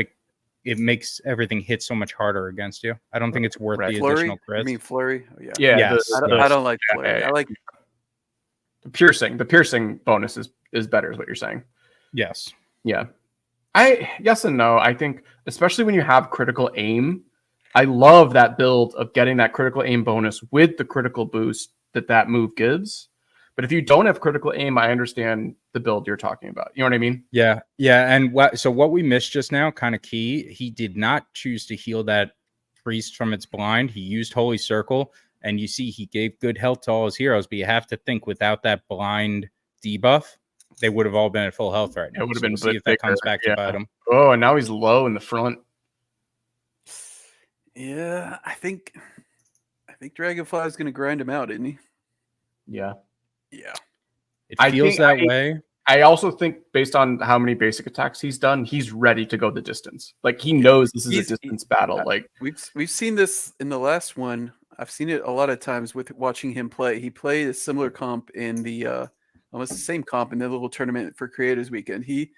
it makes everything hit so much harder against you. I don't think it's worth the additional crits. I mean flurry? Oh, yeah. Yeah. I don't like flurry. I like the piercing. The piercing bonus is better, is what you're saying. Yes. Yeah. Yes and no. I think especially when you have critical aim, I love that build of getting that critical aim bonus with the critical boost that move gives. But if you don't have critical aim, I understand the build you're talking about. You know what I mean? Yeah. Yeah. And so what we missed just now, kind of key, he did not choose to heal that priest from its blind. He used Holy Circle. And you see he gave good health to all his heroes. But you have to think without that blind debuff, they would have all been at full health right now. It would have been see if that comes back to bite him. Oh, and now he's low in the front. Yeah, I think Dragonfly is going to grind him out, isn't he? Yeah. Yeah. It feels that way. I also think based on how many basic attacks he's done, he's ready to go the distance. Like he knows this is a distance battle. Like we've seen this in the last one. I've seen it a lot of times with watching him play. He played a similar comp in the almost the same comp in the little tournament for Creators Weekend. He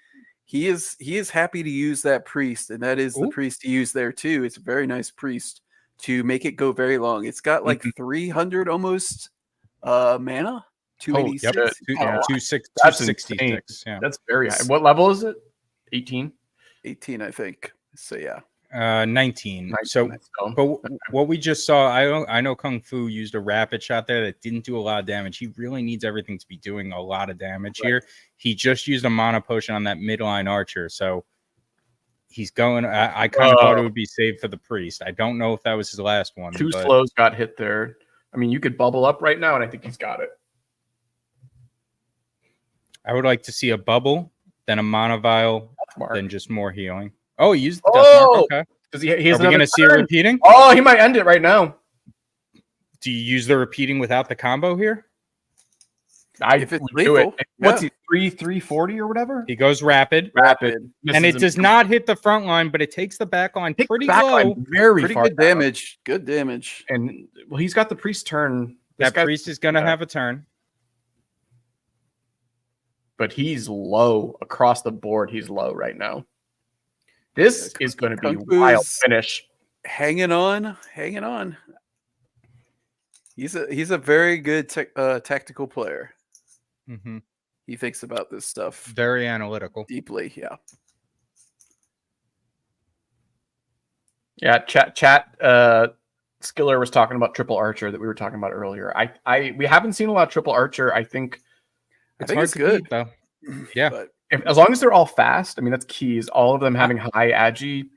is happy to use that priest, and that is the priest to use there too. It's a very nice priest to make it go very long. It's got like 300 almost mana. 286. 266. Yeah. That's very high. What level is it? 18? 18, I think. So yeah. 19. So, but what we just saw, I know Kung Fu used a rapid shot there that didn't do a lot of damage. He really needs everything to be doing a lot of damage here. He just used a mana potion on that midline archer, so he's going. I kind of thought it would be saved for the priest. I don't know if that was his last one. Two slows got hit there. I mean, you could bubble up right now, and I think he's got it. I would like to see a bubble, then a mana vial, then just more healing. Oh, he used the death mark. Okay. Because he Are we going to see it repeating? Oh, he might end it right now. Do you use the repeating without the combo here? If it's lethal, What's he, 340 or whatever? He goes rapid. And it does not hit the front line, but it takes the back line pretty low. Very far good damage. Good damage. And well, he's got the priest turn. That priest is going to have a turn. But he's low across the board. He's low right now. This is going to be a wild finish. Hanging on. He's a very good tactical player. Mm-hmm. He thinks about this stuff very analytical, deeply. Yeah. Yeah. Chat. Skiller was talking about triple archer that we were talking about earlier. We haven't seen a lot of triple archer. I think it's good beat, though. Yeah. But as long as they're all fast, I mean, that's key. Is all of them having high agi?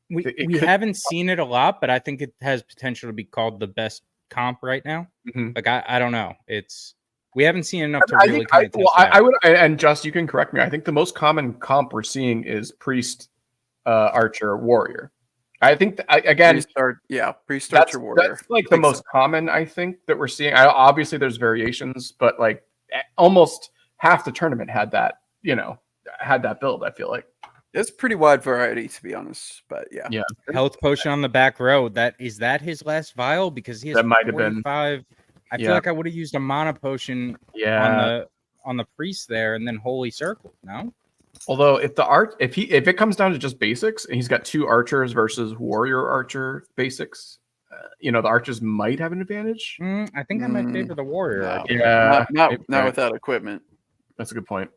We haven't seen it a lot, but I think it has potential to be called the best comp right now. Mm-hmm. Like I don't know. We haven't seen enough to really. I would, and just you can correct me. I think the most common comp we're seeing is priest, archer, warrior. I think priest archer, warrior. That's like the most common. I think that we're seeing. Obviously, there's variations, but like almost half the tournament had that. Had that build. I feel like. It's pretty wide variety, to be honest, but yeah. Health potion on the back row. Is that his last vial? Because he has 45. I feel like I would have used a mana potion on the priest there, and then Holy Circle. No. Although if it comes down to just basics, and he's got two archers versus warrior archer basics, the archers might have an advantage. I think I might favor the warrior. No. Yeah, not without equipment. That's a good point.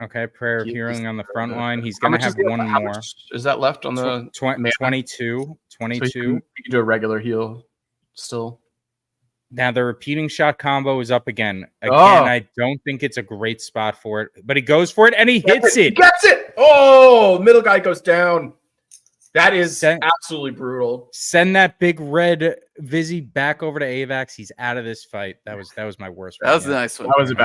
Okay, prayer of healing on the front line. He's going to have one more. Is that left on the 22? 22. So you can do a regular heal still. Now the repeating shot combo is up again. I don't think it's a great spot for it, but he goes for it and he hits it. He gets it. Oh, middle guy goes down. That is absolutely brutal. Send that big red Vizzy back over to AVAX. He's out of this fight. That was my worst one. That was a nice one. That was a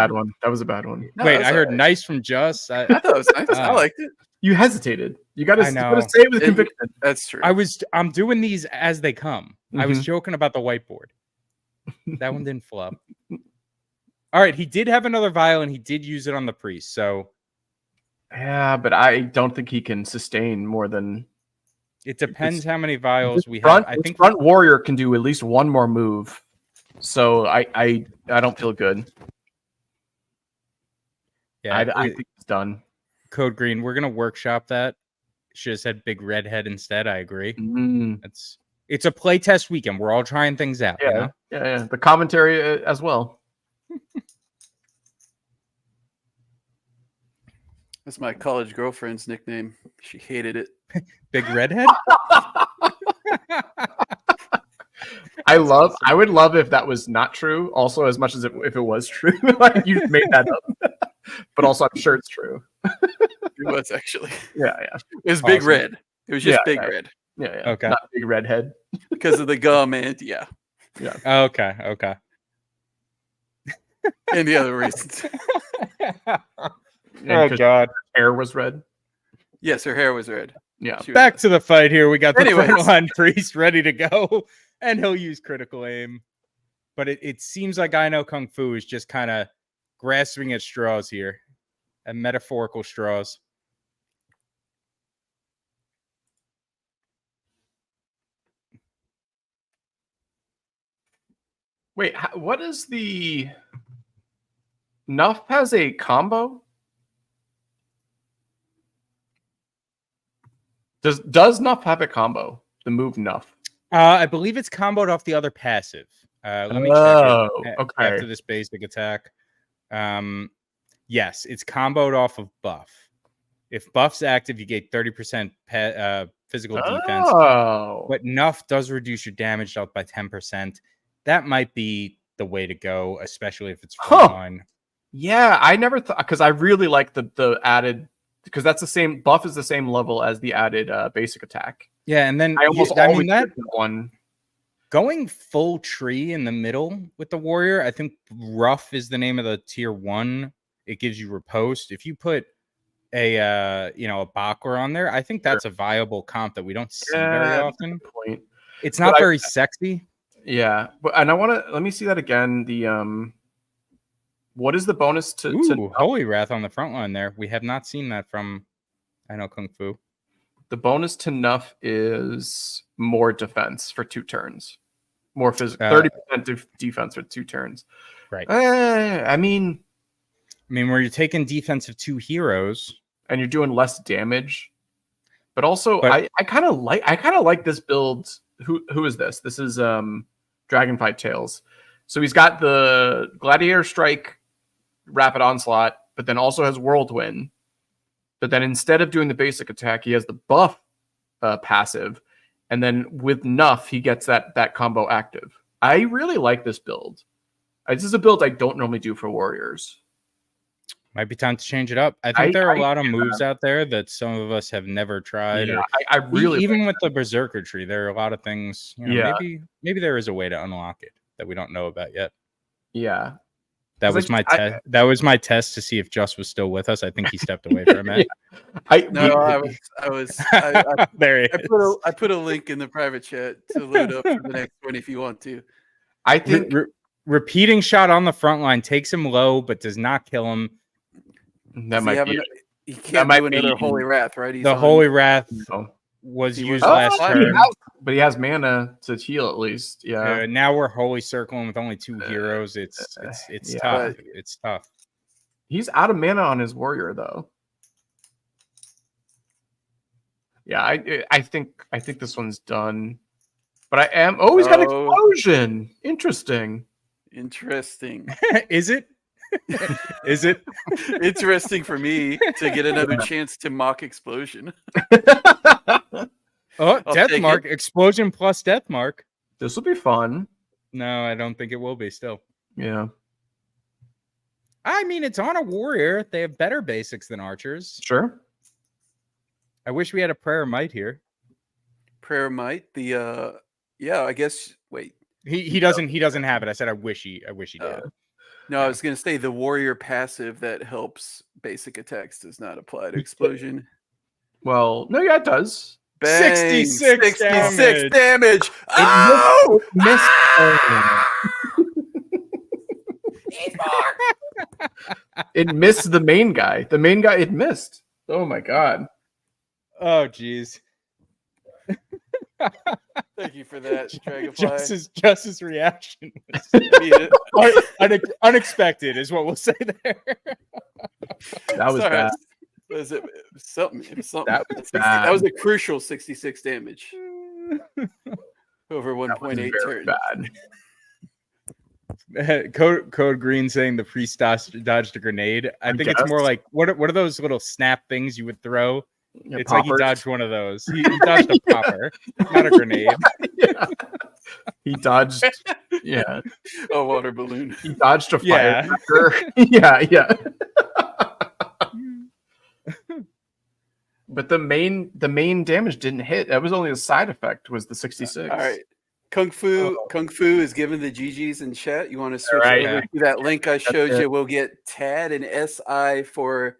bad one. No, wait, I heard nice from Just. I thought it was nice. I liked it. You hesitated. You got to say it with conviction. That's true. I'm doing these as they come. Mm-hmm. I was joking about the whiteboard. That one didn't flop. All right, he did have another vial and he did use it on the priest. So yeah, but I don't think he can sustain more than. It depends how many vials we have. I think front warrior can do at least one more move. So I don't feel good. Yeah, I think it's done. Code Green, we're gonna workshop that. Should have said big redhead instead. I agree. It's a playtest weekend. We're all trying things out. Yeah, you know? yeah. The commentary as well. That's my college girlfriend's nickname. She hated it. Big redhead. I would love if that was not true. Also, as much as if it was true, like you made that up. But also, I'm sure it's true. It was actually. Yeah. It was Big Red. It was just Big Red. Yeah. Okay. Not Big Redhead. Because of the gum and Yeah. Okay. And the other reasons. Oh God. Her hair was red. Yes, her hair was red. Yeah. Back to the fight here. We got the frontline priest ready to go, and he'll use critical aim. But it seems like I Know Kung Fu is just kind of grasping at straws here, at metaphorical straws. Wait, what is the... Nuff has a combo? Does Nuff have a combo? The move Nuff? I believe it's comboed off the other passive. Let me check it okay. after this basic attack. Yes, it's comboed off of buff. If buff's active, you get 30% physical defense. But Nuff does reduce your damage dealt by 10%. That might be the way to go, especially if it's frontline. Yeah, I never thought, because I really like the added, because that's the same buff is the same level as the added basic attack. Yeah, and then I mean that one. Going full tree in the middle with the warrior, I think rough is the name of the tier 1. It gives you riposte. If you put a a Bakler on there, I think that's a viable comp that we don't see very often. It's not very sexy. Yeah, and let me see that again. The what is the bonus to Holy Wrath on the front line there? We have not seen that from I Know Kung Fu. The bonus to Nuff is more defense for 2 turns. More physical, 30% defense for 2 turns. Right. I mean, where you're taking defense of 2 heroes and you're doing less damage, but also I kind of like this build. Who is this? This is Dragonfly Tales. So he's got the Gladiator Strike, Rapid Onslaught, but then also has Whirlwind. But then instead of doing the basic attack, he has the buff passive, and then with Nuff, he gets that combo active. I really like this build. This is a build I don't normally do for warriors. Might be time to change it up. I think there are a lot of moves out there that some of us have never tried. Yeah, I really even with the Berserker tree, there are a lot of things. Maybe there is a way to unlock it that we don't know about yet. Yeah. That was my test. That was my test to see if Just was still with us. I think he stepped away for a minute. I was. There he is. I put a link in the private chat to load up for the next one if you want to. I think repeating shot on the front line takes him low, but does not kill him. That might be. He can't do another Holy Wrath, right? Holy Wrath was used last turn. But he has mana to heal at least. Yeah. Now we're Holy Circling with only 2 heroes. It's tough. It's tough. He's out of mana on his warrior though. Yeah, I think this one's done. But I am. Oh, he's got explosion. Interesting. Is it? Is it interesting for me to get another chance to mock explosion? Death mark, explosion plus death mark. This will be fun. No, I don't think it will be still. Yeah. I mean, it's on a warrior. They have better basics than archers. Sure. I wish we had a prayer might here. Prayer might. I guess wait. He doesn't have it. I said I wish he did. No, I was going to say the warrior passive that helps basic attacks does not apply to explosion. Well, no, yeah, it does. Bang, 66 damage. Oh! Missed. It missed the main guy. The main guy, it missed. Oh my god. Oh, jeez. Thank you for that, Dragonfly. Justice reaction was unexpected, is what we'll say there. That was bad. Was it something? It was something. That was bad. That was a crucial 66 damage over 1.8 turns. Bad. Code Green saying the priest dodged a grenade. I think it's more like what are those little snap things you would throw? Yeah, it's poppers. Like he dodged one of those. He dodged a popper, not a grenade. Yeah. He dodged, yeah, a water balloon. He dodged a firecracker. Yeah. But the main damage didn't hit. That was only a side effect. Was the 66? All right. Kung Fu is giving the GGs in chat. You want to switch over to that link I showed you? We'll get Tad and SI for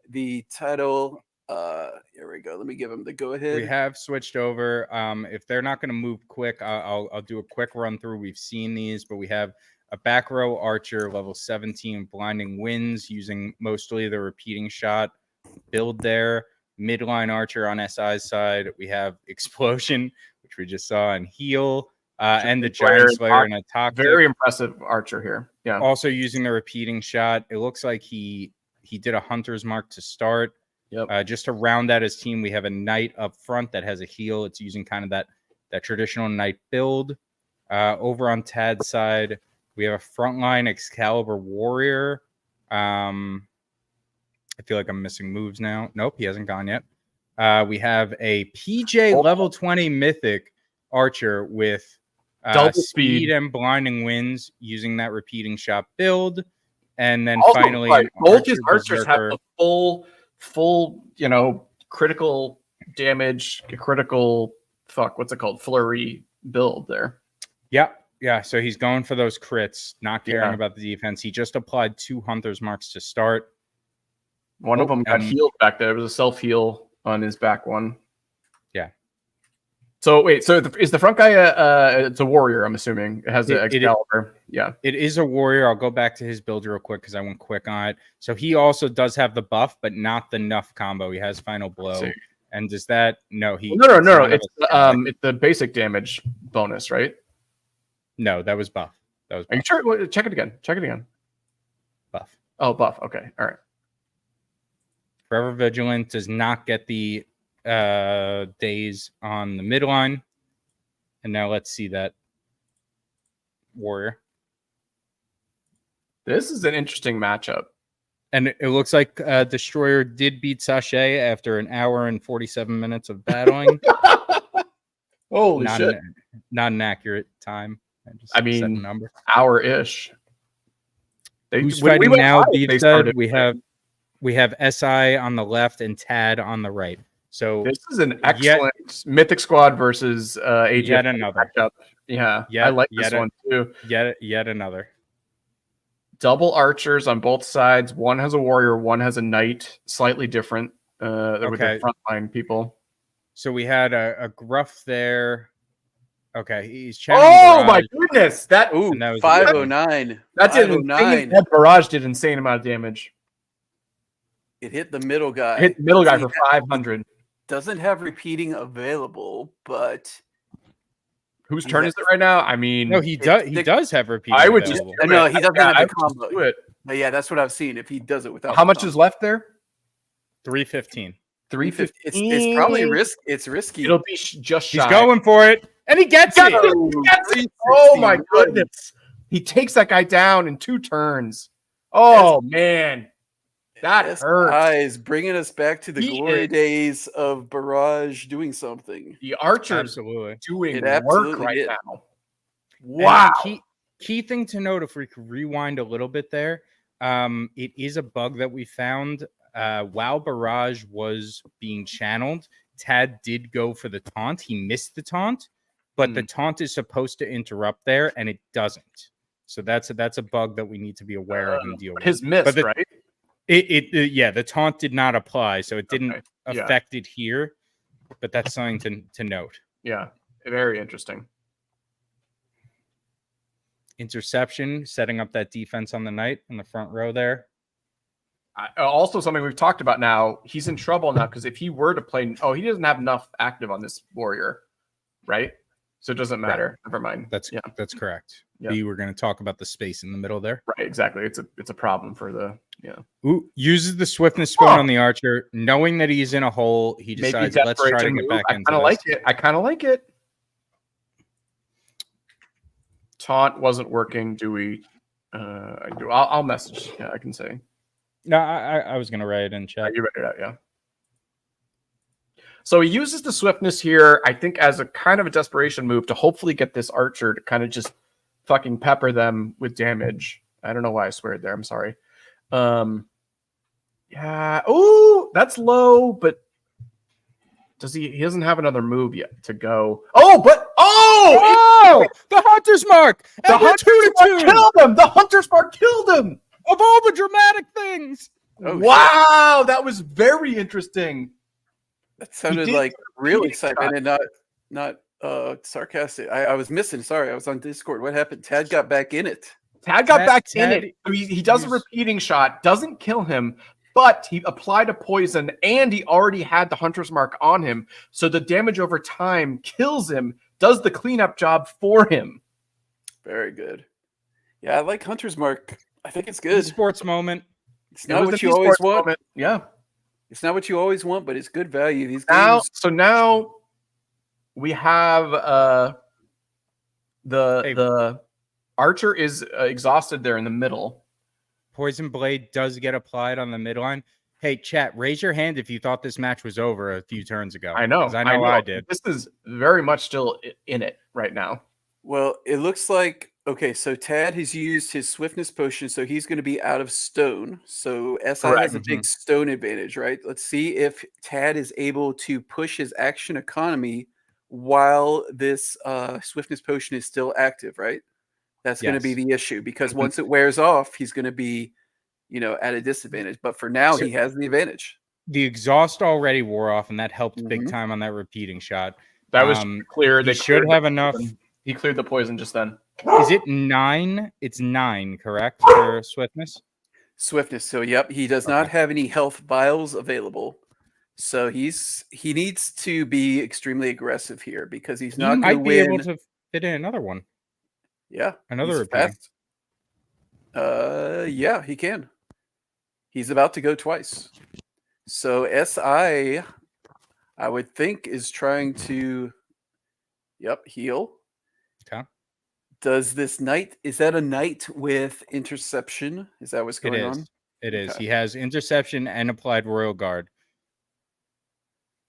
the title. Here we go. Let me give them the go ahead. We have switched over. If they're not going to move quick, I'll do a quick run through. We've seen these, but we have a back row archer level 17 blinding winds using mostly the repeating shot build there. Midline archer on SI's side. We have explosion, which we just saw, and heal. And the giant slayer and a toxic. Very impressive archer here. Yeah. Also using the repeating shot. It looks like he did a hunter's mark to start. Yep. Just to round out his team, we have a knight up front that has a heal. It's using kind of that traditional knight build. Over on Tad's side, we have a frontline Excalibur warrior. I feel like I'm missing moves now. Nope, he hasn't gone yet. We have a PJ level 20 mythic archer with double speed and blinding winds using that repeating shot build. And then also, finally, both his archers have the full, critical damage, what's it called? Flurry build there. Yeah. So he's going for those crits, not caring about the defense. He just applied 2 Hunter's Marks to start. One of them got healed back there. It was a self-heal on his back one. Yeah. So wait, is the front guy it's a warrior, I'm assuming. It has an Excalibur. Yeah. It is a warrior. I'll go back to his build real quick because I went quick on it. So he also does have the buff, but not the Nuff combo. He has Final Blow. And does that no. It's the basic damage bonus, right? No, that was buff. Are you sure? Check it again. Buff. Oh, buff. Okay. All right. Forever Vigilant does not get the days on the midline. And now let's see that warrior. This is an interesting matchup. And it looks like Destroyer did beat Sasha after an hour and 47 minutes of battling. Holy shit. Not an accurate time. I mean, hour-ish. Who's fighting now? We have SI on the left and Tad on the right. So this is an excellent Mythic Squad versus ADFK yet another matchup. Yeah, I like this one too. Yet another. Double archers on both sides. One has a warrior, one has a knight. Slightly different with the frontline people. So we had a gruff there. Okay, he's channeling my goodness! That was 509. That's insane. That barrage did insane amount of damage. It hit the middle guy. For 500. Doesn't have repeating available, but whose turn is it right now? I mean, no, he does have repeating. I would available. No, he doesn't have the combo. Do it. But yeah, that's what I've seen. If he does it without, how much is left there? 315. 315. It's probably risky. It'll be just shy. He's going for it, and he gets it. Oh my goodness! He takes that guy down in 2 turns. Oh man. That hurts. Guys, bringing us back to the glory days of Barrage doing something. The Archers doing work right now. Wow. Key thing to note, if we could rewind a little bit there, it is a bug that we found. While Barrage was being channeled, Tad did go for the taunt. He missed the taunt, but the taunt is supposed to interrupt there, and it doesn't. So that's a bug that we need to be aware of and deal with. His miss, right? The taunt did not apply, so it didn't affect it here, but that's something to note. Yeah, very interesting. Interception, setting up that defense on the knight in the front row there. Also, something we've talked about now, he's in trouble now because if he were to play, he doesn't have enough active on this warrior, right? So it doesn't matter. Right. Never mind. That's correct. Yeah. We were going to talk about the space in the middle there. Right, exactly. It's a problem for the Ooh, uses the swiftness stone on the archer, knowing that he's in a hole. He decides, let's try to get back into this. I kind of like it. Taunt wasn't working. Do we? I do. I'll message. Yeah, I can say. No, I was going to write it in chat. You read it out, yeah. So he uses the swiftness here, I think, as a kind of a desperation move to hopefully get this archer to kind of just fucking pepper them with damage. I don't know why I swear there. I'm sorry. Yeah. Oh, that's low, but does he doesn't have another move yet to go. Oh, but the Hunter's Mark. The Hunter's Mark killed him. The Hunter's Mark killed him. Of all the dramatic things. Oh, wow, that was very interesting. That sounded like real excitement and not sarcastic. I was missing. Sorry, I was on Discord. What happened? Tad got back in it. Tad got back in it. He does a repeating shot, doesn't kill him, but he applied a poison, and he already had the Hunter's Mark on him. So the damage over time kills him, does the cleanup job for him. Very good. Yeah, I like Hunter's Mark. I think it's good. Sports moment. It's not what you always want. Moment. Yeah. It's not what you always want, but it's good value. These games. So now we have the archer is exhausted there in the middle. Poison Blade does get applied on the midline. Hey, chat, raise your hand if you thought this match was over a few turns ago. I know. I did. This is very much still in it right now. Well, it looks like, okay, so Tad has used his swiftness potion, so he's going to be out of stone. So SI has a big stone advantage, right? Let's see if Tad is able to push his action economy while this swiftness potion is still active, right? That's going to be the issue, because once it wears off, he's going to be, at a disadvantage. But for now, he has the advantage. The exhaust already wore off, and that helped big time on that repeating shot. That was clear. They should have enough. He cleared the poison just then. Is it 9? It's 9, correct, for swiftness? Swiftness. So, yep, he does not have any health vials available. So he needs to be extremely aggressive here, because he's not going to win. Might be able to fit in another one. Yeah, another repeating. Yeah, he can. He's about to go twice. So SI, I would think, is trying to, heal. Okay. Does this knight, is that a knight with interception? Is that what's going on? It is. He has interception and applied royal guard.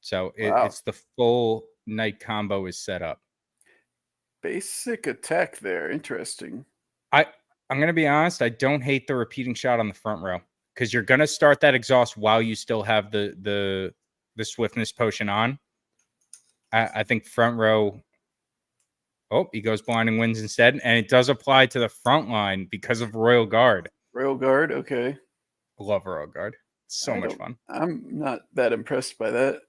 So it's the full knight combo is set up. Basic attack there. Interesting. I'm going to be honest. I don't hate the repeating shot on the front row, because you're going to start that exhaust while you still have the swiftness potion on. I think front row. Oh, he goes blinding winds instead, and it does apply to the front line because of royal guard. Royal guard, okay. Love royal guard. It's so much fun. I'm not that impressed by that.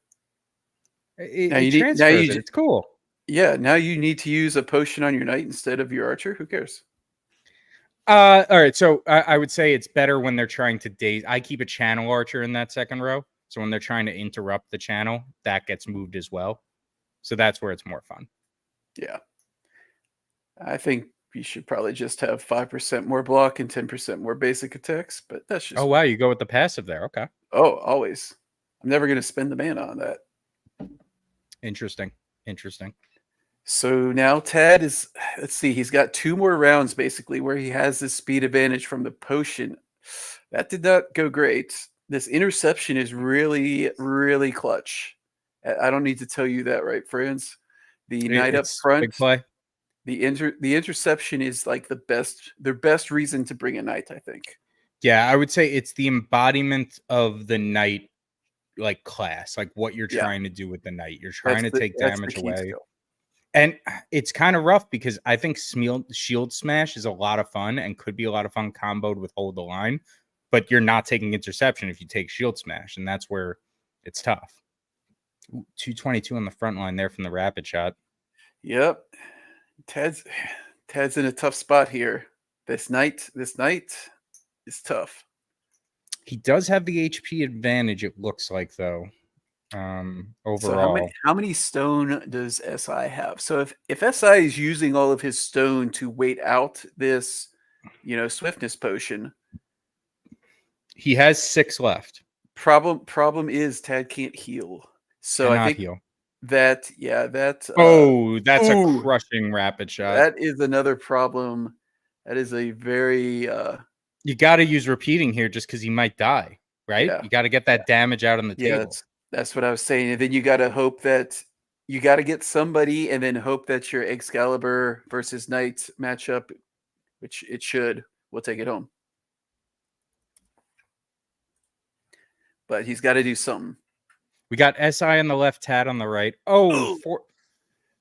It's cool. Yeah, now you need to use a potion on your knight instead of your archer. Who cares? All right, so I would say it's better when they're trying to daze. I keep a channel archer in that second row, so when they're trying to interrupt the channel, that gets moved as well. So that's where it's more fun. Yeah. I think you should probably just have 5% more block and 10% more basic attacks, but that's just... Oh, wow, you go with the passive there. Okay. Oh, always. I'm never going to spend the mana on that. Interesting. So now Tad is, let's see, he's got 2 more rounds basically where he has this speed advantage from the potion. That did not go great. This interception is really, really clutch. I don't need to tell you that, right, friends? The knight up front, big play. The interception is like their best reason to bring a knight, I think. Yeah, I would say it's the embodiment of the knight, like class, like what you're trying to do with the knight. You're trying to take damage away. Skill. And it's kind of rough because I think shield smash is a lot of fun and could be a lot of fun comboed with hold the line, but you're not taking interception if you take shield smash, and that's where it's tough. Ooh, 222 on the front line there from the rapid shot. Yep. Ted's in a tough spot here. This knight is tough. He does have the HP advantage, it looks like, though. Overall. So how many stone does SI have? So if SI is using all of his stone to wait out this, swiftness potion, he has 6 left. Problem is Tad can't heal. So Cannot I think heal. that that's a crushing rapid shot. That is another problem. That is a very you got to use repeating here just because he might die, right? Yeah. You got to get that damage out on the table. That's what I was saying. And then you got to hope that you got to get somebody, and then hope that your Excalibur versus Knight matchup, which it should, will take it home. But he's got to do something. We got SI on the left, Tad on the right.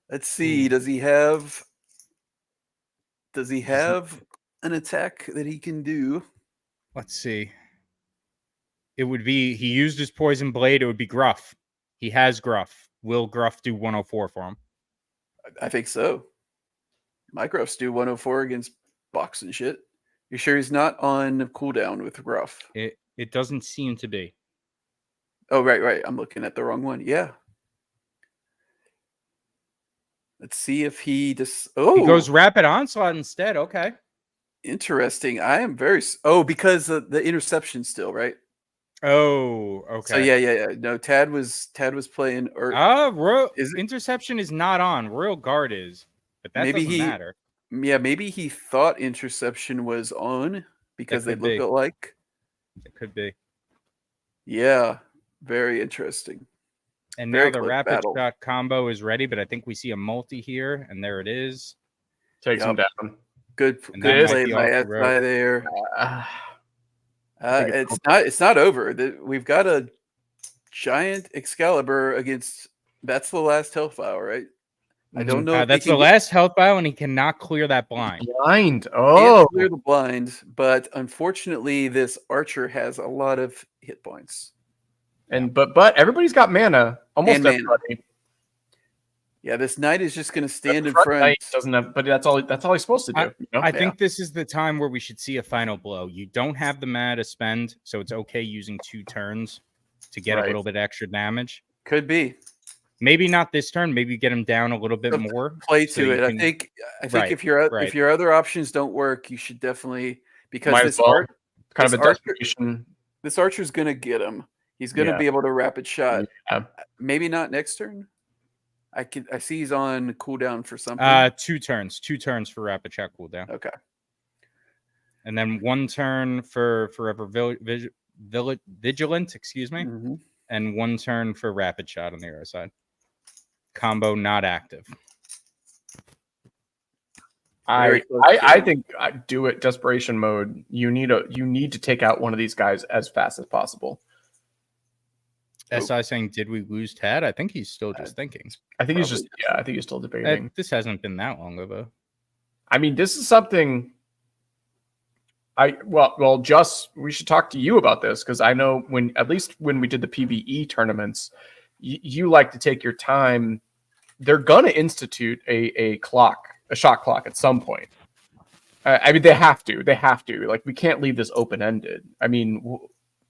Let's see. Does he have an attack that he can do? Let's see. It would be, he used his poison blade. It would be Gruff. He has Gruff. Will Gruff do 104 for him? I think so. My Gruffs do 104 against box and shit. You sure he's not on cooldown with Gruff? It doesn't seem to be. Oh, right. I'm looking at the wrong one. Yeah. Let's see if he just... he goes Rapid Onslaught instead. Okay. Interesting. I am very... because the interception still, right? Oh, okay. So yeah. No, Tad was playing... interception is not on. Royal Guard is. But that doesn't matter. Yeah, maybe he thought interception was on because they look alike. It could be. Yeah. Very interesting. And now the rapid shot combo is ready, but I think we see a multi here, and there it is. Takes him down. Good play by SI there. It's not over. We've got a giant Excalibur against. That's the last health vial, right? I don't know. That's the last health vial, and he cannot clear that blind. Oh, clear the blind, but unfortunately, this archer has a lot of hit points. And but everybody's got mana. Almost everybody. Yeah, this knight is just going to stand in front. Knight doesn't have, but that's all he's supposed to do. I think this is the time where we should see a final blow. You don't have the mana to spend, so it's okay using 2 turns to get a little bit extra damage. Could be. Maybe not this turn. Maybe get him down a little bit more. Play to it. I think if your other options don't work, you should definitely, because this archer's going to get him. He's going to be able to rapid shot. Yeah. Maybe not next turn. I see he's on cooldown for something. 2 turns. 2 turns for rapid shot cooldown. Okay. And then 1 turn for Forever Vigilant, excuse me. Mm-hmm. And 1 turn for rapid shot on the other side. Combo not active. I think do it desperation mode. You need to take out one of these guys as fast as possible. SI saying, did we lose Tad? I think he's still just thinking. I think he's still debating. This hasn't been that long of a. I mean, this is something. We should talk to you about this, because I know at least when we did the PvE tournaments, you like to take your time. They're gonna institute a shot clock at some point. I mean, they have to. Like, we can't leave this open ended. I mean,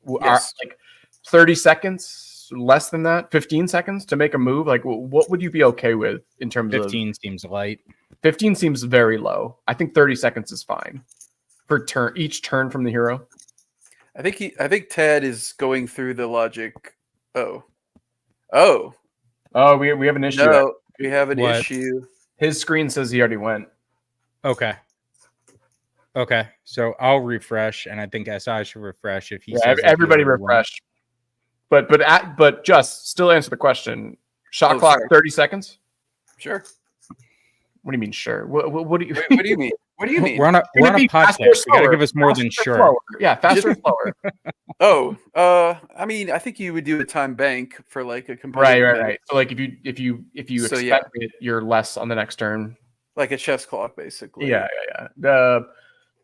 like 30 seconds. Less than that, 15 seconds to make a move. Like, what would you be okay with in terms 15 seems light. 15 seems very low. I think 30 seconds is fine for each turn from the hero. I think Tad is going through the logic. We have an issue. No, we have an issue. His screen says he already went. Okay, so I'll refresh, and I think SI should refresh if he says everybody refresh. But just still answer the question. Shot clock, 30 seconds? Sure. What do you mean, sure? What do you mean? What do you mean? We're on a podcast. You got to give us more than sure. Slower. Yeah, faster or slower. I mean, I think you would do a time bank for like a competitive. Right. So like if you expect it, you're less on the next turn. Like a chess clock, basically. Yeah.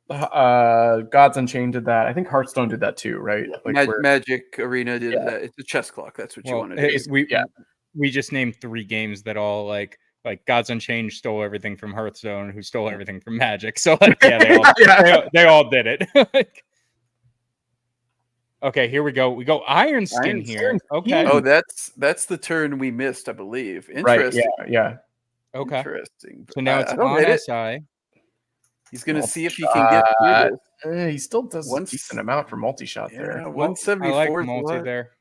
Gods Unchained did that. I think Hearthstone did that too, right? Like Magic Arena did that. It's a chess clock. That's what you want to do. We just named 3 games that all like Gods Unchained stole everything from Hearthstone, who stole everything from Magic. So they all did it. Okay, here we go. We go Iron Skin here. Okay. Oh, that's the turn we missed, I believe. Interesting. Right. Yeah. Okay. Interesting. So now it's I don't on hate it. SI. He's going to see if he can get through this. He still does a decent amount for multi-shot there. 174. I like multi there.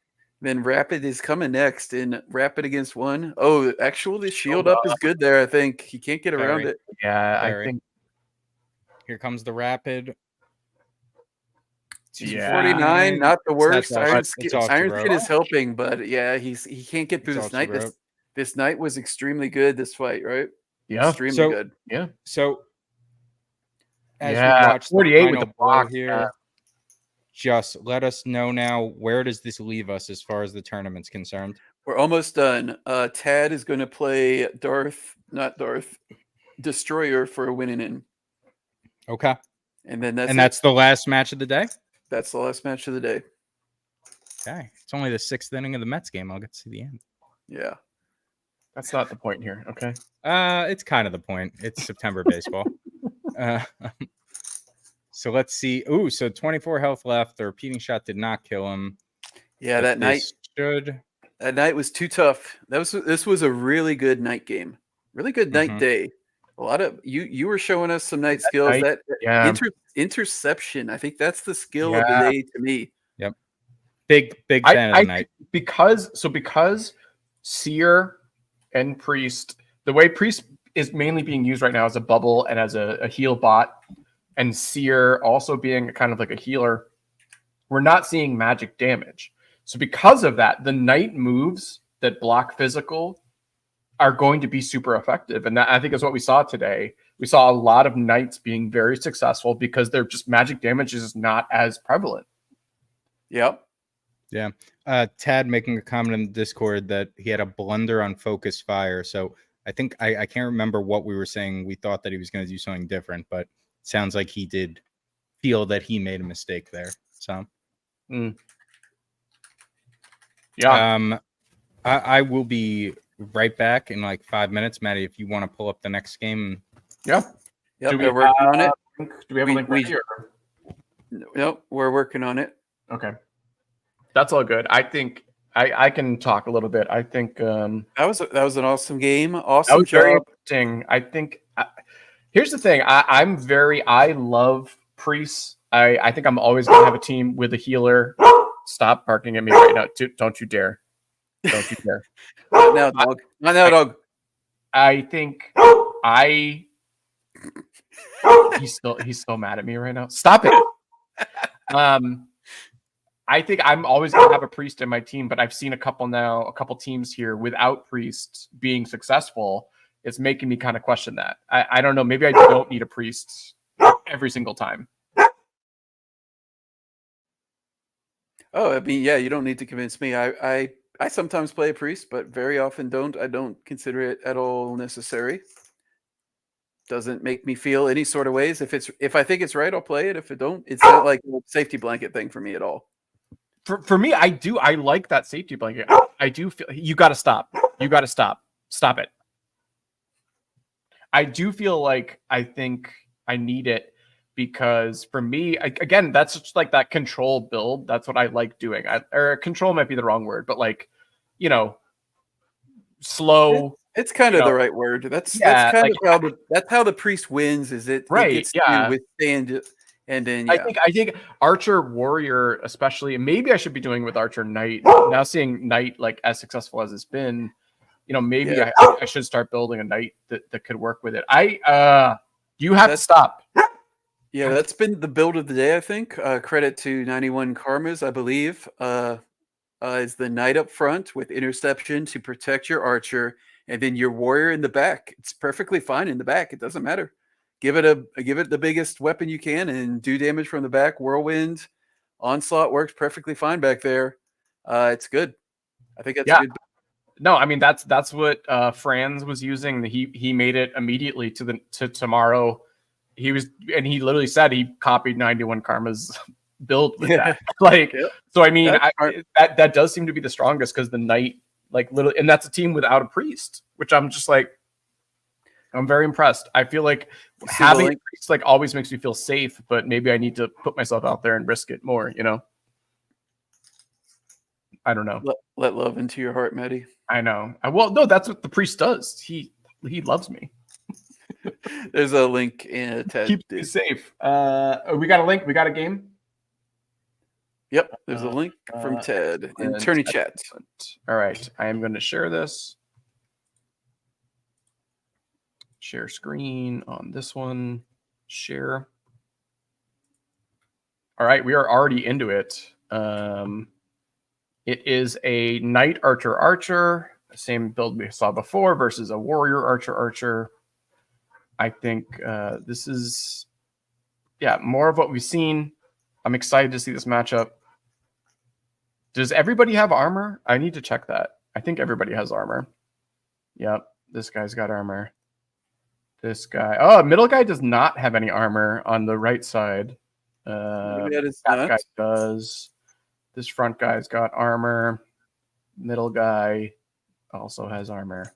Then Rapid is coming next, and Rapid against one. Oh, actually, the shield up is good there. I think he can't get around it. Yeah, I think. Here comes the Rapid. 249, not the worst. Iron Skin is helping, but yeah, he can't get through this night. This night was extremely good. This fight, right? Yeah, extremely good. Yeah. So as we watch 48 with the block here, just let us know now, where does this leave us as far as the tournament's concerned? We're almost done. Tad is going to play Destroyer for a winning in. Okay. And then that's the last match of the day? That's the last match of the day. Okay. It's only the 6th inning of the Mets game. I'll get to see the end. Yeah. That's not the point here. Okay. It's kind of the point. It's September baseball. So let's see. Ooh, so 24 health left. The repeating shot did not kill him. Yeah, that night was too tough. This was a really good night game. Really good night day. A lot of you were showing us some night skills. Interception. I think that's the skill of the day to me. Yep. Big fan of the night. Because Seer and Priest, the way Priest is mainly being used right now as a bubble and as a heal bot, and Seer also being kind of like a healer, we're not seeing magic damage. So because of that, the night moves that block physical are going to be super effective. And that, I think, is what we saw today. We saw a lot of knights being very successful because their just magic damage is not as prevalent. Yep. Yeah. Tad making a comment in the Discord that he had a blunder on focus fire. So I think I can't remember what we were saying. We thought that he was going to do something different, but it sounds like he did feel that he made a mistake there. So yeah. I will be right back in like 5 minutes, Maddie, if you want to pull up the next game. Yeah. We're working on it. Do we have a link ready? Nope, we're working on it. Okay. That's all good. I think I can talk a little bit. I think that was an awesome game. Awesome that was job. very interesting. I think here's the thing. I love priests. I think I'm always gonna have a team with a healer. Stop barking at me right now. Don't you dare. Don't you dare. Not now, dog. Not now, dog. I think he's so mad at me right now. Stop it. I think I'm always gonna have a priest in my team, but I've seen a couple teams here without priests being successful. It's making me kind of question that. I don't know. Maybe I don't need a priest every single time. Oh, I mean, yeah, you don't need to convince me. I sometimes play a priest, but very often don't. I don't consider it at all necessary. Doesn't make me feel any sort of ways. If I think it's right, I'll play it. If it don't, it's not like a safety blanket thing for me at all. For me, I like that safety blanket. I do feel you got to stop. You got to stop. Stop it. I do feel like I think I need it because for me, again, that's just like that control build. That's what I like doing. Or control might be the wrong word, but like, slow. It's kind of the right word. That's kind of how the priest wins. Is it right? It gets to withstand. And then I think Archer Warrior, especially, and maybe I should be doing with Archer Knight. Now seeing Knight like as successful as it's been, maybe I should start building a Knight that could work with it. You have to stop. Yeah, that's been the build of the day, I think. Credit to 91 Karmas, I believe. Is the Knight up front with interception to protect your Archer, and then your Warrior in the back. It's perfectly fine in the back. It doesn't matter. Give it the biggest weapon you can and do damage from the back. Whirlwind, Onslaught works perfectly fine back there. It's good. I think that's good. No, I mean that's what Franz was using. He made it immediately to tomorrow. He literally said he copied 91 Karma's build with that. So I mean that does seem to be the strongest because the Knight literally, and that's a team without a priest, which I'm just I'm very impressed. I feel like having a priest always makes me feel safe, but maybe I need to put myself out there and risk it more, I don't know. Let love into your heart, Maddie. I know. Well, no, that's what the priest does. He loves me. There's a link in Ted. Keeps me safe. We got a link. We got a game. Yep, there's a link from Ted in Tourney Chat. All right, I am going to share this. Share screen on this one. Share. All right, we are already into it. It is a Knight Archer, same build we saw before, versus a Warrior Archer. I think this is, more of what we've seen. I'm excited to see this matchup. Does everybody have armor? I need to check that. I think everybody has armor. Yep, this guy's got armor. This guy, middle guy does not have any armor on the right side. That guy does. This front guy's got armor. Middle guy also has armor.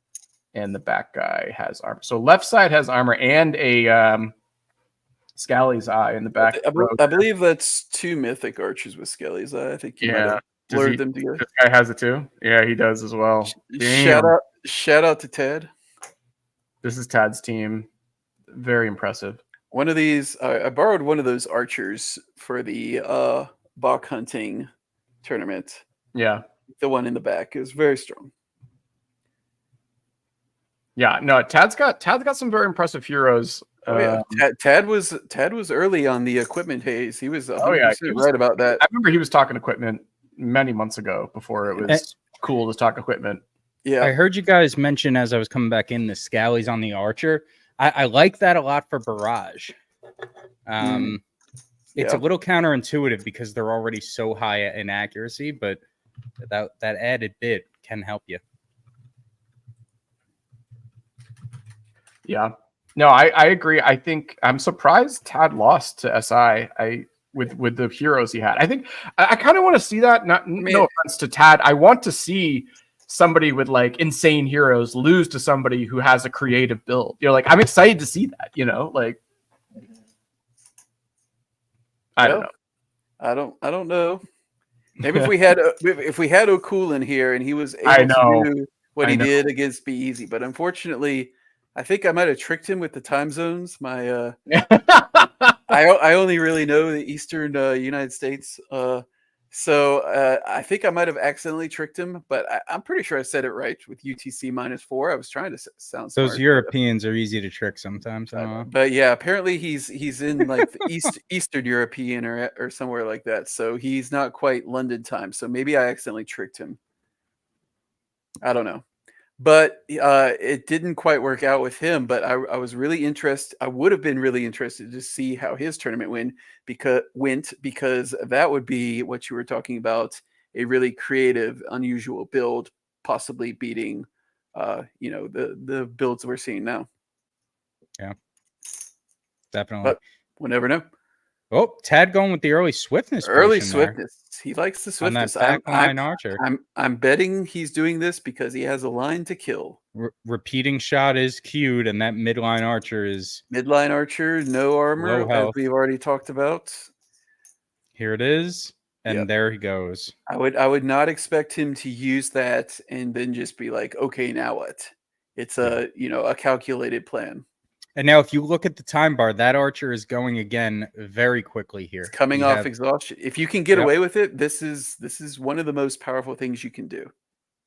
And the back guy has armor. So left side has armor and a Scally's Eye in the back. I believe that's 2 mythic archers with Scally's Eye. I think you might have blurred them together. This guy has it too? Yeah, he does as well. Shout out to Ted. This is Tad's team. Very impressive. One of these, I borrowed one of those archers for the Bach hunting tournament. Yeah. The one in the back is very strong. Yeah, no, Tad's got some very impressive heroes. Tad was early on the equipment haze. He was 100% right about that. I remember he was talking equipment many months ago before it was cool to talk equipment. Yeah, I heard you guys mention as I was coming back in the Scallies on the Archer. I like that a lot for Barrage. It's a little counterintuitive because they're already so high in accuracy, but that added bit can help you. Yeah. No, I agree. I think I'm surprised Tad lost to SI. With the heroes he had. I think I kind of want to see that. No offense to Tad. I want to see somebody with like insane heroes lose to somebody who has a creative build. Like I'm excited to see that, like I don't know. I don't know. Maybe if we had O'Cool in here and he was able to do what he did against Be Easy, but unfortunately I think I might have tricked him with the time zones. My I only really know the Eastern United States. So I think I might have accidentally tricked him, but I'm pretty sure I said it right with UTC -4. I was trying to sound smart. Those Europeans are easy to trick sometimes. But yeah, apparently he's in like the Eastern European or somewhere like that. So he's not quite London time. So maybe I accidentally tricked him. I don't know. But it didn't quite work out with him. But I was really interested. I would have been really interested to see how his tournament went because that would be what you were talking about, a really creative, unusual build, possibly beating, the builds we're seeing now. Yeah, definitely. But we'll never know. Oh, Tad going with the early swiftness. He likes the swiftness. Archer. I'm betting he's doing this because he has a line to kill. Repeating shot is queued, and that midline archer is no armor, as we've already talked about. Here it is, and there he goes. I would not expect him to use that and then just be like, okay, now what? It's a calculated plan. And now, if you look at the time bar, that archer is going again very quickly here. It's coming off exhaustion. If you can get away with it, this is one of the most powerful things you can do.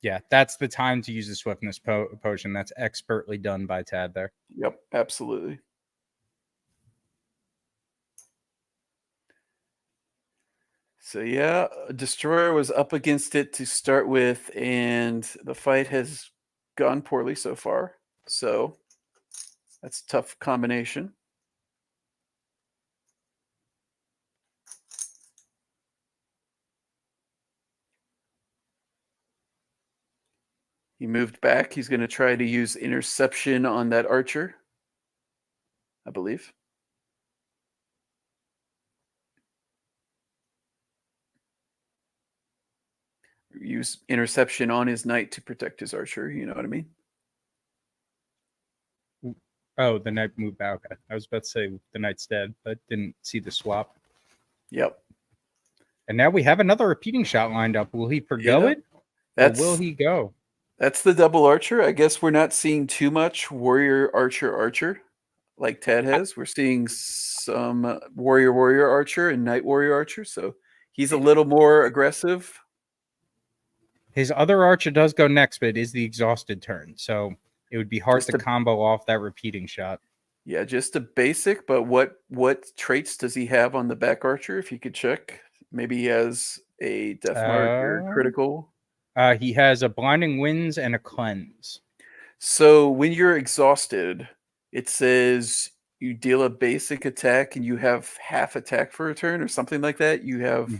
Yeah, that's the time to use the swiftness potion. That's expertly done by Tad there. Yep, absolutely. So yeah, Destroyer was up against it to start with, and the fight has gone poorly so far. So that's a tough combination. He moved back. He's going to try to use interception on that archer, I believe. Use interception on his knight to protect his archer. You know what I mean? Oh, the knight moved back. I was about to say the knight's dead, but didn't see the swap. Yep. And now we have another repeating shot lined up. Will he forgo it? Or will he go? That's the double archer. I guess we're not seeing too much warrior archer like Tad has. We're seeing some warrior archer and knight warrior archer. So he's a little more aggressive. His other archer does go next, but it is the exhausted turn. So it would be hard to combo off that repeating shot. Yeah, just a basic, but what traits does he have on the back archer? If you could check. Maybe he has a death mark or critical. He has a blinding winds and a cleanse. So when you're exhausted, it says you deal a basic attack and you have half attack for a turn or something like that. You have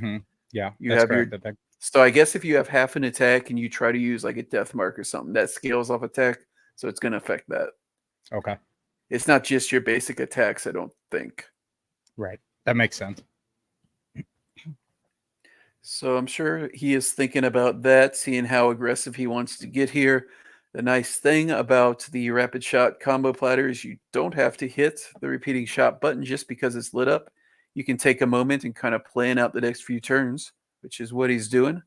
So I guess if you have half an attack and you try to use like a death mark or something, that scales off attack, so it's going to affect that. Okay. It's not just your basic attacks, I don't think. Right. That makes sense. So I'm sure he is thinking about that, seeing how aggressive he wants to get here. The nice thing about the rapid shot combo platter is you don't have to hit the repeating shot button just because it's lit up. You can take a moment and kind of plan out the next few turns, which is what he's doing.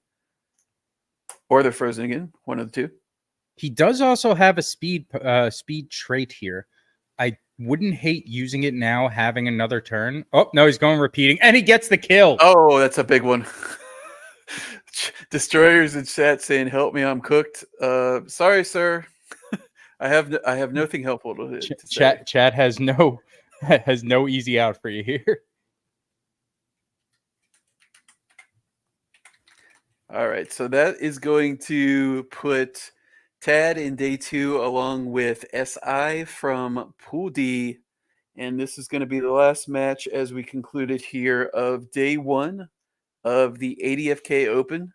Or they're frozen again, one of the two. He does also have a speed trait here. I wouldn't hate using it now, having another turn. Oh, no, he's going repeating, and he gets the kill. Oh, that's a big one. Destroyers in chat saying, "Help me, I'm cooked." Sorry, sir. I have nothing helpful to say. Chat has no easy out for you here. All right, so that is going to put Tad in day 2 along with SI from Pool D, and this is going to be the last match as we concluded here of day 1 of the ADFK Open,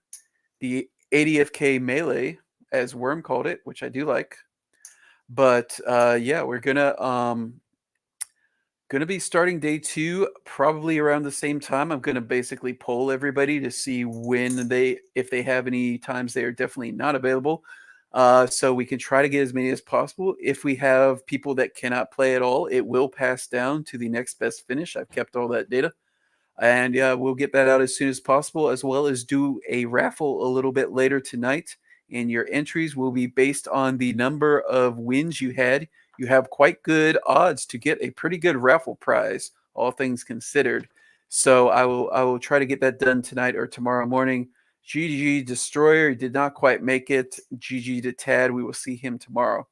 the ADFK Melee, as Worm called it, which I do like. But yeah, we're gonna be starting day 2 probably around the same time. I'm gonna basically poll everybody to see if they have any times they are definitely not available. So we can try to get as many as possible. If we have people that cannot play at all, it will pass down to the next best finish. I've kept all that data. And we'll get that out as soon as possible, as well as do a raffle a little bit later tonight. And your entries will be based on the number of wins you had. You have quite good odds to get a pretty good raffle prize, all things considered. So I will try to get that done tonight or tomorrow morning. GG Destroyer did not quite make it. GG to Tad. We will see him tomorrow.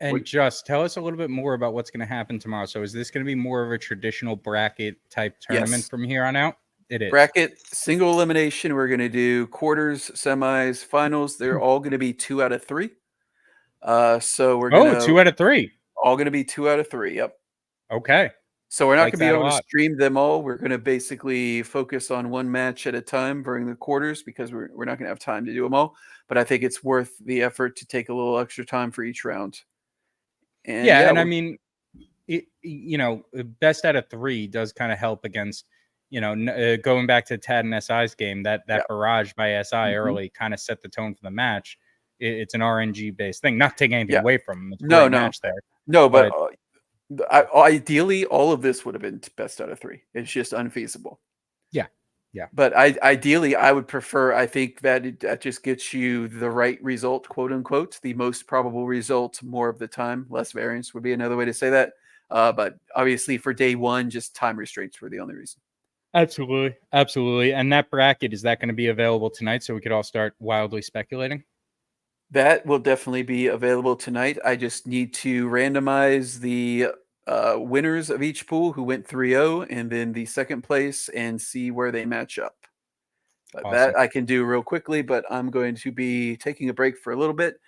And just tell us a little bit more about what's going to happen tomorrow. So is this going to be more of a traditional bracket type tournament from here on out? It is. Bracket, single elimination. We're going to do quarters, semis, finals. They're all going to be 2 out of 3. So we're going to 2 out of 3. All going to be 2 out of 3. Yep. Okay. So we're not going to be able to stream them all. We're going to basically focus on one match at a time during the quarters because we're not going to have time to do them all. But I think it's worth the effort to take a little extra time for each round. And and I mean, best out of 3 does kind of help against, going back to Tad and SI's game, that barrage by SI early kind of set the tone for the match. It's an RNG based thing, not taking anything away from them. It's no, match there. No, but ideally, all of this would have been best out of 3. It's just unfeasible. Yeah. But ideally, I would prefer. I think that just gets you the right result, quote unquote, the most probable result more of the time. Less variance would be another way to say that. But obviously, for day 1, just time restraints were the only reason. Absolutely. And that bracket, is that going to be available tonight so we could all start wildly speculating? That will definitely be available tonight. I just need to randomize the winners of each pool who went 3-0 and then the second place and see where they match up. But that I can do real quickly, but I'm going to be taking a break for a little bit,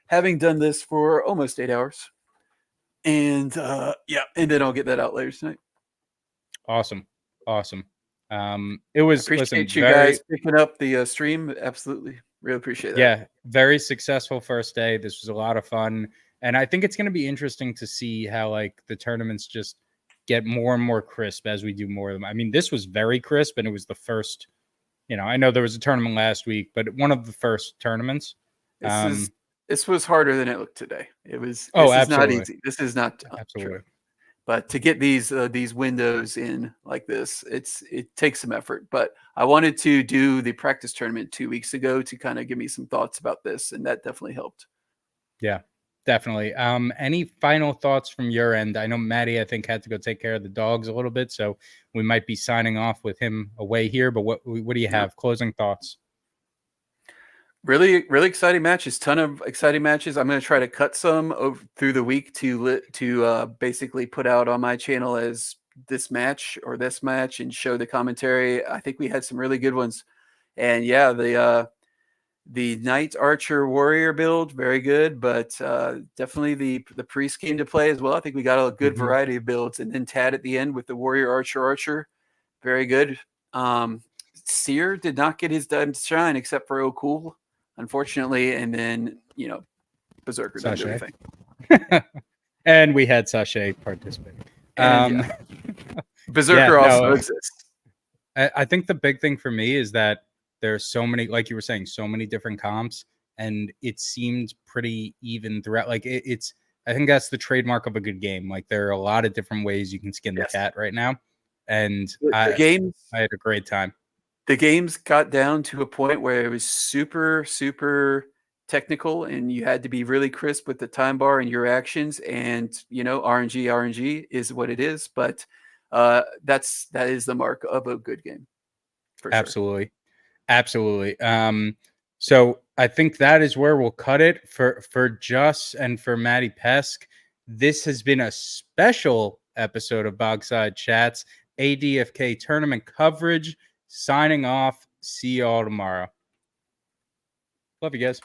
having done this for almost 8 hours. And and then I'll get that out later tonight. Awesome. It was appreciate you guys picking up the stream. Absolutely. Really appreciate that. Yeah, very successful first day. This was a lot of fun. And I think it's going to be interesting to see how the tournaments just get more and more crisp as we do more of them. I mean, this was very crisp, and it was the first, I know there was a tournament last week, but one of the first tournaments. This was harder than it looked today. It was. Absolutely. Not easy. This is not absolutely. True. But to get these windows in like this, it takes some effort. But I wanted to do the practice tournament 2 weeks ago to kind of give me some thoughts about this, and that definitely helped. Yeah, definitely. Any final thoughts from your end? I know Maddie, I think, had to go take care of the dogs a little bit, so we might be signing off with him away here. But what do you have? Closing thoughts? Really, really exciting matches. Ton of exciting matches. I'm going to try to cut some through the week to basically put out on my channel as this match or this match and show the commentary. I think we had some really good ones, and yeah, the Knight Archer Warrior build, very good, but definitely the priest came to play as well. I think we got a good variety of builds, and then Tad at the end with the Warrior Archer, very good. Seer did not get his time to shine except for O'Cool, unfortunately, and then Berserker didn't do anything. And we had Sasha participating. Berserker also exists. I think the big thing for me is that there's so many, like you were saying, so many different comps, and it seemed pretty even throughout. Like I think that's the trademark of a good game. Like there are a lot of different ways you can skin the cat right now, and I had a great time. The games got down to a point where it was super, super technical, and you had to be really crisp with the time bar and your actions. And RNG is what it is, but that is the mark of a good game. For Absolutely. Sure. Absolutely. So I think that is where we'll cut it for Just and for Maddie Pesk. This has been a special episode of Bogside Chats, ADFK tournament coverage. Signing off. See you all tomorrow. Love you guys.